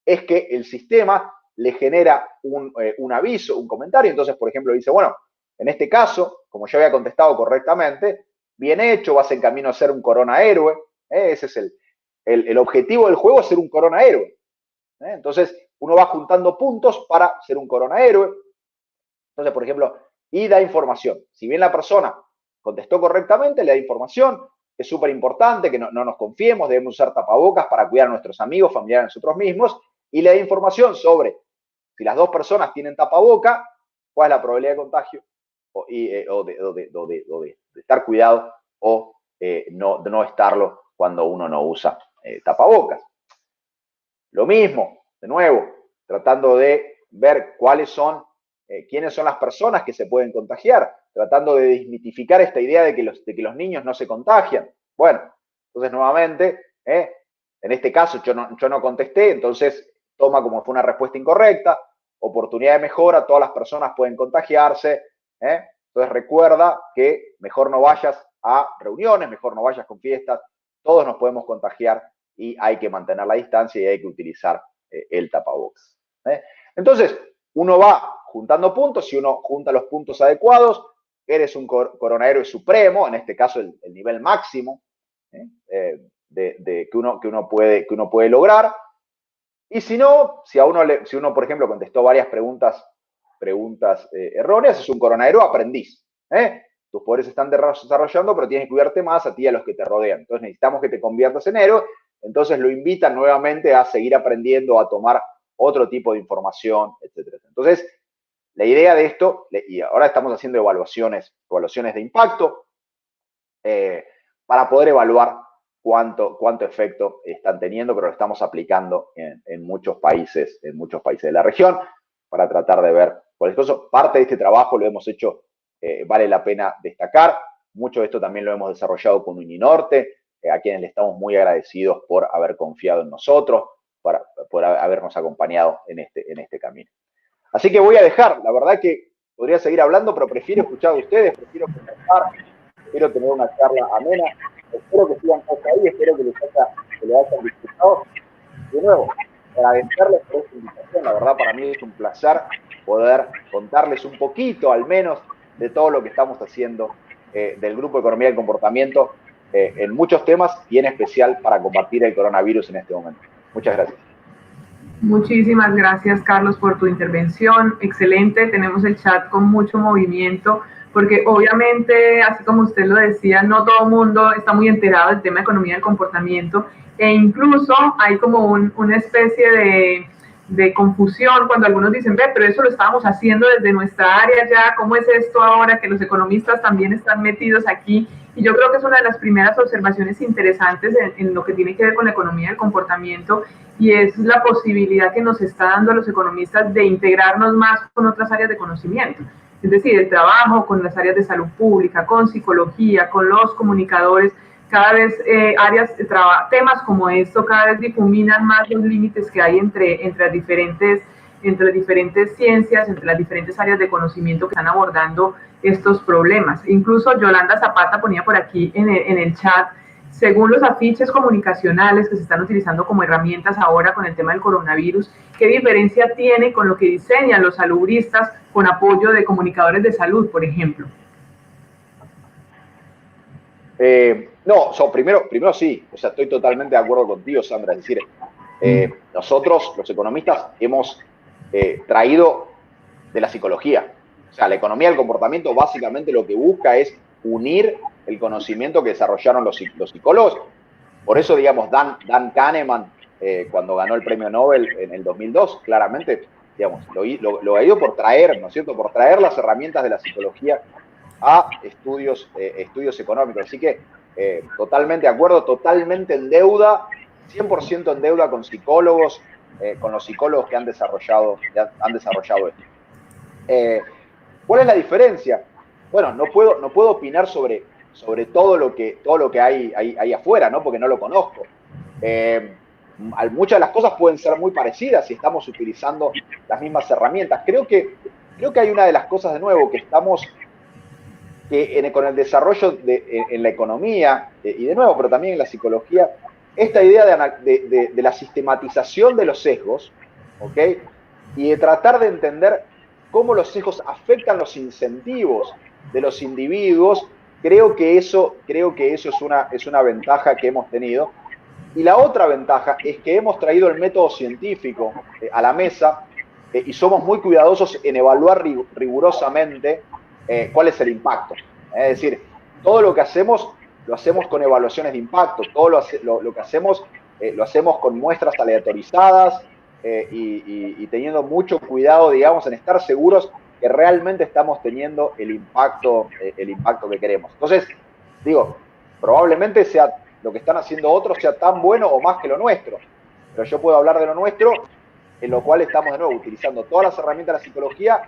es que el sistema le genera un aviso, un comentario. Entonces, por ejemplo, dice, bueno, en este caso, como yo había contestado correctamente, bien hecho, vas en camino a ser un corona héroe. Ese es el objetivo del juego, es ser un corona héroe. Entonces, uno va juntando puntos para ser un corona héroe. Entonces, por ejemplo, y da información. Si bien la persona contestó correctamente, le da información. Es súper importante que no nos confiemos, debemos usar tapabocas para cuidar a nuestros amigos, familiares, nosotros mismos, y le da información sobre si las dos personas tienen tapaboca, cuál es la probabilidad de contagio o de estar cuidado o no estarlo cuando uno no usa tapabocas. Lo mismo, de nuevo, tratando de ver quiénes son las personas que se pueden contagiar, tratando de desmitificar esta idea de que los niños no se contagian. Bueno, entonces nuevamente, en este caso yo no contesté, entonces toma como fue una respuesta incorrecta, oportunidad de mejora, todas las personas pueden contagiarse, entonces recuerda que mejor no vayas a reuniones, mejor no vayas con fiestas, todos nos podemos contagiar y hay que mantener la distancia y hay que utilizar el tapabocas. Entonces, uno va juntando puntos, si uno junta los puntos adecuados, eres un coronahéroe supremo, en este caso el nivel máximo que uno puede lograr. Y si no, si uno, por ejemplo, contestó varias preguntas erróneas, es un coronahéroe aprendiz. Tus poderes se están desarrollando, pero tienes que cuidarte más a ti y a los que te rodean. Entonces necesitamos que te conviertas en héroe. Entonces lo invitan nuevamente a seguir aprendiendo, a tomar otro tipo de información, etc. Entonces, la idea de esto, y ahora estamos haciendo evaluaciones de impacto para poder evaluar cuánto efecto están teniendo, pero lo estamos aplicando en muchos países de la región para tratar de ver cuál es eso. Parte de este trabajo lo hemos hecho, vale la pena destacar. Mucho de esto también lo hemos desarrollado con Uninorte, a quienes le estamos muy agradecidos por haber confiado en nosotros, por habernos acompañado en este camino. Así que voy a dejar, la verdad que podría seguir hablando, pero prefiero escuchar a ustedes, prefiero conversar, quiero tener una charla amena. Espero que sigan todos ahí, espero que les hayan disfrutado. De nuevo, agradecerles por esta invitación, la verdad para mí es un placer poder contarles un poquito, al menos, de todo lo que estamos haciendo del Grupo de Economía del Comportamiento en muchos temas y en especial para combatir el coronavirus en este momento. Muchas gracias. Muchísimas gracias, Carlos, por tu intervención. Excelente, tenemos el chat con mucho movimiento, porque obviamente, así como usted lo decía, no todo el mundo está muy enterado del tema de economía del comportamiento, e incluso hay como una especie de confusión cuando algunos dicen, ve, pero eso lo estábamos haciendo desde nuestra área ya, ¿cómo es esto ahora que los economistas también están metidos aquí? Y yo creo que es una de las primeras observaciones interesantes en lo que tiene que ver con la economía del comportamiento, y es la posibilidad que nos está dando a los economistas de integrarnos más con otras áreas de conocimiento. Es decir, el trabajo con las áreas de salud pública, con psicología, con los comunicadores, cada vez temas como esto cada vez difuminan más los límites que hay entre las diferentes ciencias, entre las diferentes áreas de conocimiento que están abordando estos problemas. Incluso Yolanda Zapata ponía por aquí en el chat, según los afiches comunicacionales que se están utilizando como herramientas ahora con el tema del coronavirus, ¿qué diferencia tiene con lo que diseñan los salubristas con apoyo de comunicadores de salud, por ejemplo? Primero sí, o sea, estoy totalmente de acuerdo contigo, Sandra. Es decir, nosotros, los economistas, hemos traído de la psicología. O sea, la economía del comportamiento básicamente lo que busca es unir el conocimiento que desarrollaron los psicólogos. Por eso, digamos, Dan Kahneman, cuando ganó el premio Nobel en el 2002, claramente, digamos, lo ha ido por traer, ¿no es cierto?, por traer las herramientas de la psicología a estudios económicos. Así que totalmente de acuerdo, totalmente en deuda, 100% en deuda con psicólogos, con los psicólogos que han desarrollado esto. ¿Cuál es la diferencia? Bueno, no puedo opinar sobre todo lo que hay afuera, ¿no? Porque no lo conozco. Muchas de las cosas pueden ser muy parecidas si estamos utilizando las mismas herramientas. Creo que hay una de las cosas, de nuevo, con el desarrollo en la economía, y de nuevo, pero también en la psicología, esta idea de la sistematización de los sesgos, ¿ok? Y de tratar de entender cómo los sesgos afectan los incentivos de los individuos. Creo que eso es una ventaja que hemos tenido. Y la otra ventaja es que hemos traído el método científico a la mesa y somos muy cuidadosos en evaluar rigurosamente cuál es el impacto. Es decir, todo lo que hacemos, lo hacemos con evaluaciones de impacto, todo lo que hacemos, lo hacemos con muestras aleatorizadas y teniendo mucho cuidado, digamos, en estar seguros que realmente estamos teniendo el impacto que queremos. Entonces, digo, probablemente lo que están haciendo otros sea tan bueno o más que lo nuestro, pero yo puedo hablar de lo nuestro, en lo cual estamos de nuevo utilizando todas las herramientas de la psicología,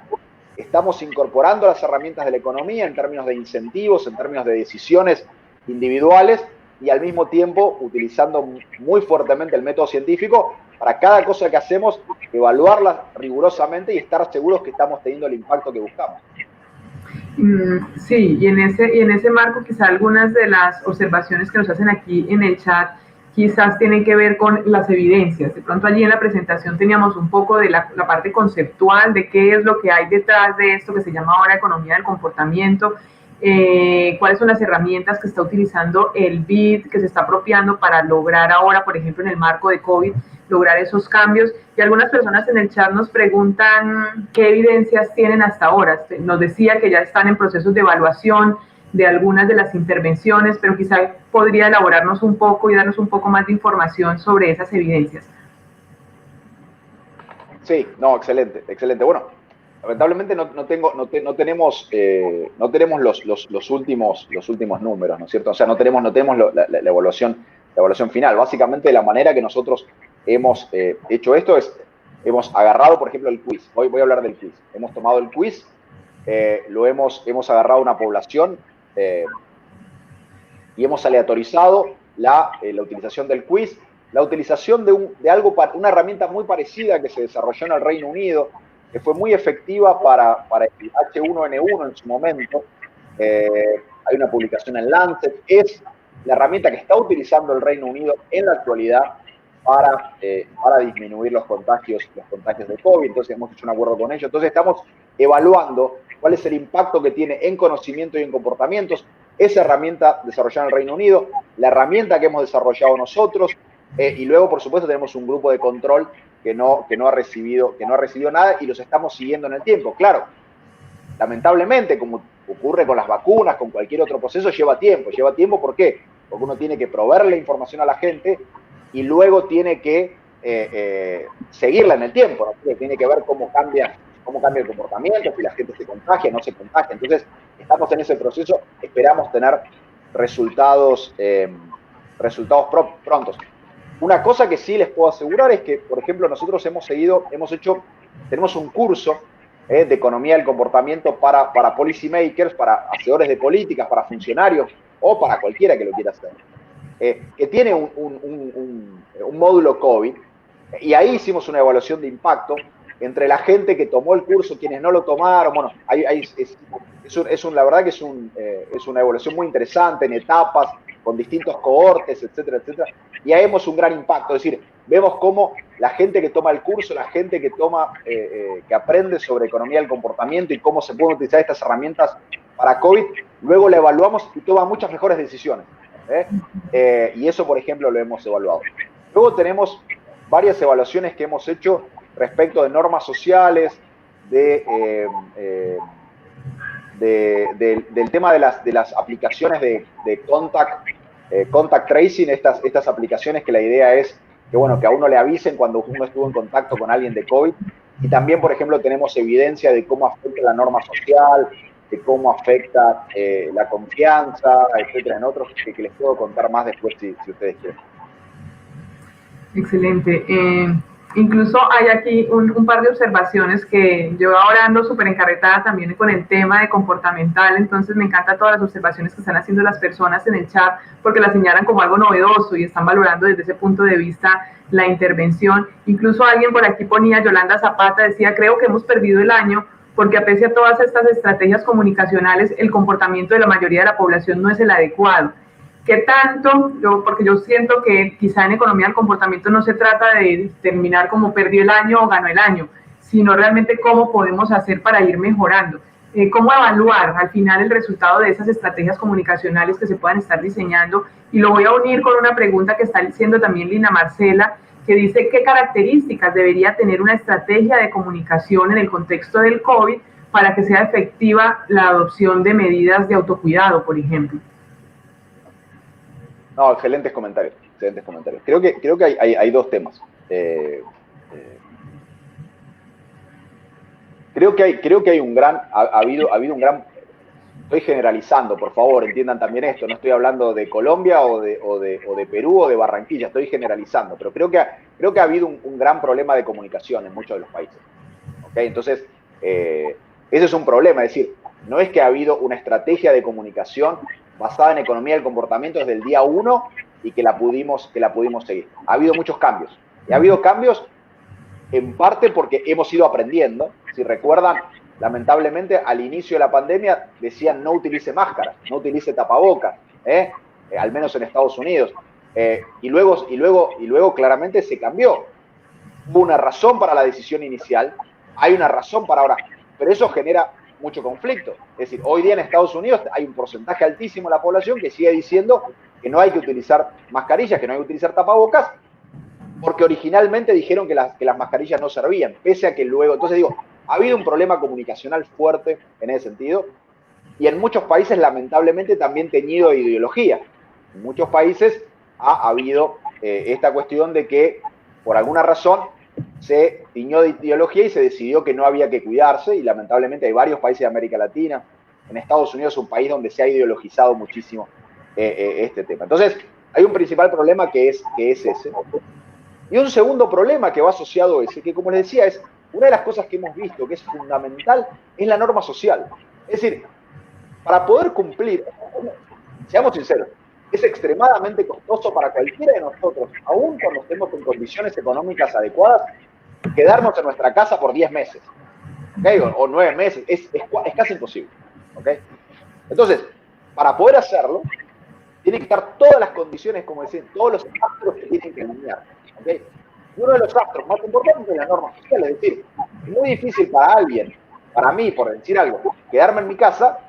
estamos incorporando las herramientas de la economía en términos de incentivos, en términos de decisiones individuales, y al mismo tiempo utilizando muy fuertemente el método científico para cada cosa que hacemos, evaluarla rigurosamente y estar seguros que estamos teniendo el impacto que buscamos. Sí, y en ese marco quizá algunas de las observaciones que nos hacen aquí en el chat quizás tienen que ver con las evidencias. De pronto allí en la presentación teníamos un poco de la parte conceptual de qué es lo que hay detrás de esto que se llama ahora economía del comportamiento, cuáles son las herramientas que está utilizando el BID, que se está apropiando para lograr ahora, por ejemplo, en el marco de COVID, lograr esos cambios. Y algunas personas en el chat nos preguntan qué evidencias tienen hasta ahora. Nos decía que ya están en procesos de evaluación de algunas de las intervenciones, pero quizá podría elaborarnos un poco y darnos un poco más de información sobre esas evidencias. Sí, no, excelente. Bueno, lamentablemente no tenemos los últimos números, ¿no es cierto? O sea, no tenemos la evaluación final. Básicamente, la manera que nosotros hemos hecho esto es, hemos agarrado, por ejemplo, el quiz. Voy a hablar del quiz. Hemos tomado el quiz, hemos agarrado una población y hemos aleatorizado la utilización del quiz la utilización una herramienta muy parecida que se desarrolló en el Reino Unido, que fue muy efectiva para el H1N1 en su momento. Hay una publicación en Lancet, es la herramienta que está utilizando el Reino Unido en la actualidad para disminuir los contagios de COVID. Entonces hemos hecho un acuerdo con ellos. Entonces estamos evaluando cuál es el impacto que tiene en conocimiento y en comportamientos esa herramienta desarrollada en el Reino Unido, la herramienta que hemos desarrollado nosotros, y luego, por supuesto, tenemos un grupo de control que no ha recibido nada y los estamos siguiendo en el tiempo. Claro, lamentablemente, como ocurre con las vacunas, con cualquier otro proceso, lleva tiempo. ¿Lleva tiempo por qué? Porque uno tiene que proveerle información a la gente y luego tiene que seguirla en el tiempo, ¿no? Tiene que ver cómo cambia el comportamiento, si la gente se contagia, no se contagia. Entonces, estamos en ese proceso, esperamos tener resultados prontos. Una cosa que sí les puedo asegurar es que, por ejemplo, nosotros tenemos un curso de economía del comportamiento para policy makers, para hacedores de políticas, para funcionarios o para cualquiera que lo quiera hacer, que tiene un módulo COVID, y ahí hicimos una evaluación de impacto entre la gente que tomó el curso, quienes no lo tomaron. Bueno, la verdad que es una evaluación muy interesante, en etapas, con distintos cohortes, etcétera, etcétera, y ahí vemos un gran impacto. Es decir, vemos cómo la gente que toma el curso, la gente que que aprende sobre economía del comportamiento y cómo se pueden utilizar estas herramientas para COVID, luego la evaluamos y toma muchas mejores decisiones. Y eso, por ejemplo, lo hemos evaluado. Luego tenemos varias evaluaciones que hemos hecho respecto de normas sociales, del tema de las aplicaciones de contact tracing, estas aplicaciones que la idea es que, bueno, que a uno le avisen cuando uno estuvo en contacto con alguien de COVID. Y también, por ejemplo, tenemos evidencia de cómo afecta la norma social, de cómo afecta la confianza, etcétera, en otros que les puedo contar más después si ustedes quieren. Excelente. Incluso hay aquí un par de observaciones que yo ahora ando súper encarretada también con el tema de comportamental, entonces me encantan todas las observaciones que están haciendo las personas en el chat porque las señalan como algo novedoso y están valorando desde ese punto de vista la intervención. Incluso alguien por aquí ponía, Yolanda Zapata, decía, creo que hemos perdido el año porque a pesar de todas estas estrategias comunicacionales, el comportamiento de la mayoría de la población no es el adecuado. ¿Qué tanto? Porque yo siento que quizá en economía del comportamiento no se trata de determinar cómo perdió el año o ganó el año, sino realmente cómo podemos hacer para ir mejorando. Cómo evaluar al final el resultado de esas estrategias comunicacionales que se puedan estar diseñando. Y lo voy a unir con una pregunta que está diciendo también Lina Marcela, que dice qué características debería tener una estrategia de comunicación en el contexto del COVID para que sea efectiva la adopción de medidas de autocuidado, por ejemplo. No, excelentes comentarios. Creo que hay dos temas. Creo que hay ha habido un gran, estoy generalizando, por favor, entiendan también esto, no estoy hablando de Colombia o de Perú o de Barranquilla, estoy generalizando, pero creo que ha habido un gran problema de comunicación en muchos de los países. ¿Okay? Entonces, ese es un problema, es decir, no es que ha habido una estrategia de comunicación basada en economía del comportamiento desde el día 1 y que la pudimos seguir. Ha habido muchos cambios. Y ha habido cambios en parte porque hemos ido aprendiendo. Si recuerdan, lamentablemente al inicio de la pandemia decían no utilice máscaras, no utilice tapabocas, al menos en Estados Unidos. Y luego claramente se cambió. Hubo una razón para la decisión inicial, hay una razón para ahora, pero eso genera mucho conflicto. Es decir, hoy día en Estados Unidos hay un porcentaje altísimo de la población que sigue diciendo que no hay que utilizar mascarillas, que no hay que utilizar tapabocas, porque originalmente dijeron que las mascarillas no servían, pese a que luego... Entonces digo, ha habido un problema comunicacional fuerte en ese sentido, y en muchos países lamentablemente también teñido de ideología. En muchos países ha habido esta cuestión de que por alguna razón se tiñó de ideología y se decidió que no había que cuidarse, y lamentablemente hay varios países de América Latina. En Estados Unidos es un país donde se ha ideologizado muchísimo este tema. Entonces, hay un principal problema que es ese. Y un segundo problema que va asociado a ese, que como les decía, es una de las cosas que hemos visto que es fundamental, es la norma social. Es decir, para poder cumplir, seamos sinceros, es extremadamente costoso para cualquiera de nosotros, aún cuando estemos en condiciones económicas adecuadas, quedarnos en nuestra casa por 10 meses, ¿okay? O 9 meses, es casi imposible, ¿okay? Entonces, para poder hacerlo, tienen que estar todas las condiciones, como decir, todos los astros que tienen que alinear, ¿okay? Y uno de los astros más importantes es la norma social, es decir, es muy difícil para alguien, para mí, por decir algo, quedarme en mi casa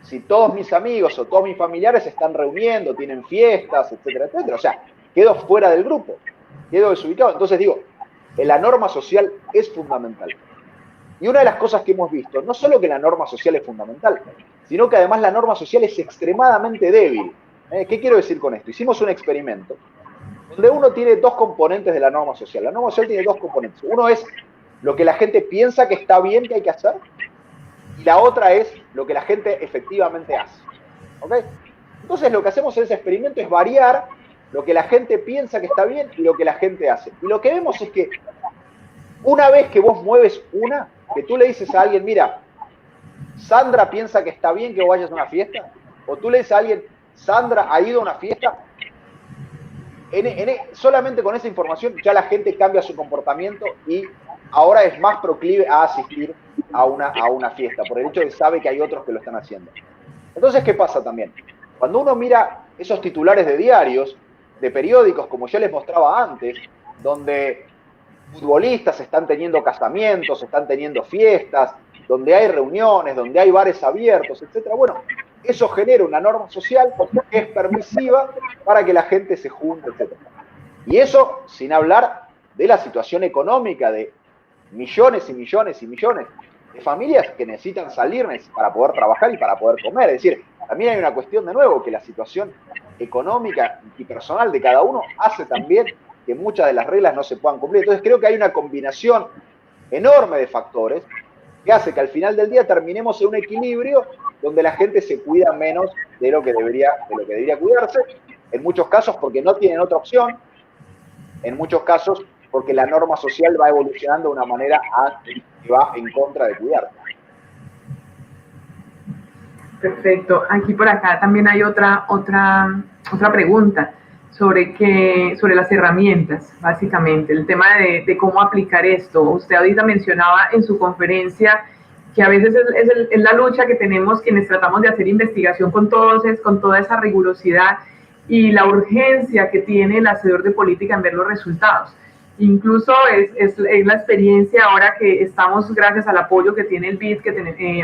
si todos mis amigos o todos mis familiares se están reuniendo, tienen fiestas, etcétera, etcétera. O sea, quedo fuera del grupo, quedo desubicado. Entonces digo, la norma social es fundamental. Y una de las cosas que hemos visto, no solo que la norma social es fundamental, sino que además la norma social es extremadamente débil. ¿Qué quiero decir con esto? Hicimos un experimento donde uno tiene dos componentes de la norma social. La norma social tiene dos componentes. Uno es lo que la gente piensa que está bien que hay que hacer, y la otra es lo que la gente efectivamente hace. ¿Okay? Entonces lo que hacemos en ese experimento es variar lo que la gente piensa que está bien y lo que la gente hace. Y lo que vemos es que una vez que vos mueves que tú le dices a alguien, mira, Sandra piensa que está bien que vos vayas a una fiesta, o tú le dices a alguien, Sandra ha ido a una fiesta, solamente con esa información ya la gente cambia su comportamiento y ahora es más proclive a asistir a una fiesta, por el hecho de que sabe que hay otros que lo están haciendo. Entonces, ¿qué pasa también? Cuando uno mira esos titulares de diarios, de periódicos, como yo les mostraba antes, donde futbolistas están teniendo casamientos, están teniendo fiestas, donde hay reuniones, donde hay bares abiertos, etc. Bueno, eso genera una norma social que es permisiva para que la gente se junte, etc. Y eso sin hablar de la situación económica de millones y millones y millones de familias que necesitan salir para poder trabajar y para poder comer. Es decir, también hay una cuestión de nuevo, que la situación económica y personal de cada uno hace también que muchas de las reglas no se puedan cumplir. Entonces creo que hay una combinación enorme de factores que hace que al final del día terminemos en un equilibrio donde la gente se cuida menos de lo que debería cuidarse, en muchos casos porque no tienen otra opción, en muchos casos porque la norma social va evolucionando de una manera que va en contra de cuidar. Perfecto. Aquí por acá también hay otra pregunta sobre las herramientas, básicamente, el tema de cómo aplicar esto. Usted ahorita mencionaba en su conferencia que a veces es la lucha que tenemos quienes tratamos de hacer investigación con toda esa rigurosidad y la urgencia que tiene el hacedor de política en ver los resultados. Incluso es la experiencia ahora que estamos, gracias al apoyo que tiene el BID,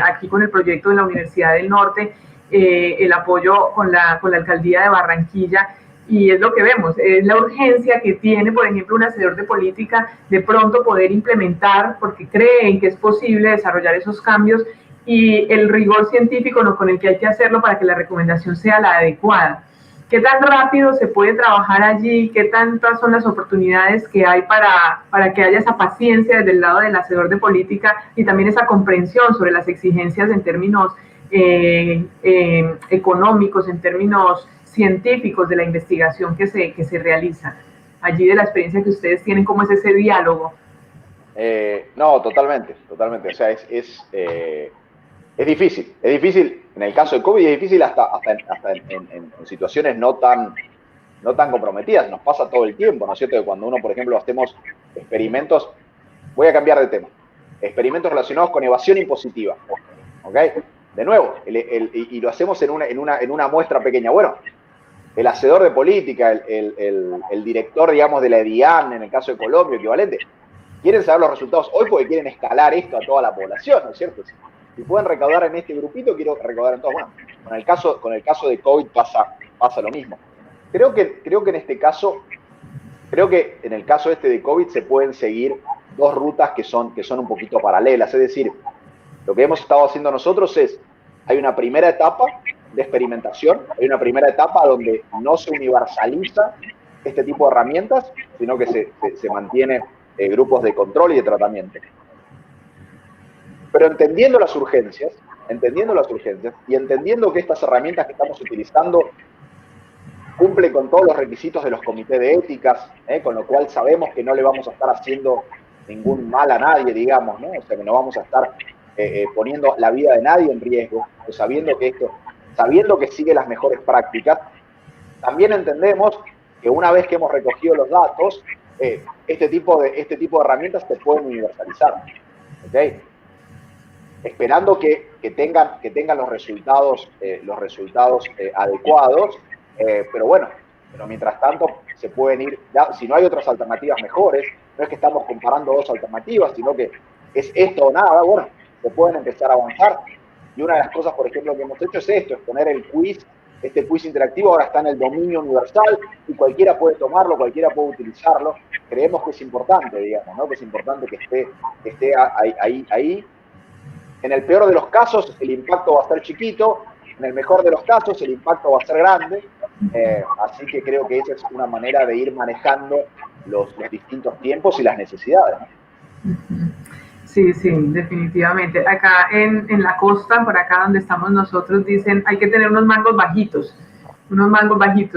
aquí con el proyecto de la Universidad del Norte, el apoyo con la Alcaldía de Barranquilla, y es lo que vemos, es la urgencia que tiene, por ejemplo, un hacedor de política de pronto poder implementar, porque creen que es posible desarrollar esos cambios, y el rigor científico con el que hay que hacerlo para que la recomendación sea la adecuada. ¿Qué tan rápido se puede trabajar allí? ¿Qué tantas son las oportunidades que hay para que haya esa paciencia desde el lado del hacedor de política y también esa comprensión sobre las exigencias en términos económicos, en términos científicos de la investigación que se realiza? Allí, de la experiencia que ustedes tienen, ¿cómo es ese diálogo? No, totalmente. O sea, es difícil. En el caso de COVID es difícil hasta en situaciones no tan comprometidas. Nos pasa todo el tiempo, ¿no es cierto? Que cuando uno, por ejemplo, hacemos experimentos, voy a cambiar de tema, experimentos relacionados con evasión impositiva, ¿ok? De nuevo, y lo hacemos en una muestra pequeña. Bueno, el hacedor de política, el director, digamos, de la EDIAN, en el caso de Colombia, equivalente, quieren saber los resultados hoy porque quieren escalar esto a toda la población, ¿no es cierto? Si pueden recaudar en este grupito, quiero recaudar en todos. Bueno, con el caso de COVID pasa lo mismo. Creo que en este caso, en el caso de COVID se pueden seguir dos rutas que son un poquito paralelas. Es decir, lo que hemos estado haciendo nosotros hay una primera etapa de experimentación, hay una primera etapa donde no se universaliza este tipo de herramientas, sino que se mantiene grupos de control y de tratamiento. Pero entendiendo las urgencias y entendiendo que estas herramientas que estamos utilizando cumplen con todos los requisitos de los comités de éticas, con lo cual sabemos que no le vamos a estar haciendo ningún mal a nadie, digamos, ¿no? O sea, que no vamos a estar poniendo la vida de nadie en riesgo, pues sabiendo que sigue las mejores prácticas, También entendemos que una vez que hemos recogido los datos, este tipo de herramientas se pueden universalizar, ¿okay? Esperando que tengan los resultados adecuados, pero mientras tanto se pueden ir, si no hay otras alternativas mejores, no es que estamos comparando dos alternativas, sino que es esto o nada, bueno, se pueden empezar a avanzar. Y una de las cosas, por ejemplo, que hemos hecho es esto, es poner el quiz, este quiz interactivo ahora está en el dominio universal y cualquiera puede tomarlo, cualquiera puede utilizarlo. Creemos que es importante, digamos, ¿no? Que es importante que esté ahí. En el peor de los casos, el impacto va a ser chiquito, en el mejor de los casos, el impacto va a ser grande, así que creo que esa es una manera de ir manejando los distintos tiempos y las necesidades, ¿no? Sí, definitivamente. Acá en la costa, por acá donde estamos nosotros, dicen hay que tener unos mangos bajitos,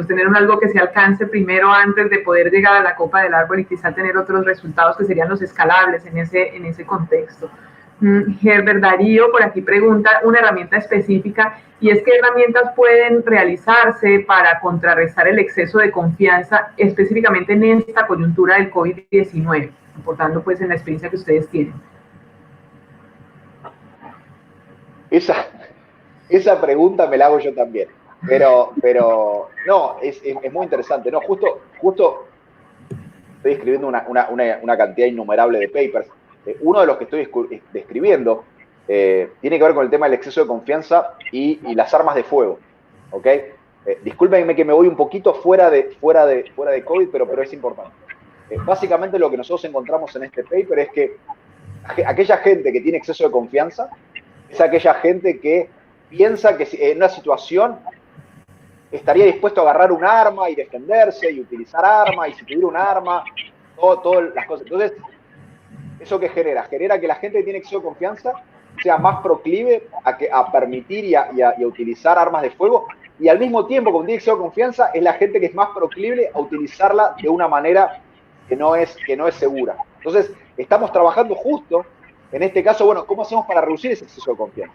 tener algo que se alcance primero antes de poder llegar a la copa del árbol y quizá tener otros resultados que serían los escalables en ese contexto. Herbert Darío por aquí pregunta una herramienta específica, y es qué herramientas pueden realizarse para contrarrestar el exceso de confianza específicamente en esta coyuntura del COVID-19, aportando pues en la experiencia que ustedes tienen. Esa pregunta me la hago yo también, pero no, es muy interesante, ¿no? Justo estoy escribiendo una cantidad innumerable de papers. Uno de los que estoy describiendo tiene que ver con el tema del exceso de confianza y las armas de fuego, ¿ok? Discúlpenme que me voy un poquito fuera de COVID, pero es importante. Básicamente lo que nosotros encontramos en este paper es que aquella gente que tiene exceso de confianza es aquella gente que piensa que en una situación estaría dispuesto a agarrar un arma y defenderse y utilizar arma, y si tuviera un arma, todas las cosas. Entonces, ¿eso qué genera? Genera que la gente que tiene exceso de confianza sea más proclive a permitir y a utilizar armas de fuego, y al mismo tiempo, como tiene exceso de confianza, es la gente que es más proclive a utilizarla de una manera que no es segura. Entonces, estamos trabajando justo en este caso, bueno, ¿cómo hacemos para reducir ese exceso de confianza?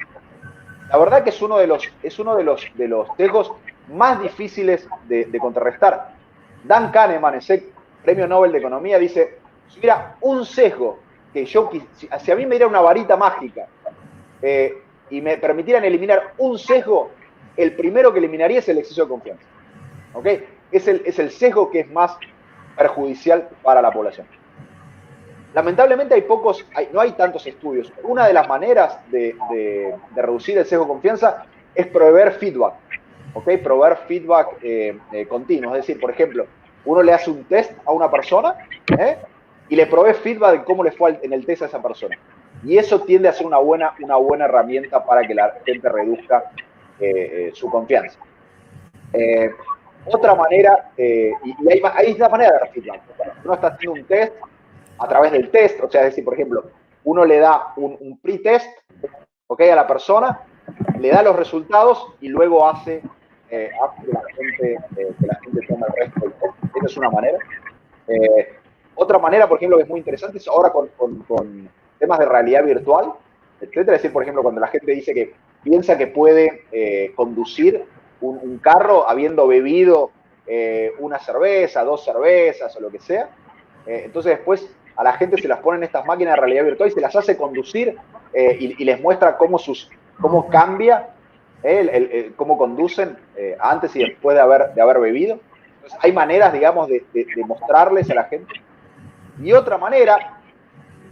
La verdad que es uno de los sesgos más difíciles de contrarrestar. Dan Kahneman, ese premio Nobel de Economía, dice, si hubiera un sesgo que si a mí me diera una varita mágica y me permitieran eliminar un sesgo, el primero que eliminaría es el exceso de confianza. ¿Ok? Es el sesgo que es más perjudicial para la población. Lamentablemente no hay tantos estudios. Una de las maneras de reducir el sesgo de confianza es proveer feedback. ¿Ok? Proveer feedback continuo. Es decir, por ejemplo, uno le hace un test a una persona y le provee feedback de cómo le fue en el test a esa persona. Y eso tiende a ser una buena herramienta para que la gente reduzca su confianza. Otra manera, y hay una manera de dar feedback. Uno está haciendo un test a través del test, o sea, es decir, por ejemplo, uno le da un pre-test, ¿okay? A la persona, le da los resultados y luego hace que la gente tome el resto del test. Esa es una manera. Otra manera, por ejemplo, que es muy interesante es ahora con temas de realidad virtual, etcétera. Es decir, por ejemplo, cuando la gente dice que piensa que puede conducir un carro habiendo bebido una cerveza, 2 cervezas o lo que sea, entonces después a la gente se las ponen estas máquinas de realidad virtual y se las hace conducir y les muestra cómo cambia, cómo conducen antes y después de haber bebido. Entonces, hay maneras, digamos, de mostrarles a la gente. Y otra manera,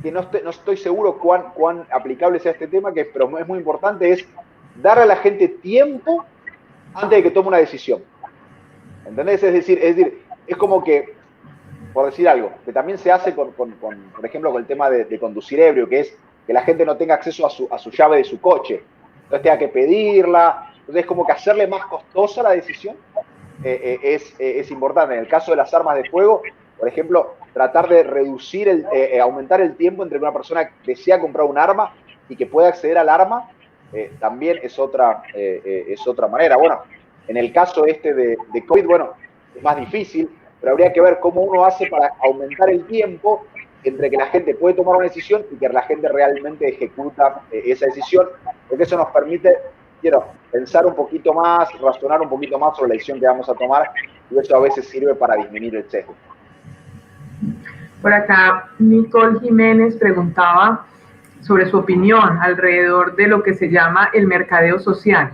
que no estoy seguro cuán aplicable sea este tema, pero es muy importante, es darle a la gente tiempo antes de que tome una decisión. ¿Entendés? Es decir, es como que, por decir algo, que también se hace por ejemplo, con el tema de conducir ebrio, que es que la gente no tenga acceso a su llave de su coche. Entonces tenga que pedirla. Entonces es como que hacerle más costosa la decisión es importante. En el caso de las armas de fuego, por ejemplo, tratar de reducir, aumentar el tiempo entre que una persona desea comprar un arma y que pueda acceder al arma, también es otra manera. Bueno, en el caso de COVID, bueno, es más difícil, pero habría que ver cómo uno hace para aumentar el tiempo entre que la gente puede tomar una decisión y que la gente realmente ejecuta esa decisión, porque eso nos permite quiero pensar un poquito más, razonar un poquito más sobre la decisión que vamos a tomar, y eso a veces sirve para disminuir el sesgo. Por acá, Nicole Jiménez preguntaba sobre su opinión alrededor de lo que se llama el mercadeo social.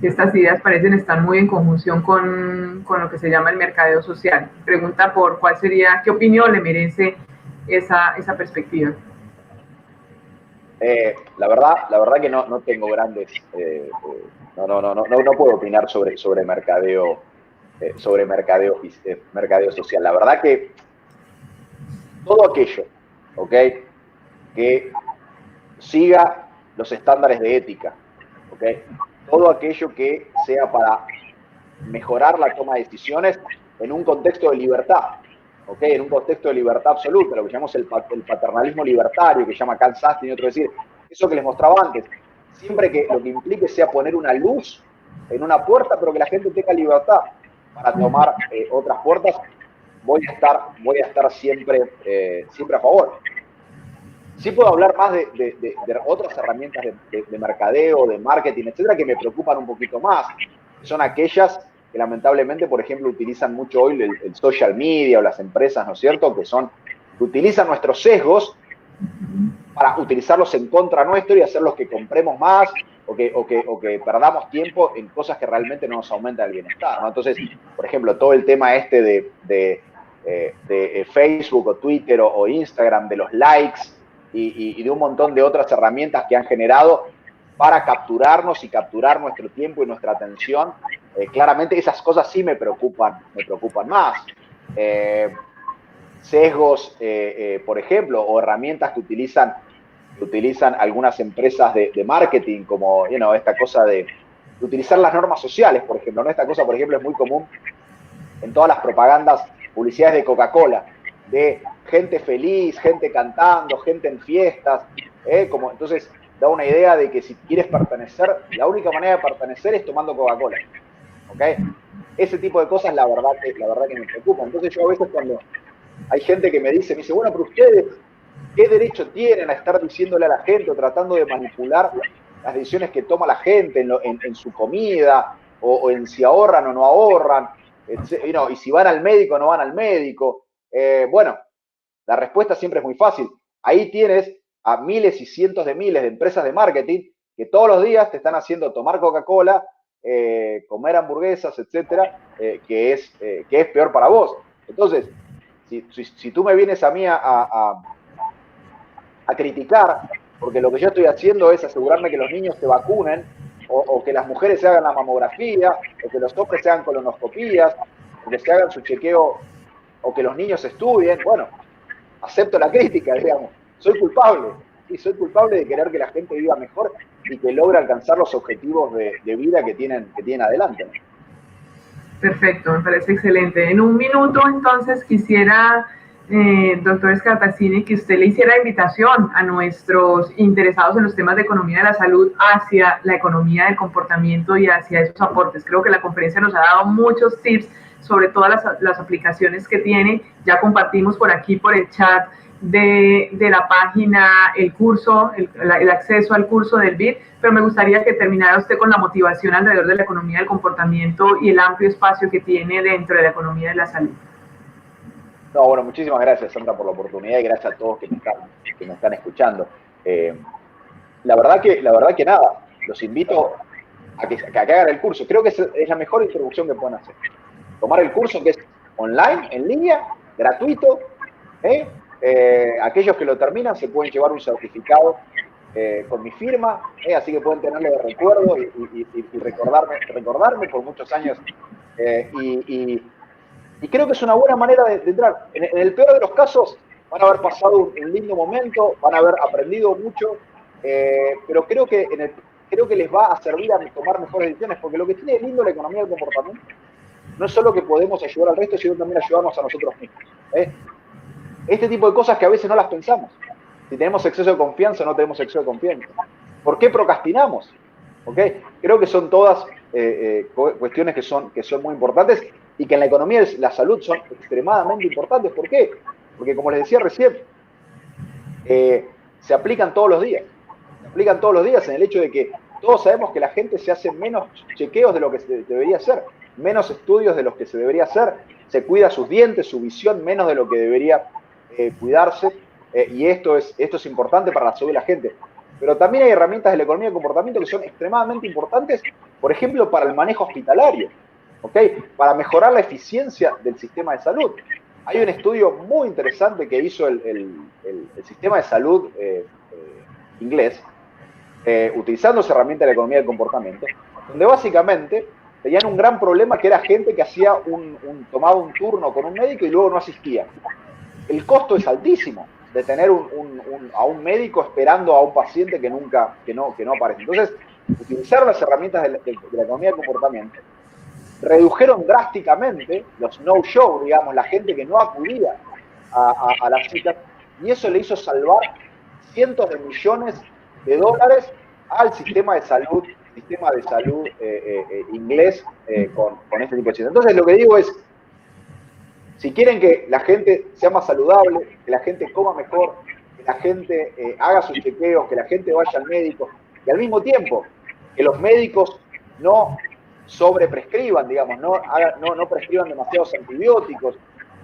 Estas ideas parecen estar muy en conjunción con lo que se llama el mercadeo social. Pregunta por cuál sería, qué opinión le merece esa perspectiva. La verdad que no tengo grandes, no puedo opinar sobre mercadeo social. La verdad que todo aquello, ¿ok?, que siga los estándares de ética, ¿ok?, todo aquello que sea para mejorar la toma de decisiones en un contexto de libertad, ¿ok?, en un contexto de libertad absoluta, lo que llamamos el paternalismo libertario, que llama Carl Sastin y otro, decir, eso que les mostraba antes, siempre que lo que implique sea poner una luz en una puerta, pero que la gente tenga libertad para tomar otras puertas, voy a estar siempre a favor. Sí puedo hablar más de otras herramientas de mercadeo, de marketing, etcétera, que me preocupan un poquito más. Son aquellas que lamentablemente, por ejemplo, utilizan mucho hoy el social media o las empresas, ¿no es cierto?, que utilizan nuestros sesgos para utilizarlos en contra nuestro y hacerlos que compremos más o que perdamos tiempo en cosas que realmente no nos aumentan el bienestar, ¿no? Entonces, por ejemplo, todo el tema de Facebook o Twitter o Instagram, de los likes y de un montón de otras herramientas que han generado para capturarnos y capturar nuestro tiempo y nuestra atención, claramente esas cosas sí me preocupan más. Sesgos, por ejemplo, o herramientas que utilizan algunas empresas de marketing, como esta cosa de utilizar las normas sociales, por ejemplo, ¿no? Esta cosa, por ejemplo, es muy común en todas las propagandas, publicidades de Coca-Cola, de gente feliz, gente cantando, gente en fiestas, entonces da una idea de que si quieres pertenecer, la única manera de pertenecer es tomando Coca-Cola, ¿ok? Ese tipo de cosas, la verdad que me preocupan. Entonces yo a veces cuando hay gente que me dice, bueno, pero ustedes, ¿qué derecho tienen a estar diciéndole a la gente o tratando de manipular las decisiones que toma la gente en su comida, o en si ahorran o no ahorran, y si van al médico o no van al médico? Bueno, la respuesta siempre es muy fácil. Ahí tienes a miles y cientos de miles de empresas de marketing que todos los días te están haciendo tomar Coca-Cola, comer hamburguesas, etcétera, que es peor para vos. Entonces, si tú me vienes a mí a criticar, porque lo que yo estoy haciendo es asegurarme que los niños se vacunen, o que las mujeres se hagan la mamografía, o que los hombres se hagan colonoscopías, o que se hagan su chequeo, o que los niños estudien, bueno, acepto la crítica, digamos. Soy culpable, y soy culpable de querer que la gente viva mejor y que logre alcanzar los objetivos de vida que tienen adelante, ¿no? Perfecto, me parece excelente. En un minuto, entonces, quisiera, doctor Scartazzini, que usted le hiciera invitación a nuestros interesados en los temas de economía de la salud hacia la economía del comportamiento y hacia esos aportes. Creo que la conferencia nos ha dado muchos tips sobre todas las aplicaciones que tiene. Ya compartimos por aquí, por el chat de la página, el curso, el acceso al curso del BID, pero me gustaría que terminara usted con la motivación alrededor de la economía del comportamiento y el amplio espacio que tiene dentro de la economía de la salud. No, bueno, muchísimas gracias, Sandra, por la oportunidad, y gracias a todos que me están escuchando. La verdad que nada, los invito a que hagan el curso. Creo que es la mejor introducción que pueden hacer. Tomar el curso, que es online, en línea, gratuito. Aquellos que lo terminan se pueden llevar un certificado con mi firma, así que pueden tenerlo de recuerdo y recordarme por muchos años. Y creo que es una buena manera de entrar. En el peor de los casos, van a haber pasado un lindo momento, van a haber aprendido mucho, pero creo que les va a servir a tomar mejores decisiones, porque lo que tiene lindo la economía del comportamiento no es solo que podemos ayudar al resto, sino también ayudarnos a nosotros mismos. Este tipo de cosas que a veces no las pensamos. Si tenemos exceso de confianza o no tenemos exceso de confianza. ¿Por qué procrastinamos? ¿Okay? Creo que son todas cuestiones que son muy importantes y que en la economía de la salud son extremadamente importantes. ¿Por qué? Porque, como les decía recién, se aplican todos los días. Se aplican todos los días en el hecho de que Todos sabemos que la gente se hace menos chequeos de lo que se debería hacer, menos estudios de los que se debería hacer, se cuida sus dientes, su visión, menos de lo que debería cuidarse, y esto es importante para la salud de la gente. Pero también hay herramientas de la economía del comportamiento que son extremadamente importantes, por ejemplo, para el manejo hospitalario, ¿okay? Para mejorar la eficiencia del sistema de salud. Hay un estudio muy interesante que hizo el sistema de salud inglés, utilizando esa herramienta de la economía del comportamiento, donde básicamente tenían un gran problema que era gente que tomaba un turno con un médico y luego no asistía. El costo es altísimo de tener a un médico esperando a un paciente que no aparece. Entonces, utilizaron las herramientas de la economía del comportamiento, redujeron drásticamente los no-show, digamos, la gente que no acudía a las citas, y eso le hizo salvar cientos de millones de dólares al sistema de salud inglés con este tipo de cosas. Entonces lo que digo es, si quieren que la gente sea más saludable, que la gente coma mejor, que la gente haga sus chequeos, que la gente vaya al médico, y al mismo tiempo que los médicos no sobreprescriban, digamos, no prescriban demasiados antibióticos,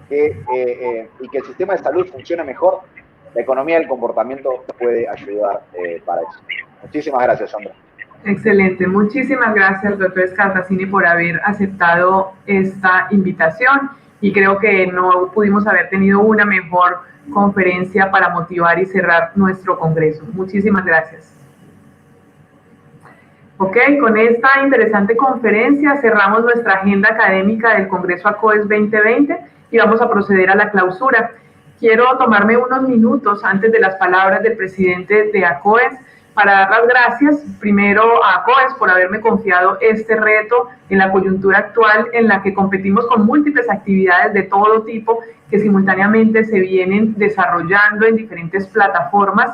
y que el sistema de salud funcione mejor, la economía del comportamiento puede ayudar para eso. Muchísimas gracias, Sandra. Excelente. Muchísimas gracias, doctor Scartazzini, por haber aceptado esta invitación, y creo que no pudimos haber tenido una mejor conferencia para motivar y cerrar nuestro congreso. Muchísimas gracias. Ok, con esta interesante conferencia cerramos nuestra agenda académica del Congreso ACOES 2020 y vamos a proceder a la clausura. Quiero tomarme unos minutos antes de las palabras del presidente de ACOES para dar las gracias primero a ACOES por haberme confiado este reto en la coyuntura actual en la que competimos con múltiples actividades de todo tipo que simultáneamente se vienen desarrollando en diferentes plataformas,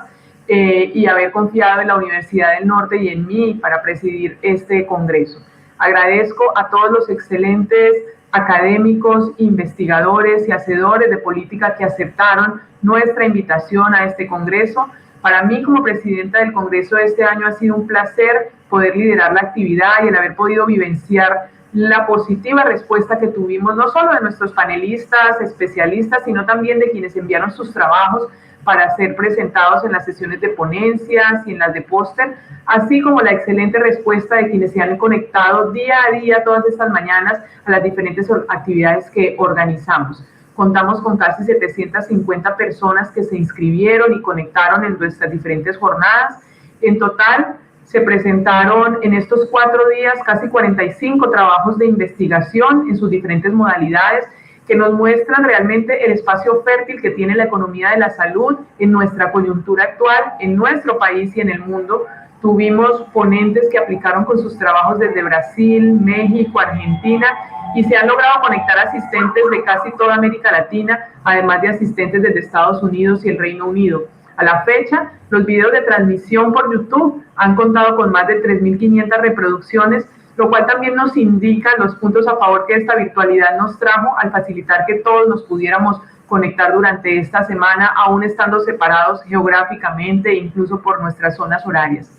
y haber confiado en la Universidad del Norte y en mí para presidir este congreso. Agradezco a todos los excelentes académicos, investigadores y hacedores de política que aceptaron nuestra invitación a este congreso. Para mí, como presidenta del congreso de este año, ha sido un placer poder liderar la actividad y el haber podido vivenciar la positiva respuesta que tuvimos, no solo de nuestros panelistas, especialistas, sino también de quienes enviaron sus trabajos para ser presentados en las sesiones de ponencias y en las de póster, así como la excelente respuesta de quienes se han conectado día a día, todas estas mañanas, a las diferentes actividades que organizamos. Contamos con casi 750 personas que se inscribieron y conectaron en nuestras diferentes jornadas. En total, se presentaron en estos 4 días casi 45 trabajos de investigación en sus diferentes modalidades, que nos muestran realmente el espacio fértil que tiene la economía de la salud en nuestra coyuntura actual, en nuestro país y en el mundo. Tuvimos ponentes que aplicaron con sus trabajos desde Brasil, México, Argentina, y se han logrado conectar asistentes de casi toda América Latina, además de asistentes desde Estados Unidos y el Reino Unido. A la fecha, los videos de transmisión por YouTube han contado con más de 3.500 reproducciones, lo cual también nos indica los puntos a favor que esta virtualidad nos trajo al facilitar que todos nos pudiéramos conectar durante esta semana, aún estando separados geográficamente e incluso por nuestras zonas horarias.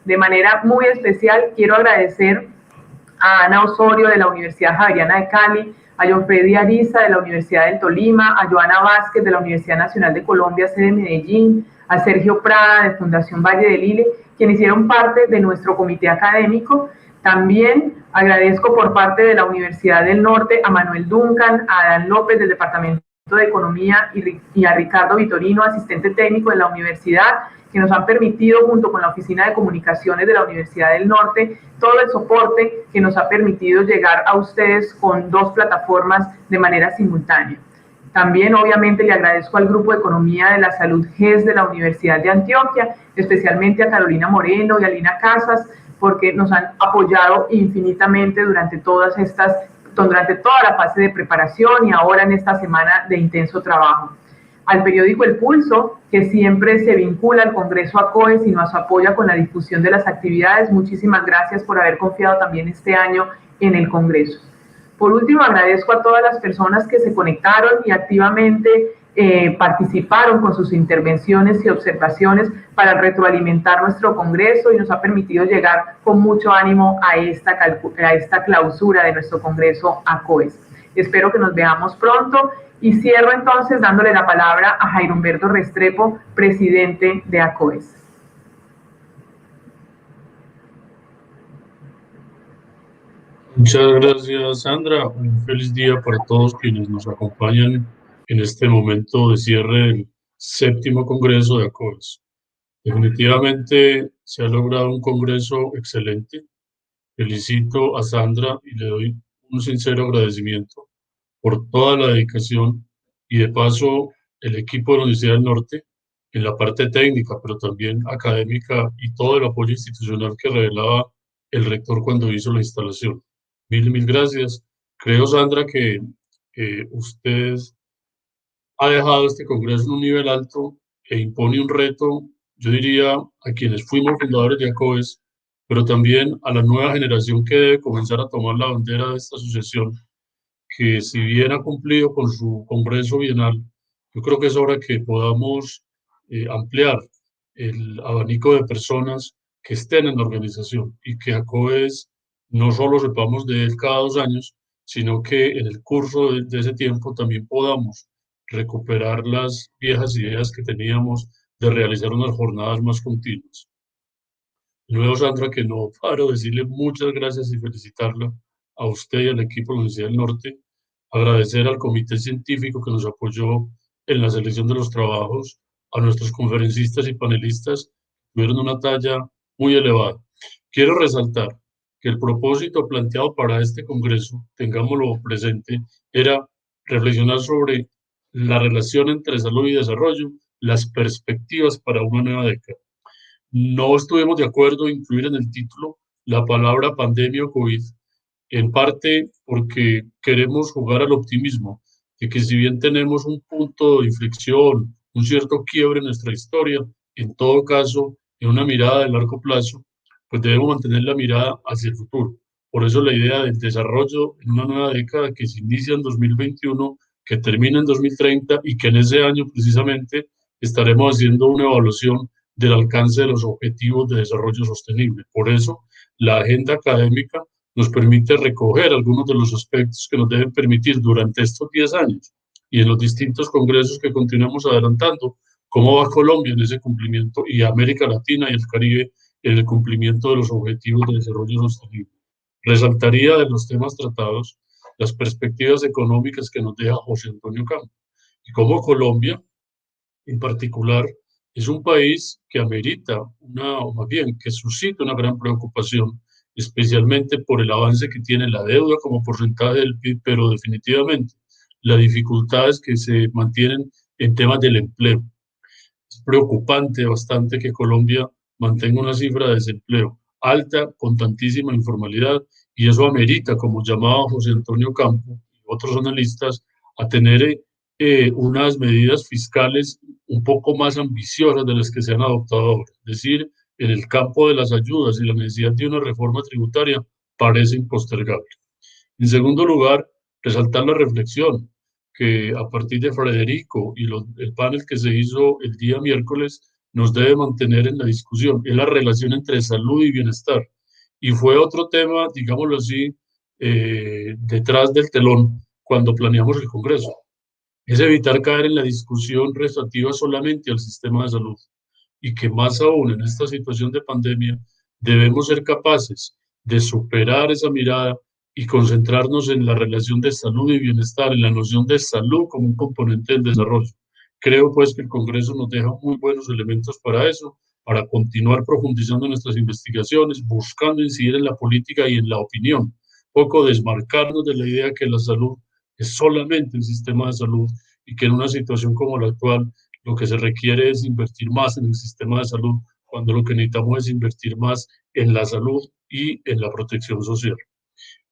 De manera muy especial, quiero agradecer a Ana Osorio de la Universidad Javeriana de Cali, a John Freddy Ariza de la Universidad del Tolima, a Joana Vázquez de la Universidad Nacional de Colombia, sede de Medellín, a Sergio Prada de Fundación Valle del Ile, quienes hicieron parte de nuestro comité académico. También agradezco por parte de la Universidad del Norte a Manuel Duncan, a Adán López del Departamento de Economía y a Ricardo Vitorino, asistente técnico de la universidad, que nos han permitido, junto con la Oficina de Comunicaciones de la Universidad del Norte, todo el soporte que nos ha permitido llegar a ustedes con 2 plataformas de manera simultánea. También, obviamente, le agradezco al Grupo de Economía de la Salud GES de la Universidad de Antioquia, especialmente a Carolina Moreno y a Lina Casas, porque nos han apoyado infinitamente durante toda la fase de preparación y ahora en esta semana de intenso trabajo. Al periódico El Pulso, que siempre se vincula al Congreso ACOES y nos apoya con la difusión de las actividades, muchísimas gracias por haber confiado también este año en el Congreso. Por último, agradezco a todas las personas que se conectaron y activamente participaron con sus intervenciones y observaciones para retroalimentar nuestro Congreso y nos ha permitido llegar con mucho ánimo a esta clausura de nuestro Congreso ACOES. Espero que nos veamos pronto y cierro entonces dándole la palabra a Jairo Humberto Restrepo, presidente de ACOES. Muchas gracias, Sandra. Un feliz día para todos quienes nos acompañan en este momento de cierre del 7º Congreso de ACOES. Definitivamente se ha logrado un congreso excelente. Felicito a Sandra y le doy un sincero agradecimiento por toda la dedicación y de paso el equipo de la Universidad del Norte en la parte técnica, pero también académica y todo el apoyo institucional que revelaba el rector cuando hizo la instalación. Mil gracias. Creo, Sandra, que usted ha dejado este Congreso en un nivel alto e impone un reto, yo diría, a quienes fuimos fundadores de ACOES, pero también a la nueva generación que debe comenzar a tomar la bandera de esta asociación, que si bien ha cumplido con su Congreso bienal, yo creo que es hora que podamos ampliar el abanico de personas que estén en la organización y que ACOES no solo sepamos de él cada 2 años, sino que en el curso de ese tiempo también podamos recuperar las viejas ideas que teníamos de realizar unas jornadas más continuas. Luego, Sandra, que no paro de decirle muchas gracias y felicitarla a usted y al equipo de la Universidad del Norte, agradecer al comité científico que nos apoyó en la selección de los trabajos, a nuestros conferencistas y panelistas, tuvieron una talla muy elevada. Quiero resaltar que el propósito planteado para este congreso, tengámoslo presente, era reflexionar sobre la relación entre salud y desarrollo, las perspectivas para una nueva década. No estuvimos de acuerdo en incluir en el título la palabra pandemia o COVID, en parte porque queremos jugar al optimismo, de que si bien tenemos un punto de inflexión, un cierto quiebre en nuestra historia, en todo caso, en una mirada de largo plazo, pues debemos mantener la mirada hacia el futuro. Por eso la idea del desarrollo en una nueva década que se inicia en 2021, que termina en 2030 y que en ese año precisamente estaremos haciendo una evaluación del alcance de los objetivos de desarrollo sostenible. Por eso la agenda académica nos permite recoger algunos de los aspectos que nos deben permitir durante estos 10 años y en los distintos congresos que continuamos adelantando, cómo va Colombia en ese cumplimiento y América Latina y el Caribe en el cumplimiento de los objetivos de desarrollo sostenible. Resaltaría de los temas tratados las perspectivas económicas que nos deja José Antonio Campo y cómo Colombia, en particular, es un país que amerita o más bien, que suscita una gran preocupación, especialmente por el avance que tiene la deuda como porcentaje del PIB, pero definitivamente las dificultades que se mantienen en temas del empleo. Es preocupante bastante que Colombia mantenga una cifra de desempleo alta, con tantísima informalidad, y eso amerita, como llamaba José Antonio Campo y otros analistas, a tener unas medidas fiscales un poco más ambiciosas de las que se han adoptado ahora. Es decir, en el campo de las ayudas y la necesidad de una reforma tributaria parece impostergable. En segundo lugar, resaltar la reflexión que a partir de Federico y el panel que se hizo el día miércoles nos debe mantener en la discusión, es la relación entre salud y bienestar. Y fue otro tema, digámoslo así, detrás del telón cuando planeamos el Congreso. Es evitar caer en la discusión relativa solamente al sistema de salud y que más aún en esta situación de pandemia debemos ser capaces de superar esa mirada y concentrarnos en la relación de salud y bienestar, en la noción de salud como un componente del desarrollo. Creo pues que el Congreso nos deja muy buenos elementos para eso, para continuar profundizando en nuestras investigaciones, buscando incidir en la política y en la opinión, poco desmarcarnos de la idea que la salud es solamente el sistema de salud y que en una situación como la actual lo que se requiere es invertir más en el sistema de salud cuando lo que necesitamos es invertir más en la salud y en la protección social.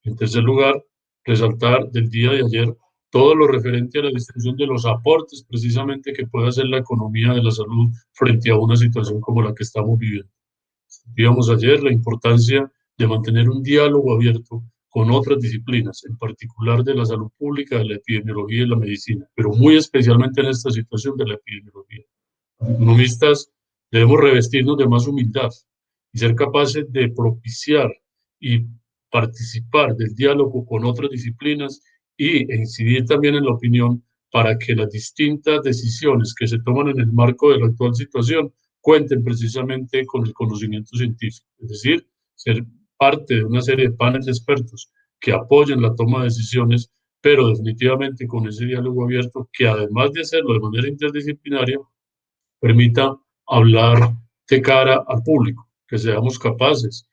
En tercer lugar, resaltar del día de ayer todo lo referente a la distribución de los aportes precisamente que puede hacer la economía de la salud frente a una situación como la que estamos viviendo. Vimos ayer la importancia de mantener un diálogo abierto con otras disciplinas, en particular de la salud pública, de la epidemiología y la medicina, pero muy especialmente en esta situación de la epidemiología. Los economistas debemos revestirnos de más humildad y ser capaces de propiciar y participar del diálogo con otras disciplinas y incidir también en la opinión para que las distintas decisiones que se toman en el marco de la actual situación cuenten precisamente con el conocimiento científico, es decir, ser parte de una serie de paneles de expertos que apoyen la toma de decisiones, pero definitivamente con ese diálogo abierto que además de hacerlo de manera interdisciplinaria, permita hablar de cara al público, que seamos capaces,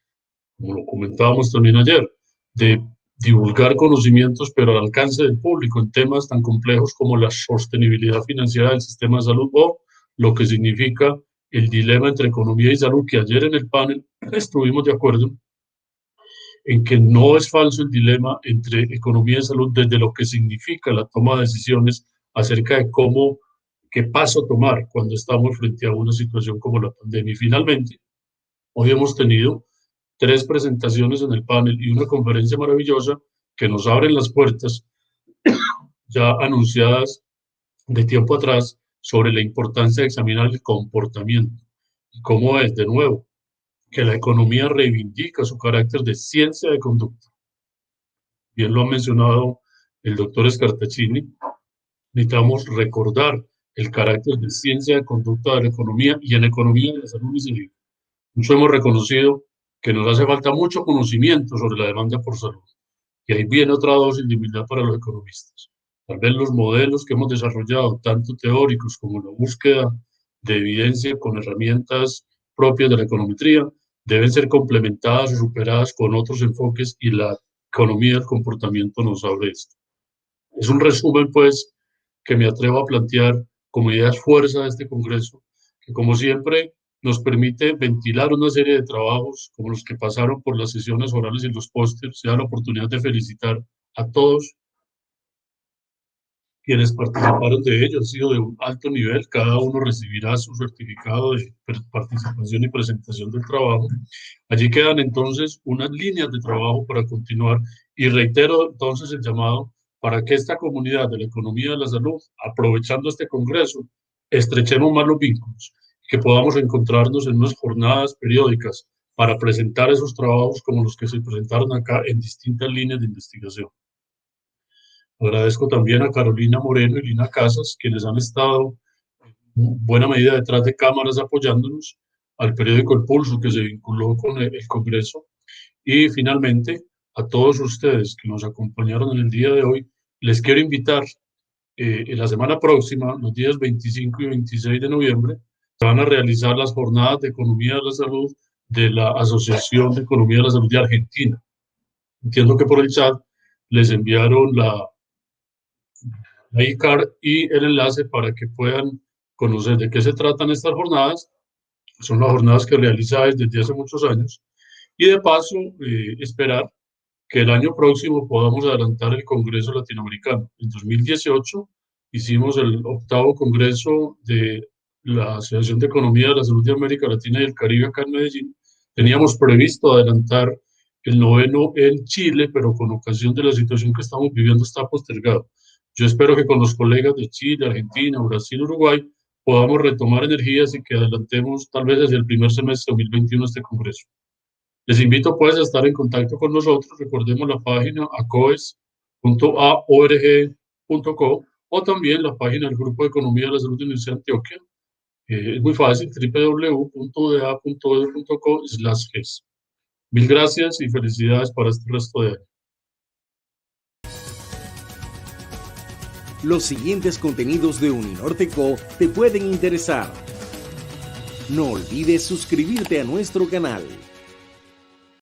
como lo comentábamos también ayer, de divulgar conocimientos, pero al alcance del público en temas tan complejos como la sostenibilidad financiera del sistema de salud o lo que significa el dilema entre economía y salud, que ayer en el panel estuvimos de acuerdo en que no es falso el dilema entre economía y salud desde lo que significa la toma de decisiones acerca de cómo, qué paso tomar cuando estamos frente a una situación como la pandemia. Y finalmente, hoy hemos tenido 3 presentaciones en el panel y una conferencia maravillosa que nos abren las puertas, ya anunciadas de tiempo atrás, sobre la importancia de examinar el comportamiento y cómo es, de nuevo, que la economía reivindica su carácter de ciencia de conducta. Bien lo ha mencionado el doctor Scartaccini, necesitamos recordar el carácter de ciencia de conducta de la economía, y en economía de la salud y salud. Muchos hemos reconocido que nos hace falta mucho conocimiento sobre la demanda por salud. Y ahí viene otra dosis de humildad para los economistas. Tal vez los modelos que hemos desarrollado, tanto teóricos como la búsqueda de evidencia con herramientas propias de la econometría, deben ser complementadas o superadas con otros enfoques, y la economía del comportamiento nos abre esto. Es un resumen, pues, que me atrevo a plantear como ideas fuerza de este Congreso, que como siempre nos permite ventilar una serie de trabajos como los que pasaron por las sesiones orales y los pósters. Se da la oportunidad de felicitar a todos quienes participaron de ellos. Ha sido de un alto nivel, cada uno recibirá su certificado de participación y presentación del trabajo. Allí quedan entonces unas líneas de trabajo para continuar, y reitero entonces el llamado para que esta comunidad de la economía de la salud, aprovechando este Congreso, estrechemos más los vínculos, que podamos encontrarnos en unas jornadas periódicas para presentar esos trabajos como los que se presentaron acá en distintas líneas de investigación. Agradezco también a Carolina Moreno y Lina Casas, quienes han estado en buena medida detrás de cámaras apoyándonos, al periódico El Pulso, que se vinculó con el Congreso, y finalmente a todos ustedes que nos acompañaron en el día de hoy. Les quiero invitar en la semana próxima, los días 25 y 26 de noviembre, se van a realizar las jornadas de Economía de la Salud de la Asociación de Economía de la Salud de Argentina. Entiendo que por el chat les enviaron la iCard y el enlace para que puedan conocer de qué se tratan estas jornadas. Son las jornadas que realizáis desde hace muchos años. Y de paso, esperar que el año próximo podamos adelantar el Congreso Latinoamericano. En 2018 hicimos el 8º Congreso de la Asociación de Economía de la Salud de América Latina y el Caribe acá en Medellín. Teníamos previsto adelantar el 9º en Chile, pero con ocasión de la situación que estamos viviendo está postergado. Yo espero que con los colegas de Chile, Argentina, Brasil, Uruguay, podamos retomar energías y que adelantemos tal vez desde el primer semestre de 2021 este Congreso. Les invito pues a estar en contacto con nosotros. Recordemos la página acoes.aorg.co o también la página del Grupo de Economía de la Salud de la Universidad de Antioquia. Es muy fácil, www.uda.edu.co/GES. Mil gracias y felicidades para este resto de año. Los siguientes contenidos de Uninorte.co te pueden interesar. No olvides suscribirte a nuestro canal.